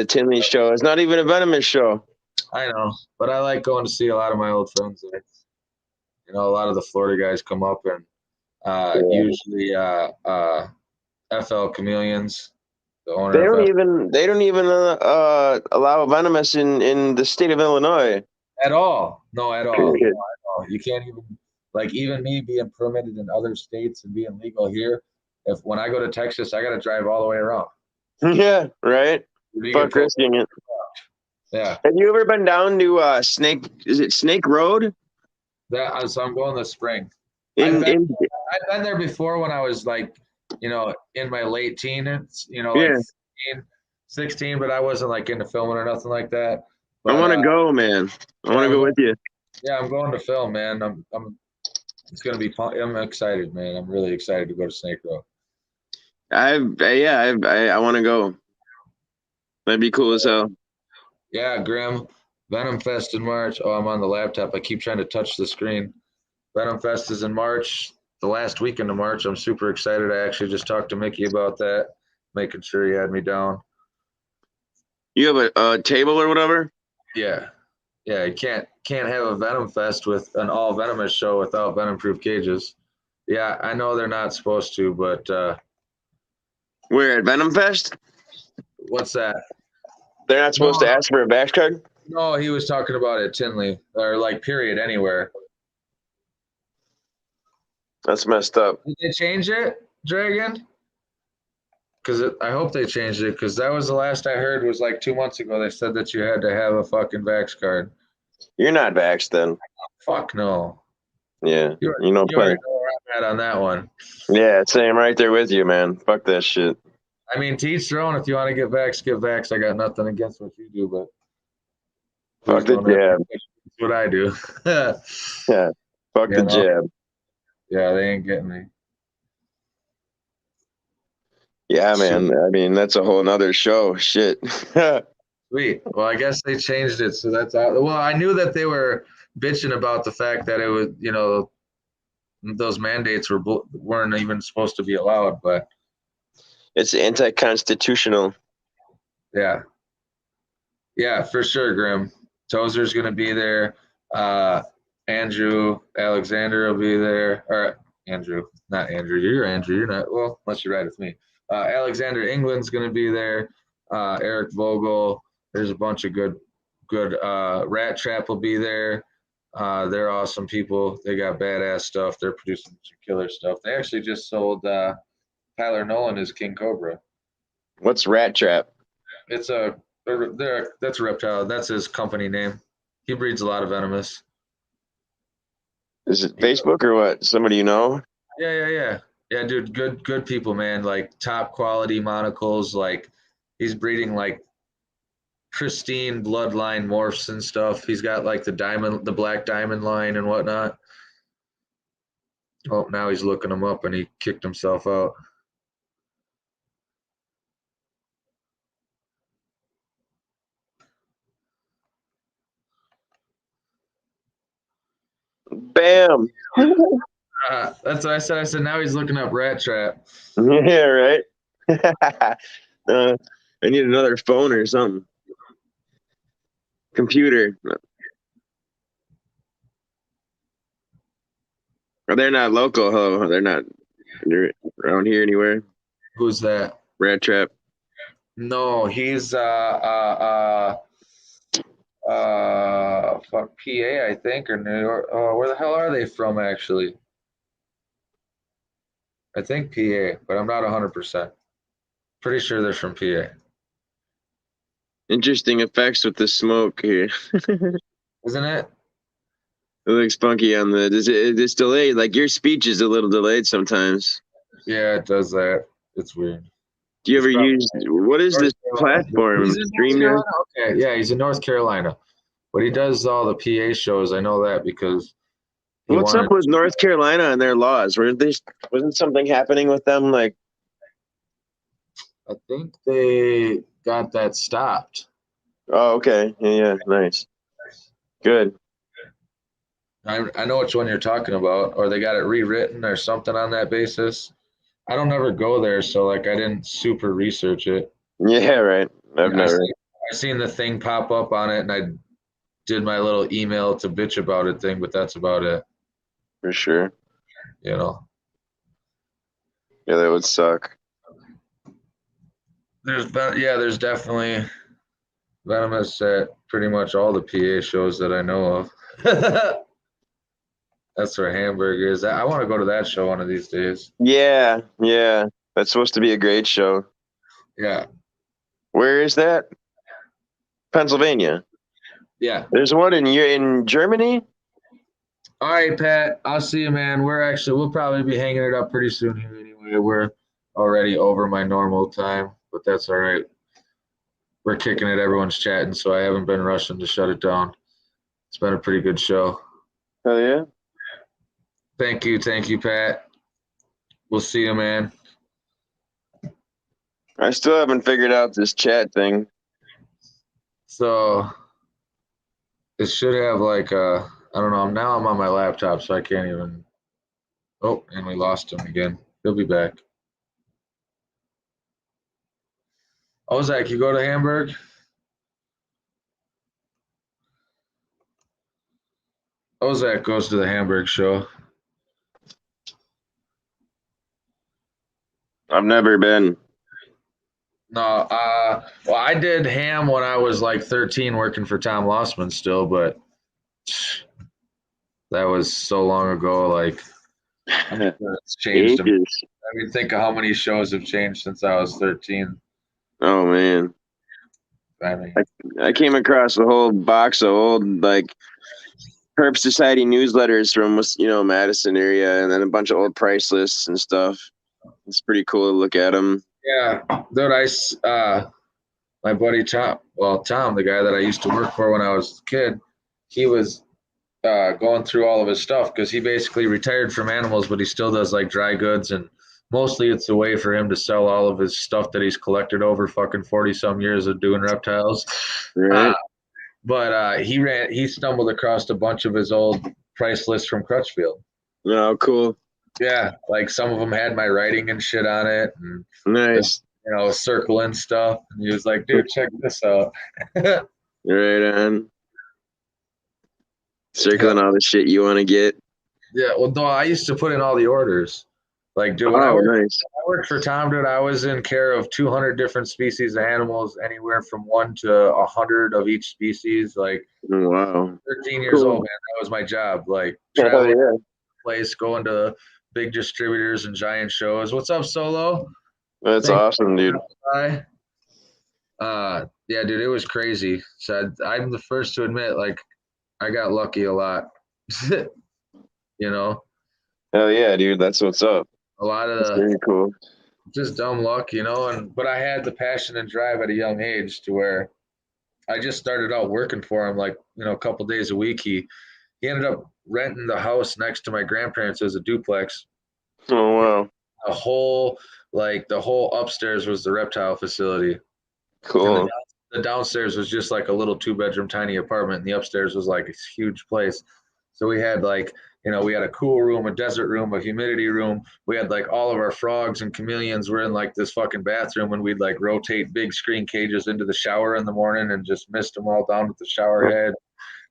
S3: Tinley show. It's not even a Venomous show.
S5: I know, but I like going to see a lot of my old friends. A lot of the Florida guys come up, and usually FL Chameleons, the owner
S3: They
S5: of
S3: don't even allow Venomous in the state of Illinois.
S5: at all. No, at all.
S3: Period.
S5: No, at all. You can't even, like, even me being permitted in other states and being legal here. When I go to Texas, I got to drive all the way around.
S3: Yeah, right. Fuck risking it.
S5: Yeah.
S3: Have you ever been down to Snake? Is it Snake Road?
S5: So I'm going this spring.
S3: I've
S5: been there before when I was like, in my late teens, like 16, but I wasn't like into filming or nothing like that. But,
S3: I want to go, man. I want to go with you.
S5: Yeah, I'm going to film, man. It's gonna be fun. I'm excited, man. I'm really excited to go to Snake Road.
S3: I want to go. That'd be cool as hell.
S5: Yeah, Grim. Venom Fest in March. Oh, I'm on the laptop. I keep trying to touch the screen. Venom Fest is in March, the last weekend of March. I'm super excited. I actually just talked to Mickey about that, making sure he had me down.
S3: You have a table or whatever?
S5: Yeah. Yeah, you can't have a Venom Fest with an all Venomous show without Venom-proof cages. Yeah, I know they're not supposed to, but
S3: Where at Venom Fest?
S5: what's that?
S3: They're not supposed to ask for a bash card?
S5: No, he was talking about it Tinley, or like period anywhere.
S3: That's messed up.
S5: Did they change it, Dragon? Because I hope they changed it, because that was the last I heard was like 2 months ago. They said that you had to have a fucking Vax card.
S3: You're not vaxxed then.
S5: Fuck no.
S3: Yeah,
S5: You already know where I'm at on that one.
S3: Yeah, same right there with you, man. Fuck that shit.
S5: I mean, to each their own. If you want to get vax, get vax. I got nothing against what you do, but
S3: fuck the jab.
S5: That's what I do.
S3: Yeah, fuck the jab.
S5: Yeah, they ain't getting me.
S3: Yeah, man. I mean, that's a whole nother show. Shit.
S5: Sweet. Well, I guess they changed it, so that's out. Well, I knew that they were bitching about the fact that it was, those mandates weren't even supposed to be allowed, but
S3: it's anti-constitutional.
S5: Yeah. Yeah, for sure, Grim. Tozer's going to be there. Andrew Alexander will be there. Or Andrew, not Andrew. You're Andrew. You're not. Well, unless you're right with me. Alexander England's going to be there. Eric Vogel. There's a bunch of good. Rat Trap will be there. They're awesome people. They got badass stuff. They're producing some killer stuff. They actually just sold Tyler Nolan his King Cobra.
S3: What's Rat Trap?
S5: That's a reptile. That's his company name. He breeds a lot of Venomous.
S3: Is it Facebook or what? Somebody you know?
S5: Yeah, dude. Good people, man. Like top quality monocles. Like he's breeding like pristine bloodline morphs and stuff. He's got like the black diamond line and whatnot. Oh, now he's looking him up and he kicked himself out.
S3: Bam.
S5: That's what I said. I said now he's looking up rat trap.
S3: Yeah, right. I need another phone or something. Computer. They're not local, huh? They're not around here anywhere.
S5: Who's that?
S3: Rat Trap.
S5: No, he's fuck PA, I think, or New York. Oh, where the hell are they from actually? I think PA, but I'm not 100%. Pretty sure they're from PA.
S3: Interesting effects with the smoke here.
S5: Isn't it?
S3: It looks funky on the. It's delayed. Like your speech is a little delayed sometimes.
S5: Yeah, it does that. It's weird.
S3: Do you ever use what is this platform?
S5: He's in North Carolina? Okay, yeah, he's in North Carolina, but he does all the PA shows. I know that because.
S3: What's up with North Carolina and their laws? Wasn't something happening with them? Like,
S5: I think they got that stopped.
S3: oh, okay, yeah, nice, good.
S5: I know which one you're talking about, or they got it rewritten or something on that basis. I don't ever go there, so like I didn't super research it.
S3: Yeah, right. I
S5: seen the thing pop up on it, and I did my little email to bitch about it thing, but that's about it.
S3: For sure.
S5: You know.
S3: Yeah, that would suck.
S5: There's definitely Venomous at pretty much all the PA shows that I know of. That's where Hamburg is. I want to go to that show one of these days.
S3: Yeah. That's supposed to be a great show.
S5: Yeah.
S3: Where is that? Pennsylvania.
S5: Yeah.
S3: There's one in Germany.
S5: All right, Pat. I'll see you, man. We'll probably be hanging it up pretty soon here anyway. We're already over my normal time, but that's all right. We're kicking it. Everyone's chatting, so I haven't been rushing to shut it down. It's been a pretty good show.
S3: Oh yeah.
S5: Thank you, Pat. We'll see you, man.
S3: I still haven't figured out this chat thing.
S5: So it should have like I don't know. Now I'm on my laptop, so I can't even. Oh, and we lost him again. He'll be back. Oh, Zach, you go to Hamburg? Ozak goes to the Hamburg show.
S3: I've never been.
S5: No, well, I did ham when I was like 13 working for Tom Lossman still, but that was so long ago. Like, it's changed. I mean, think of how many shows have changed since I was 13.
S3: Oh, man.
S5: I mean,
S3: I came across a whole box of old, like, Herb Society newsletters from, Madison area, and then a bunch of old price lists and stuff. It's pretty cool to look at them.
S5: Yeah, dude, my buddy Tom, the guy that I used to work for when I was a kid, he was going through all of his stuff because he basically retired from animals, but he still does like dry goods, and mostly it's a way for him to sell all of his stuff that he's collected over fucking 40-some years of doing reptiles.
S3: Right.
S5: But he stumbled across a bunch of his old price lists from Crutchfield.
S3: Oh, cool.
S5: Yeah, like some of them had my writing and shit on it, and
S3: nice.
S5: Circling stuff. And he was like, "Dude, check this out."
S3: Right on. Circling all the shit you want to get.
S5: Yeah, well, no, I used to put in all the orders. Like, dude, when I worked for Tom, dude, I was in care of 200 different species of animals, anywhere from 1 to 100 of each species. Like,
S3: wow,
S5: 13 years old, man. That was my job. Like, traveling place, going to big distributors and giant shows. What's up, Solo?
S3: That's awesome, dude.
S5: Yeah, dude, it was crazy. So I'm the first to admit, like, I got lucky a lot.
S3: Hell yeah, dude. That's what's up.
S5: A lot of
S3: that's very cool.
S5: Just dumb luck, but I had the passion and drive at a young age to where I just started out working for him, like, a couple days a week. He ended up renting the house next to my grandparents as a duplex.
S3: Oh wow,
S5: The whole upstairs was the reptile facility. And
S3: cool.
S5: the downstairs was just like a little 2-bedroom tiny apartment, and the upstairs was like a huge place. So we had we had a cool room, a desert room, a humidity room. We had like all of our frogs and chameleons were in like this fucking bathroom, and we'd like rotate big screen cages into the shower in the morning and just mist them all down with the shower head.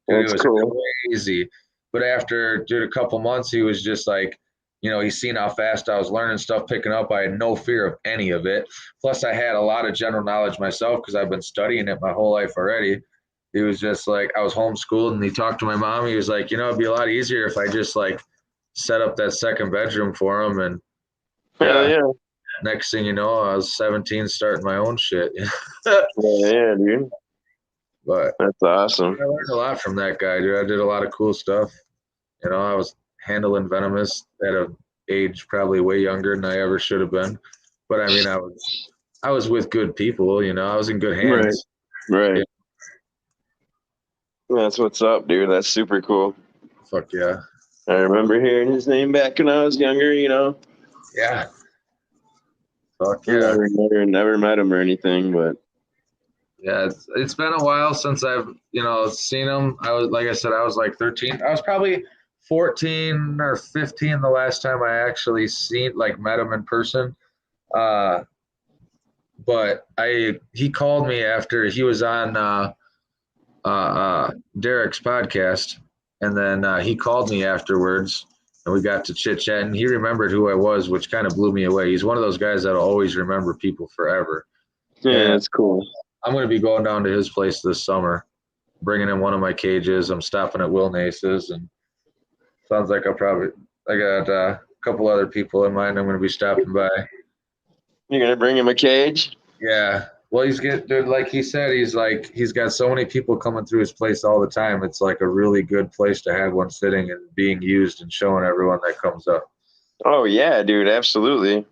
S5: Dude,
S3: That's
S5: it was
S3: cool.
S5: crazy. But after, dude, a couple months, he was just like, he's seen how fast I was learning stuff, picking up. I had no fear of any of it. Plus, I had a lot of general knowledge myself because I've been studying it my whole life already. He was just like, I was homeschooled, and he talked to my mom. He was like, it'd be a lot easier if I just like set up that second bedroom for him. And
S3: Hell yeah.
S5: next thing you know, I was 17 starting my own shit.
S3: Yeah, dude.
S5: But
S3: That's awesome.
S5: I learned a lot from that guy, dude. I did a lot of cool stuff. I was handling Venomous at an age probably way younger than I ever should have been. But I mean, I was with good people. I was in good hands.
S3: Right.
S5: Yeah.
S3: That's what's up, dude. That's super cool.
S5: Fuck yeah.
S3: I remember hearing his name back when I was younger.
S5: Yeah. Fuck yeah.
S3: Never met him or anything, but
S5: Yeah, it's been a while since I've seen him. I was, like I said, I was like 13. I was probably 14 or 15 the last time I actually met him in person. But he called me after he was on Derek's podcast, and then he called me afterwards, and we got to chit chat, and he remembered who I was, which kind of blew me away. He's one of those guys that'll always remember people forever.
S3: yeah, that's cool.
S5: I'm going to be going down to his place this summer, bringing in one of my cages. I'm stopping at Will Nace's, and sounds like I got a couple other people in mind I'm going to be stopping by.
S3: You're gonna bring him a cage?
S5: Yeah. Well, dude, like he said, he's got so many people coming through his place all the time. It's like a really good place to have one sitting and being used and showing everyone that comes up.
S3: Oh yeah, dude, absolutely.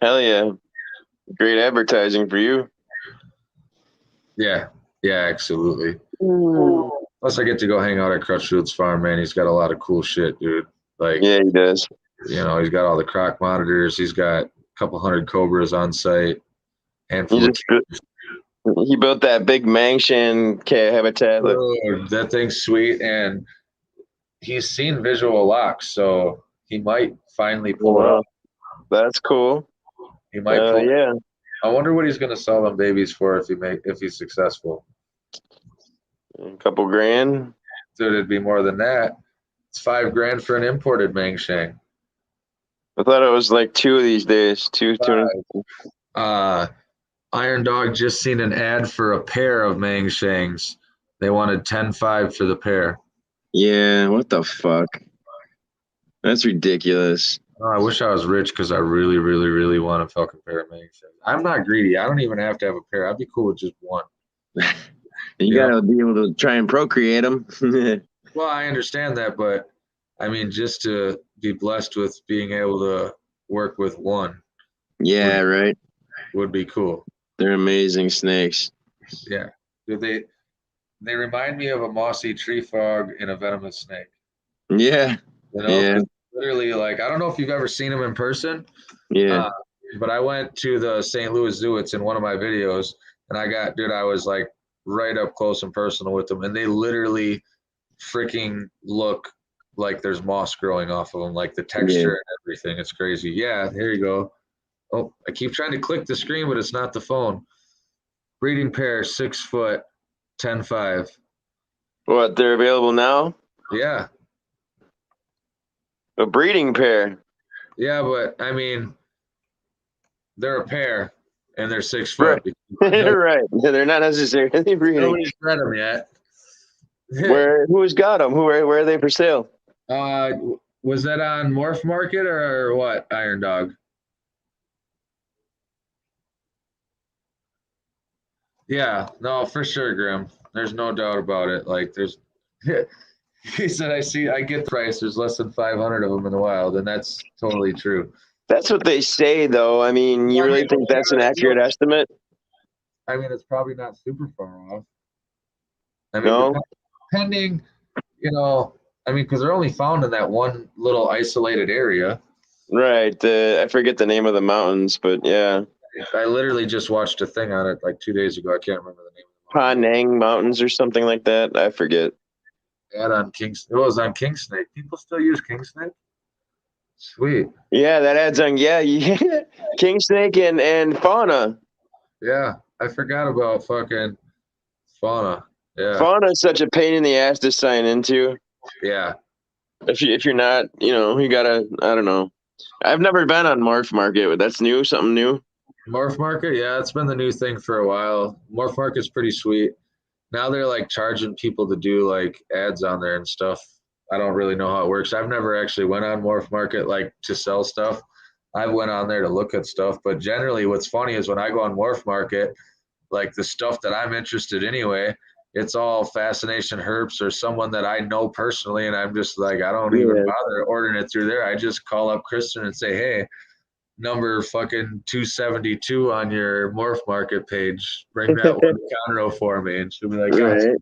S3: Hell yeah. Great advertising for you.
S5: Yeah, absolutely. Plus, I get to go hang out at Crutchfield's farm, man. He's got a lot of cool shit, dude. Like,
S3: yeah, he does.
S5: he's got all the croc monitors. He's got a couple hundred Cobras on site.
S3: He built that big Mangshan habitat.
S5: That thing's sweet, and he's seen visual locks, so he might finally pull it off.
S3: That's cool.
S5: He might pull it.
S3: Yeah.
S5: I wonder what he's going to sell them babies for if he's successful.
S3: A couple grand.
S5: Dude, it'd be more than that. It's $5,000 for an imported Mangshang.
S3: I thought it was like 2 these days. Two.
S5: Iron Dog just seen an ad for a pair of Mangshangs. They wanted $10,500 for the pair.
S3: Yeah, what the fuck? That's ridiculous.
S5: Oh, I wish I was rich because I really, really, really want a fucking pair of Mangshangs. I'm not greedy. I don't even have to have a pair. I'd be cool with just one.
S3: You gotta be able to try and procreate them.
S5: Well, I understand that, but I mean, just to be blessed with being able to work with one.
S3: Yeah, right.
S5: Would be cool.
S3: They're amazing snakes.
S5: Yeah. They remind me of a mossy tree frog and a venomous snake.
S3: Yeah. Yeah.
S5: Literally, like, I don't know if you've ever seen them in person.
S3: Yeah.
S5: But I went to the St. Louis Zoo. It's in one of my videos, and I was like right up close and personal with them, and they literally freaking look like there's moss growing off of them, like the texture and everything. It's crazy. Yeah, here you go. Oh, I keep trying to click the screen, but it's not the phone. Breeding pair, 6 foot, 10.5.
S3: What, they're available now?
S5: Yeah.
S3: A breeding pair.
S5: Yeah, but I mean, they're a pair and they're 6 foot.
S3: Right. Right. They're not necessarily breeding.
S5: Nobody's bred them yet.
S3: Who's got them? Where are they for sale?
S5: Was that on Morph Market or what? Iron Dog. Yeah, no, for sure, Grim. There's no doubt about it. Like, he said, I get the price. There's less than 500 of them in the wild, and that's totally true.
S3: That's what they say, though. I mean, you really think that's an accurate estimate?
S5: I mean, it's probably not super far off. I mean,
S3: No,
S5: depending, I mean, because they're only found in that one little isolated area.
S3: right. I forget the name of the mountains, but yeah,
S5: I literally just watched a thing on it like 2 days ago. I can't remember the name of the mountain.
S3: Penang Mountains or something like that. I forget.
S5: Ad on Kings. It was on King Snake. People still use King Snake. Sweet.
S3: Yeah, that adds on. Yeah, yeah. King Snake and Fauna.
S5: Yeah, I forgot about fucking fauna. Yeah,
S3: Fauna is such a pain in the ass to sign into.
S5: yeah.
S3: If you're not, you gotta. I don't know. I've never been on Morph Market. That's new. Something new.
S5: Morph Market. Yeah, it's been the new thing for a while. Morph Market's pretty sweet. Now they're like charging people to do like ads on there and stuff. I don't really know how it works. I've never actually went on Morph Market like to sell stuff. I went on there to look at stuff, but generally what's funny is when I go on Morph Market, like the stuff that I'm interested anyway, it's all Fascination Herps or someone that I know personally, and I'm just like, I don't even
S3: Yeah.
S5: bother ordering it through there. I just call up Kristen and say, hey, number fucking 272 on your Morph Market page, bring that one to counter for me, and she'll be like, gotcha.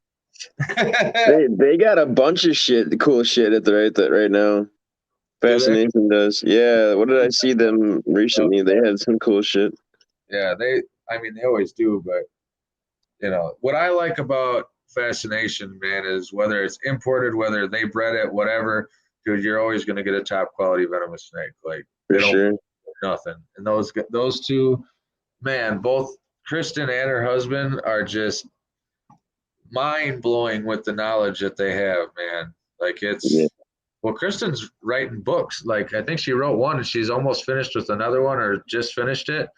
S3: Right. They got a bunch of cool shit at the right now. Fascination does. Yeah. What did I see them recently? They had some cool shit.
S5: Yeah, they always do, but what I like about Fascination, man, is whether it's imported, whether they bred it, whatever, dude, you're always going to get a top quality venomous snake. Like,
S3: For
S5: they don't
S3: sure.
S5: nothing. And those two, man, both Kristen and her husband are just mind blowing with the knowledge that they have, man. Like,
S3: Yeah.
S5: well, Kristen's writing books. Like, I think she wrote one and she's almost finished with another one or just finished it.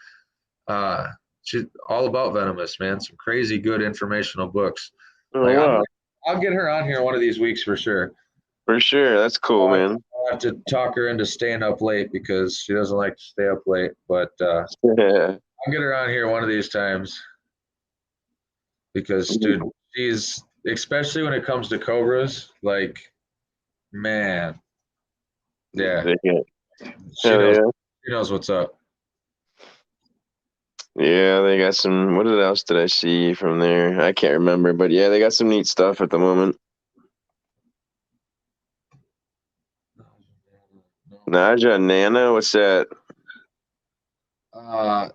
S5: She's all about Venomous, man. Some crazy good informational books.
S3: Oh,
S5: Like,
S3: wow.
S5: I'll get her on here one of these weeks for sure.
S3: For sure. That's cool, man.
S5: I'll have to talk her into staying up late because she doesn't like to stay up late. But
S3: Yeah.
S5: I'll get her on here one of these times because, dude, she's, especially when it comes to Cobras, like, man, yeah,
S3: Hell yeah.
S5: she knows what's up.
S3: Yeah, they got some. What else did I see from there? I can't remember, but yeah, they got some neat stuff at the moment. Naja Nana, what's that?
S5: I'm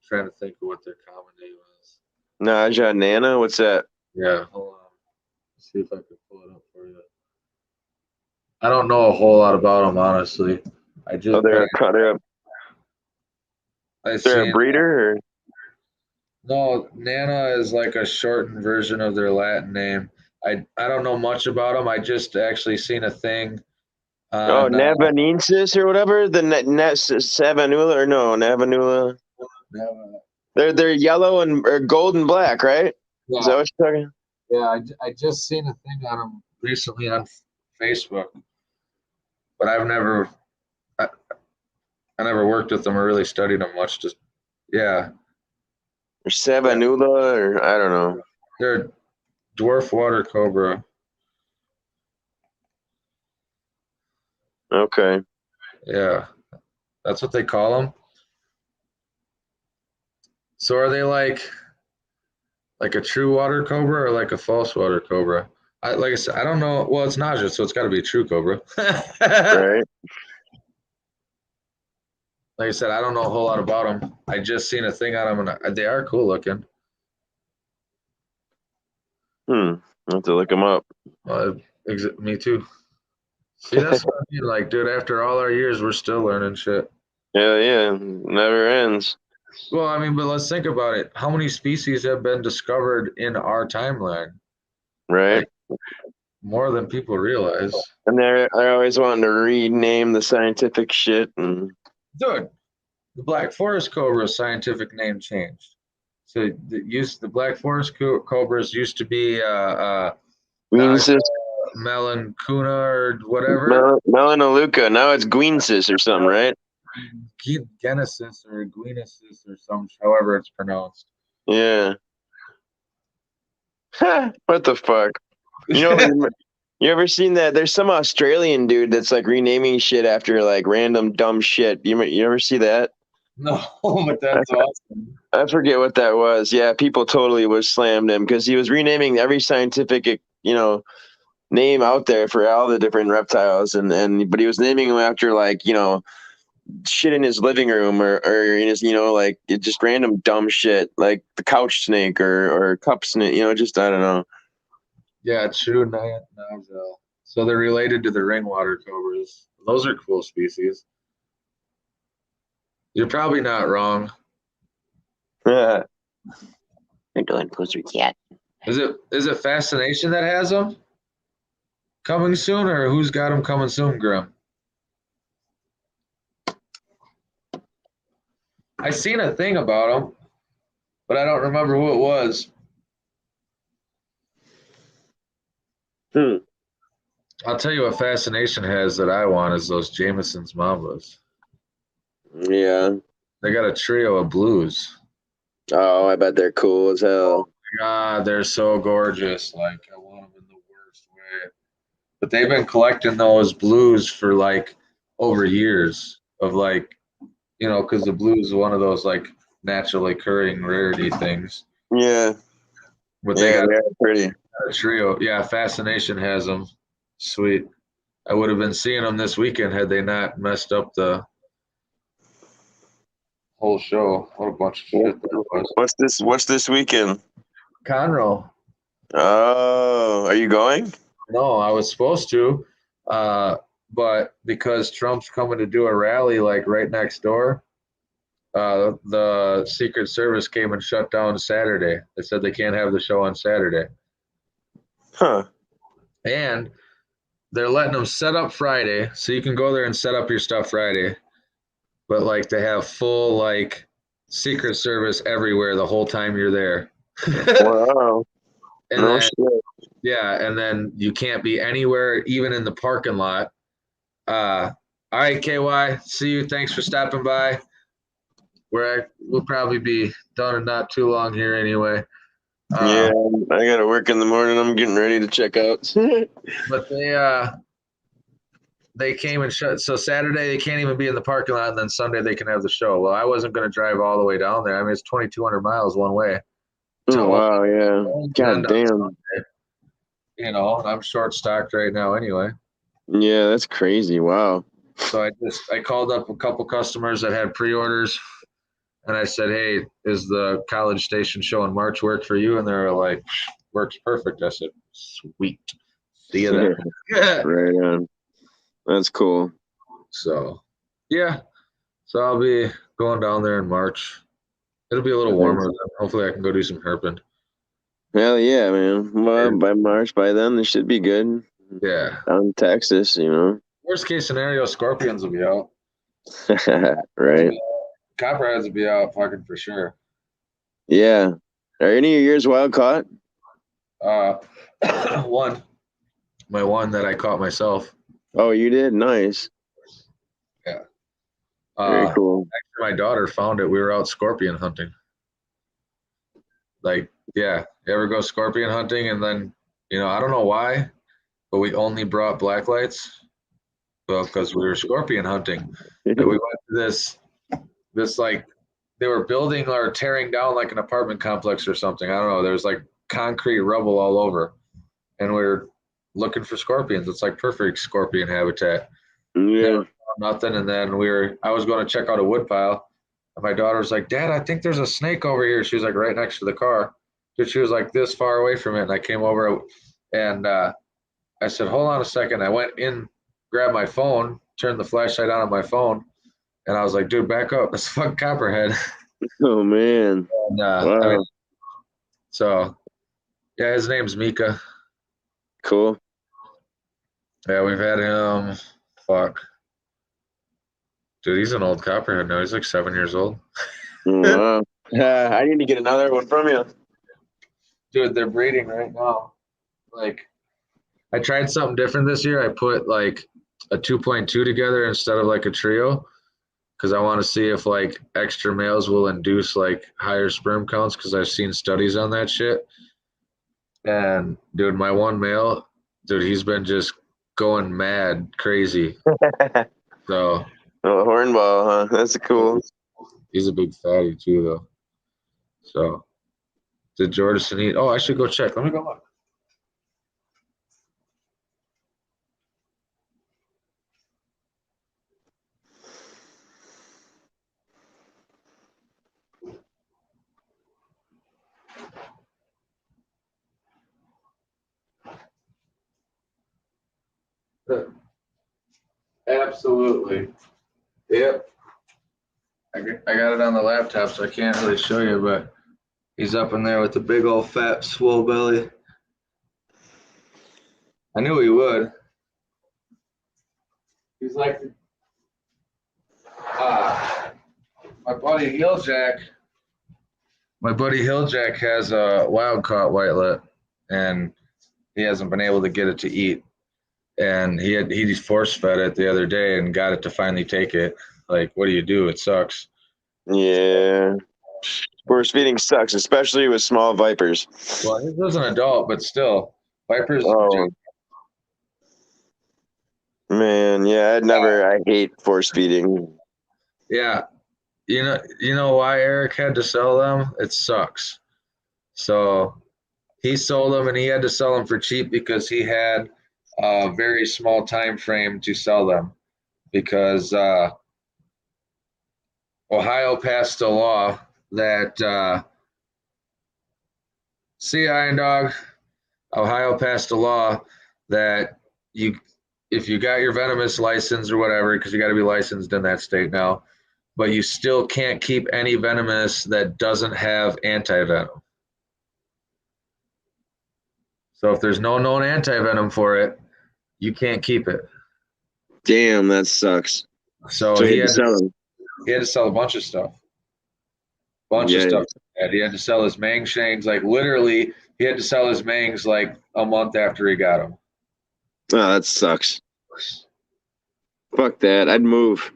S5: trying to think of what their common name is.
S3: Naja Nana, what's that?
S5: Yeah, hold on. Let's see if I can pull it up for you. I don't know a whole lot about them, honestly. I just
S3: They're a
S5: seen.
S3: breeder, or?
S5: No, Nana is like a shortened version of their Latin name. I don't know much about them. I just actually seen a thing
S3: Oh,
S5: on
S3: Navanensis or whatever. The Savanula or no Navanula. They're yellow or gold and black, right? Is that what you're talking?
S5: Yeah, I just seen a thing on them recently on Facebook, but I never worked with them or really studied them much. Just yeah,
S3: Or Savanula, or I don't know.
S5: they're dwarf water cobra.
S3: Okay.
S5: Yeah, that's what they call them. So are they like a true water cobra or like a false water cobra? Like I said, I don't know. Well, it's nausea, so it's got to be a true cobra.
S3: Right.
S5: Like I said, I don't know a whole lot about them. I just seen a thing on them, and they are cool looking.
S3: I'll have to look them up.
S5: Me too. See, that's what I mean. Like, dude, after all our years, we're still learning shit.
S3: Hell yeah, never ends.
S5: Well, I mean, but let's think about it. How many species have been discovered in our timeline?
S3: Right.
S5: Like, more than people realize.
S3: And they're always wanting to rename the scientific shit. And
S5: Dude, the Black Forest Cobra scientific name changed. So the Black Forest Cobras used to be
S3: Guensis,
S5: Melancuna or whatever.
S3: Melanaluca. Now it's Guensis or something, right?
S5: Genesis or Guinesis or some, however it's pronounced.
S3: Yeah. What the fuck? You ever seen that? There's some Australian dude that's like renaming shit after like random dumb shit. You ever see that?
S5: No, but that's awesome.
S3: I forget what that was. Yeah, people totally was slammed him because he was renaming every scientific, name out there for all the different reptiles, but he was naming them after shit in his living room or in his like just random dumb shit like the couch snake or cup snake, just I don't know.
S5: Yeah, true. Nigel. So they're related to the rainwater cobras. Those are cool species. You're probably not wrong.
S3: They're going closer cat.
S5: Is it Fascination that has them coming soon, or who's got them coming soon, Grim? I seen a thing about them, but I don't remember who it was. I'll tell you what Fascination has that I want is those Jameson's Mambas.
S3: Yeah.
S5: They got a trio of blues.
S3: Oh, I bet they're cool as hell.
S5: God, they're so gorgeous. Like, I want them in the worst way. But they've been collecting those blues for like over years of like, because the blues is one of those like naturally occurring rarity things.
S3: Yeah.
S5: But they got
S3: they're pretty.
S5: a trio. Yeah, Fascination has them. Sweet. I would have been seeing them this weekend had they not messed up the whole show. What a bunch of shit that was.
S3: What's this weekend?
S5: Conroe.
S3: Oh, are you going?
S5: No, I was supposed to, but because Trump's coming to do a rally like right next door, the Secret Service came and shut down Saturday. They said they can't have the show on Saturday.
S3: Huh.
S5: And they're letting them set up Friday, so you can go there and set up your stuff Friday. But like they have full like Secret Service everywhere the whole time you're there.
S3: Wow.
S5: And
S3: no
S5: then,
S3: shit.
S5: yeah, and then you can't be anywhere, even in the parking lot. All right, KY, see you. Thanks for stopping by. We'll probably be done in not too long here anyway.
S3: Yeah, I gotta work in the morning. I'm getting ready to check out.
S5: But they came and shut. So Saturday they can't even be in the parking lot, and then Sunday they can have the show. Well, I wasn't going to drive all the way down there. I mean, it's 2,200 miles one way.
S3: Oh, wow, yeah. God damn.
S5: And I'm short stocked right now anyway.
S3: Yeah, that's crazy. Wow.
S5: So I called up a couple customers that had pre-orders, and I said, "Hey, is the College Station show in March work for you?" And they're like, "Works perfect." I said, "Sweet, see you then." Yeah.
S3: Right on. That's cool.
S5: So, yeah. So I'll be going down there in March. It'll be a little warmer then. Hopefully I can go do some herping.
S3: Hell yeah, man. Well, by March, by then, this should be good.
S5: Yeah.
S3: Down in Texas,
S5: Worst case scenario, scorpions will be out.
S3: Right.
S5: Copperheads will be out fucking for sure.
S3: Yeah. Are any of yours wild caught?
S5: One. My one that I caught myself.
S3: Oh, you did? Nice.
S5: Yeah.
S3: Very cool.
S5: Actually, my daughter found it. We were out scorpion hunting. Like, yeah. You ever go scorpion hunting and then, I don't know why, but we only brought black lights. Well, because we were scorpion hunting. And we went to this like, they were building or tearing down like an apartment complex or something. I don't know. There's like concrete rubble all over. And we were looking for scorpions. It's like perfect scorpion habitat.
S3: Yeah.
S5: Nothing. And then I was going to check out a wood pile. And my daughter was like, "Dad, I think there's a snake over here." She was like right next to the car. But she was like this far away from it. And I came over and I said, "Hold on a second." I went in, grabbed my phone, turned the flashlight on my phone. And I was like, "Dude, back up. That's a fucking copperhead."
S3: Oh, man.
S5: And,
S3: wow.
S5: So, yeah, his name's Mika.
S3: Cool.
S5: Yeah, we've had him. Fuck. Dude, he's an old copperhead now. He's like 7 years old.
S3: Wow. I need to get another one from you.
S5: Dude, they're breeding right now. Like, I tried something different this year. I put like a 2.2 together instead of like a trio because I want to see if like extra males will induce like higher sperm counts because I've seen studies on that shit. And dude, my one male, dude, he's been just going mad crazy. So
S3: oh, hornball, huh? That's cool.
S5: He's a big fatty too, though. So, did Jordison eat? Oh, I should go check. Let me go look. Absolutely. Yep. I got it on the laptop, so I can't really show you, but he's up in there with the big old fat swole belly. I knew he would. He's like, my buddy Hilljack. My buddy Hilljack has a wild caught whitelet, and he hasn't been able to get it to eat. And he force fed it the other day and got it to finally take it. Like, what do you do? It sucks.
S3: Yeah. Force feeding sucks, especially with small vipers.
S5: Well, he was an adult, but still, vipers.
S3: Oh, man, yeah, I hate force feeding.
S5: Yeah, you know why Eric had to sell them? It sucks. So he sold them, and he had to sell them for cheap because he had a very small time frame to sell them, because Ohio passed a law that see Iron Dog. Ohio passed a law that if you got your Venomous license or whatever, because you got to be licensed in that state now, but you still can't keep any Venomous that doesn't have anti-venom. So if there's no known anti-venom for it, you can't keep it.
S3: Damn, that sucks.
S5: So he had to sell a bunch of stuff. Of stuff. And he had to sell his Mang Shangs, like literally, he had to sell his Mangs like a month after he got them.
S3: Oh, that sucks. Fuck that. I'd move.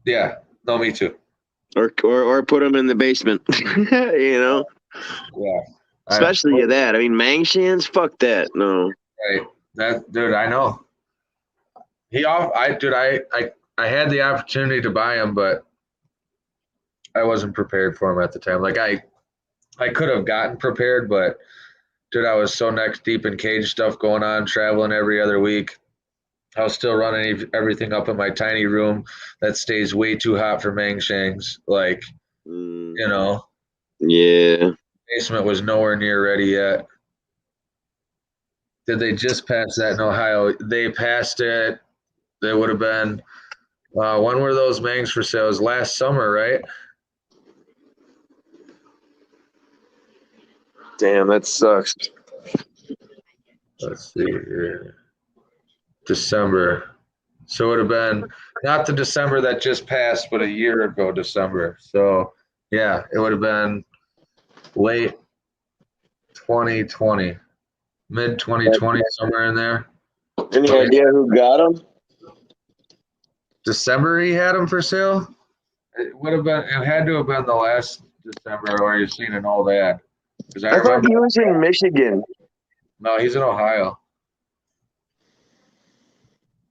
S5: Yeah, no, me too.
S3: Or put them in the basement. You know?
S5: Yeah.
S3: Especially that. I mean, Mangshans, fuck that. No.
S5: Right. That dude, I know. I had the opportunity to buy him, but I wasn't prepared for him at the time. Like I could have gotten prepared, but dude, I was so neck deep in cage stuff going on, traveling every other week. I was still running everything up in my tiny room that stays way too hot for Mangshangs. Like, you know.
S3: Yeah.
S5: Basement was nowhere near ready yet. Did they just pass that in Ohio? They passed it. They would have been when were those Mangs for sale? It was last summer, right?
S3: Damn, that sucks.
S5: Let's see here. December. So it would have been not the December that just passed, but a year ago December. So yeah, it would have been late 2020, mid 2020, somewhere in there.
S3: Any idea who got them?
S5: December he had them for sale. It had to have been the last December where you've seen an old ad.
S3: I thought he was in Michigan.
S5: No, he's in Ohio.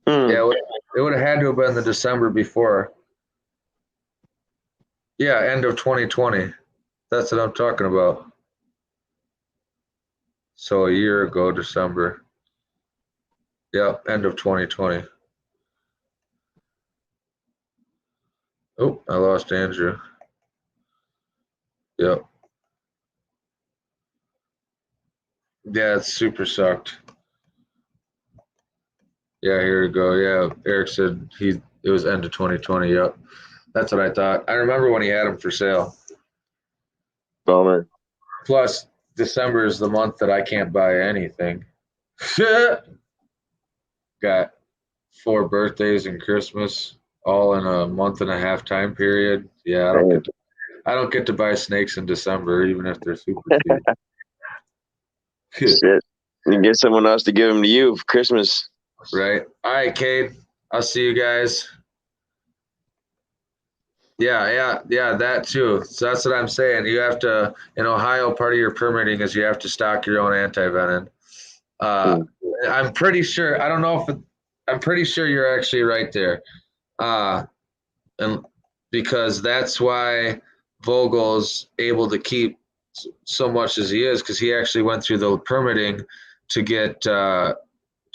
S5: Yeah, it would have had to have been the December before. Yeah, end of 2020. That's what I'm talking about. So a year ago, December. Yep, end of 2020. Oh, I lost Andrew. Yep. Yeah, it super sucked. Yeah, here we go. Yeah, Eric said it was end of 2020. Yep. That's what I thought. I remember when he had them for sale.
S3: Bummer.
S5: Plus, December is the month that I can't buy anything. Got 4 birthdays and Christmas all in a month and a half time period. Yeah, I don't get to buy snakes in December, even if they're super cheap.
S3: Shit. You get someone else to give them to you for Christmas.
S5: Right. All right, Cade. I'll see you guys. Yeah, that too. So that's what I'm saying. You have to, in Ohio, part of your permitting is you have to stock your own anti-venom. I'm pretty sure, I don't know if I'm pretty sure you're actually right there. and because that's why Vogel's able to keep so much as he is, because he actually went through the permitting to get to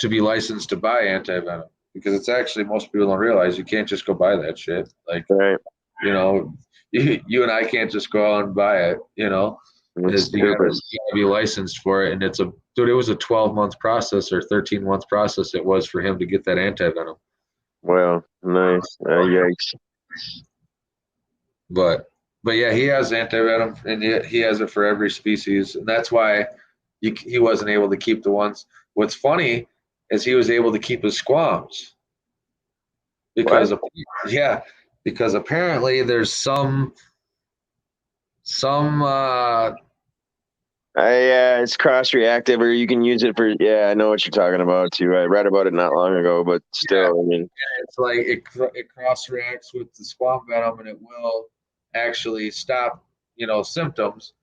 S5: be licensed to buy anti-venom. Because it's actually, most people don't realize you can't just go buy that shit. Like,
S3: Right.
S5: you know, you and I can't just go out and buy it. You know,
S3: It's
S5: you gotta
S3: stupid.
S5: be licensed for it, and it was a 12-month process or 13-month process it was for him to get that anti-venom.
S3: Well, nice. Yikes.
S5: But yeah, he has anti-venom, and he has it for every species, and that's why he wasn't able to keep the ones. What's funny is he was able to keep his squams because because apparently there's some
S3: It's cross-reactive, or you can use it for. Yeah, I know what you're talking about too. I read about it not long ago, but still, I mean,
S5: it's like it cross reacts with the squam venom, and it will actually stop symptoms.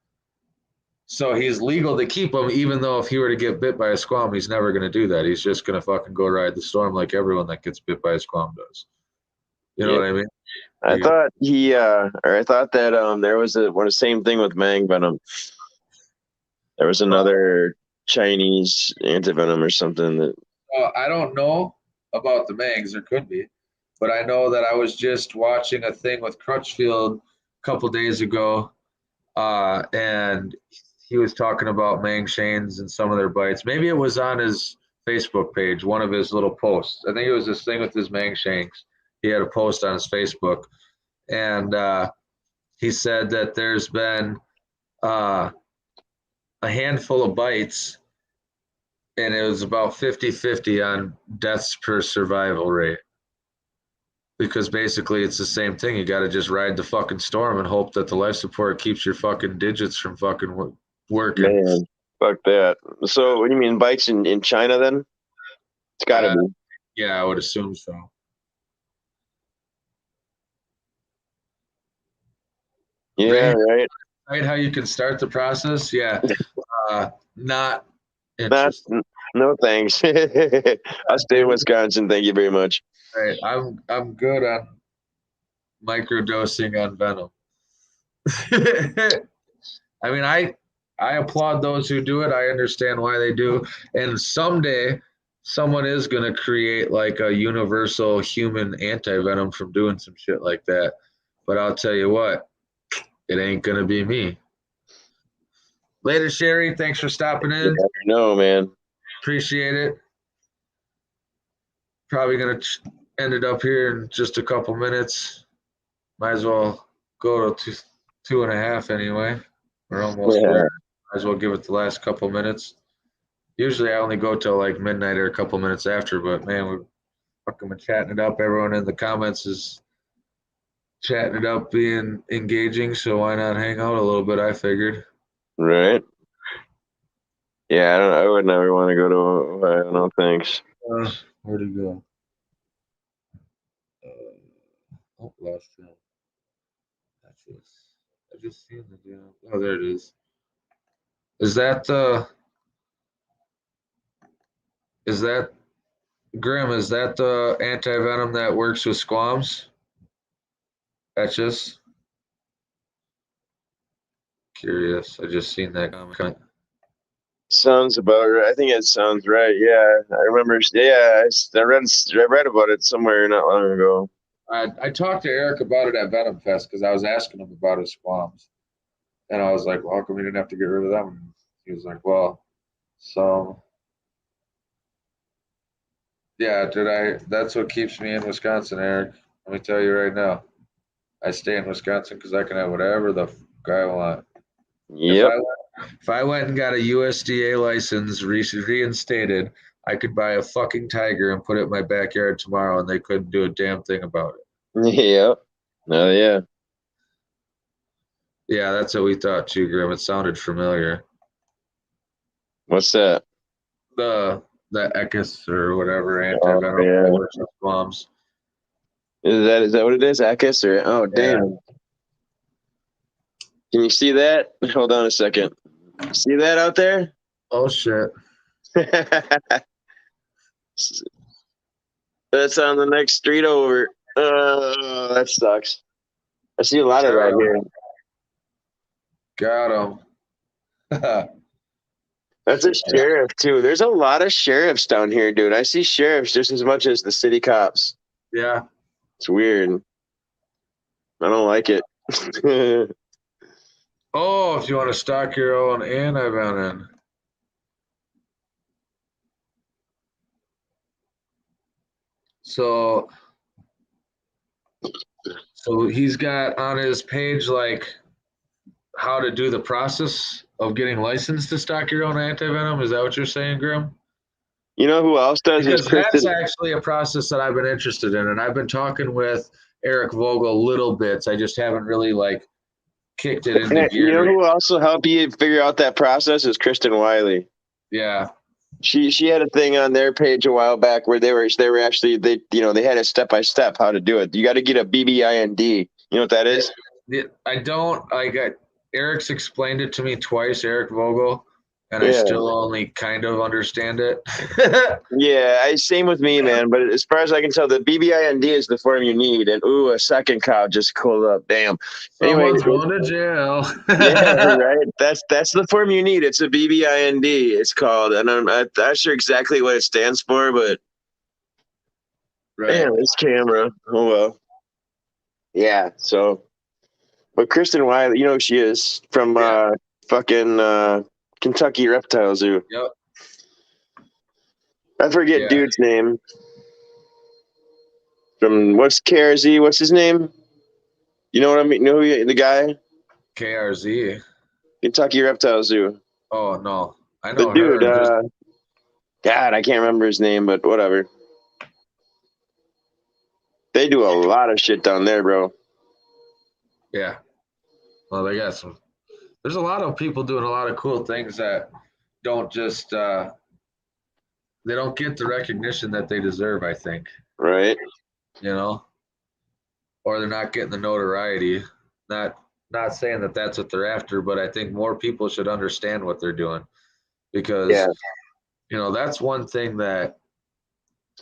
S5: So he's legal to keep him, even though if he were to get bit by a squam, he's never going to do that. He's just going to fucking go ride the storm like everyone that gets bit by a squam does. You know what I mean?
S3: I thought I thought that there was the same thing with Mang venom. There was another Chinese antivenom or something that.
S5: I don't know about the Mangs. There could be, but I know that I was just watching a thing with Crutchfield a couple days ago, and he was talking about Mang Shanes and some of their bites. Maybe it was on his Facebook page, one of his little posts. I think it was this thing with his Mang Shanks. He had a post on his Facebook, and he said that there's been a handful of bites, and it was about 50-50 on deaths per survival rate. Because basically it's the same thing. You got to just ride the fucking storm and hope that the life support keeps your fucking digits from fucking working.
S3: Man, fuck that. So what do you mean bites in China then? It's gotta be.
S5: Yeah, I would assume so.
S3: Yeah, right.
S5: Right, how you can start the process? Yeah. Not
S3: Not,
S5: interesting.
S3: no thanks. I'll stay in Wisconsin. Thank you very much.
S5: Right. I'm good on microdosing on venom. I mean, I applaud those who do it. I understand why they do. And someday someone is going to create like a universal human anti-venom from doing some shit like that. But I'll tell you what, it ain't going to be me. Later, Sherry. Thanks for stopping in.
S3: You never know, man.
S5: Appreciate it. Probably going to end it up here in just a couple minutes. Might as well go to 2.5 anyway. We're almost there. Might as well give it the last couple minutes. Usually I only go till like midnight or a couple minutes after, but man, we're fucking been chatting it up. Everyone in the comments is chatting it up, being engaging, so why not hang out a little bit, I figured.
S3: Right. Yeah, I would never want to go to Ohio. No thanks.
S5: Where'd he go? Lost him. I just seen the deal. Oh, there it is. Is that Grim? Is that the anti-venom that works with squams? That's just curious. I just seen that comment.
S3: Sounds about right. I think it sounds right. Yeah, I remember. Yeah, I read about it somewhere not long ago.
S5: I talked to Eric about it at Venom Fest because I was asking him about his squams, and I was like, "Well, how come we didn't have to get rid of them?" And he was like, "Well, so yeah, That's what keeps me in Wisconsin, Eric. Let me tell you right now, I stay in Wisconsin because I can have whatever the fuck I want.
S3: Yep.
S5: If I went and got a USDA license reinstated, I could buy a fucking tiger and put it in my backyard tomorrow, and they couldn't do a damn thing about it.
S3: Yep. Oh yeah.
S5: Yeah, that's what we thought too, Grim. It sounded familiar.
S3: What's that?
S5: The Echis or whatever anti-venom bombs.
S3: Is that what it is? Echis or damn. Can you see that? Hold on a second. See that out there?
S5: Oh shit.
S3: That's on the next street over. That sucks. I see a lot of that here.
S5: Got him.
S3: That's a sheriff too. There's a lot of sheriffs down here, dude. I see sheriffs just as much as the city cops.
S5: Yeah.
S3: It's weird. I don't like it.
S5: Oh, if you want to stock your own antivenom. So he's got on his page like how to do the process of getting licensed to stock your own antivenom. Is that what you're saying, Grim?
S3: You know who else does
S5: Because
S3: is
S5: that's
S3: Kristen.
S5: actually a process that I've been interested in, and I've been talking with Eric Vogel little bits. I just haven't really like kicked it into
S3: You know
S5: gear.
S3: who also helped you figure out that process is Kristen Wiley.
S5: Yeah.
S3: She had a thing on their page a while back where they were actually they had a step by step how to do it. You got to get a BBIND. You know what that is?
S5: I don't like. Eric's explained it to me twice, Eric Vogel, and I
S3: Yeah.
S5: still only kind of understand it.
S3: Yeah, same with me, man. But as far as I can tell, the BBIND is the form you need. And a second cow just called up. Damn. Anyway,
S5: Someone's going to jail.
S3: yeah, right. That's the form you need. It's a BBIND. It's called, and I'm not sure exactly what it stands for, but
S5: Right.
S3: damn, this camera. Oh well. Yeah. So, but Kristen Wiley, you know who she is from fucking Kentucky Reptile Zoo.
S5: Yep.
S3: I forget
S5: Yeah.
S3: dude's name. From what's KRZ? What's his name? You know what I mean? Know the guy?
S5: KRZ.
S3: Kentucky Reptile Zoo.
S5: Oh no, I
S3: The
S5: know
S3: dude.
S5: her.
S3: God, I can't remember his name, but whatever. They do a lot of shit down there, bro.
S5: Yeah. Well, they got some. There's a lot of people doing a lot of cool things that don't just. They don't get the recognition that they deserve. I think.
S3: Right.
S5: You know. Or they're not getting the notoriety. Not saying that that's what they're after, but I think more people should understand what they're doing, because that's one thing that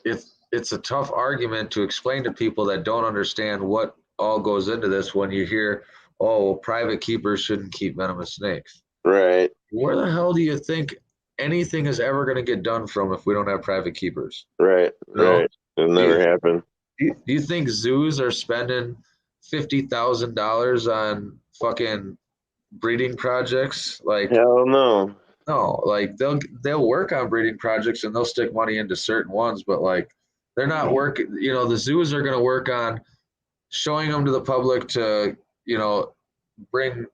S5: it's a tough argument to explain to people that don't understand what all goes into this when you hear, oh, well, private keepers shouldn't keep venomous snakes.
S3: Right.
S5: Where the hell do you think anything is ever going to get done from if we don't have private keepers?
S3: Right. Right. It'll never happen.
S5: Do you think zoos are spending $50,000 on fucking breeding projects? Like,
S3: hell no.
S5: No, like they'll work on breeding projects and they'll stick money into certain ones, but like they're not working. The zoos are going to work on showing them to the public to bring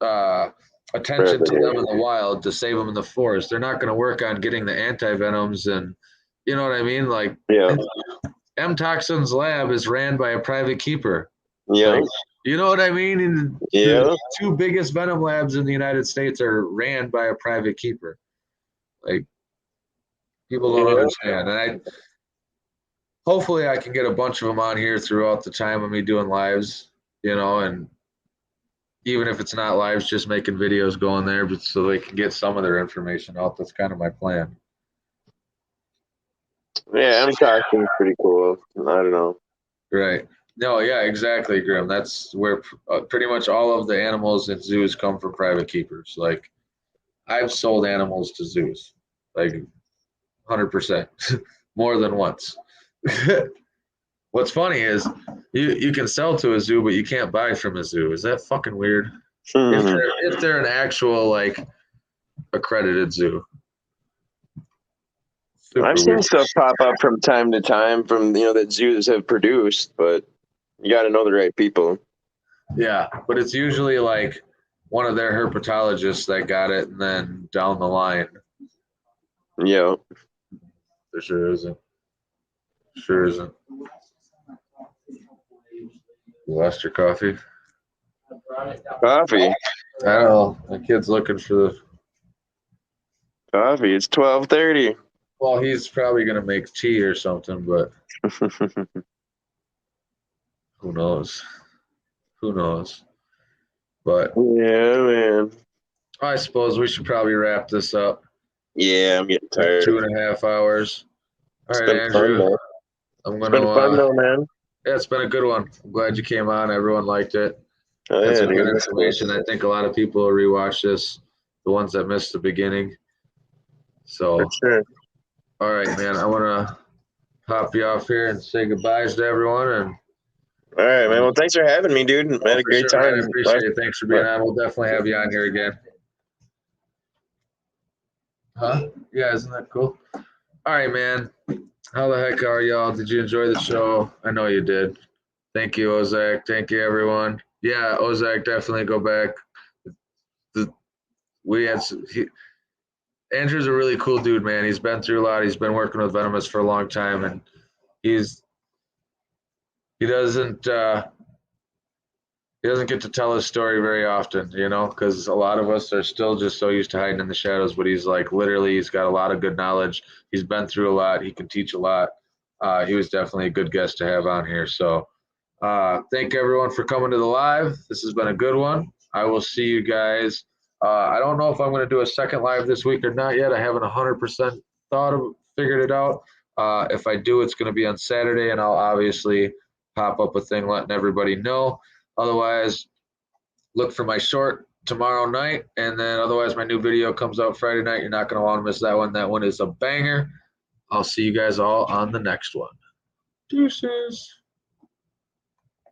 S5: attention to them in the wild, to save them in the forest. They're not going to work on getting the antivenoms, and you know what I mean. Like, M Toxin's lab is ran by a private keeper.
S3: Yeah.
S5: Like, you know what I mean? And
S3: Yeah.
S5: the two biggest venom labs in the United States are ran by a private keeper. Like, people don't understand. And hopefully I can get a bunch of them on here throughout the time of me doing lives, and even if it's not lives, just making videos going there, but so they can get some of their information out. That's kind of my plan.
S3: Yeah, I'm talking pretty cool. I don't know.
S5: Right. No, yeah, exactly, Grim. That's where pretty much all of the animals in zoos come from private keepers. Like, I've sold animals to zoos, like 100%, more than once. What's funny is you can sell to a zoo, but you can't buy from a zoo. Is that fucking weird? If they're an actual like accredited zoo.
S3: I've seen stuff pop up from time to time from that zoos have produced, but you got to know the right people.
S5: Yeah, but it's usually like one of their herpetologists that got it, and then down the line.
S3: Yeah.
S5: There sure isn't. Sure isn't. You lost your coffee?
S3: Coffee.
S5: I don't know. My kid's looking for the
S3: coffee. It's 12:30.
S5: Well, he's probably gonna make tea or something, but who knows? Who knows? But
S3: yeah, man.
S5: I suppose we should probably wrap this up.
S3: Yeah, I'm getting tired.
S5: 2.5 hours. All right,
S3: been
S5: Andrew.
S3: fun,
S5: I'm
S3: It's been fun though, man.
S5: Yeah, it's been a good one. I'm glad you came on. Everyone liked it.
S3: Oh
S5: Had
S3: yeah,
S5: some good
S3: dude.
S5: information. I think a lot of people will rewatch this, the ones that missed the beginning.
S3: For
S5: So,
S3: sure.
S5: all right, man. I want to hop you off here and say goodbyes to everyone. And
S3: All right, man. Well, thanks for having me, dude. I had a
S5: for
S3: great
S5: sure, man,
S3: time.
S5: I appreciate it. Thanks for being on. We'll definitely have you on here again. Huh? Yeah, isn't that cool? All right, man. How the heck are y'all? Did you enjoy the show? I know you did. Thank you, Ozak. Thank you, everyone. Yeah, Ozak, definitely go back. We had Andrew's a really cool dude, man. He's been through a lot. He's been working with Venomous for a long time, and he doesn't get to tell his story very often, you know, because a lot of us are still just so used to hiding in the shadows. But he's like literally, he's got a lot of good knowledge. He's been through a lot. He can teach a lot. He was definitely a good guest to have on here. So thank everyone for coming to the live. This has been a good one. I will see you guys. I don't know if I'm going to do a second live this week or not yet. I haven't 100% figured it out. If I do, it's going to be on Saturday, and I'll obviously pop up a thing letting everybody know. Otherwise, look for my short tomorrow night, and then otherwise my new video comes out Friday night. You're not going to want to miss that one. That one is a banger. I'll see you guys all on the next one. Deuces.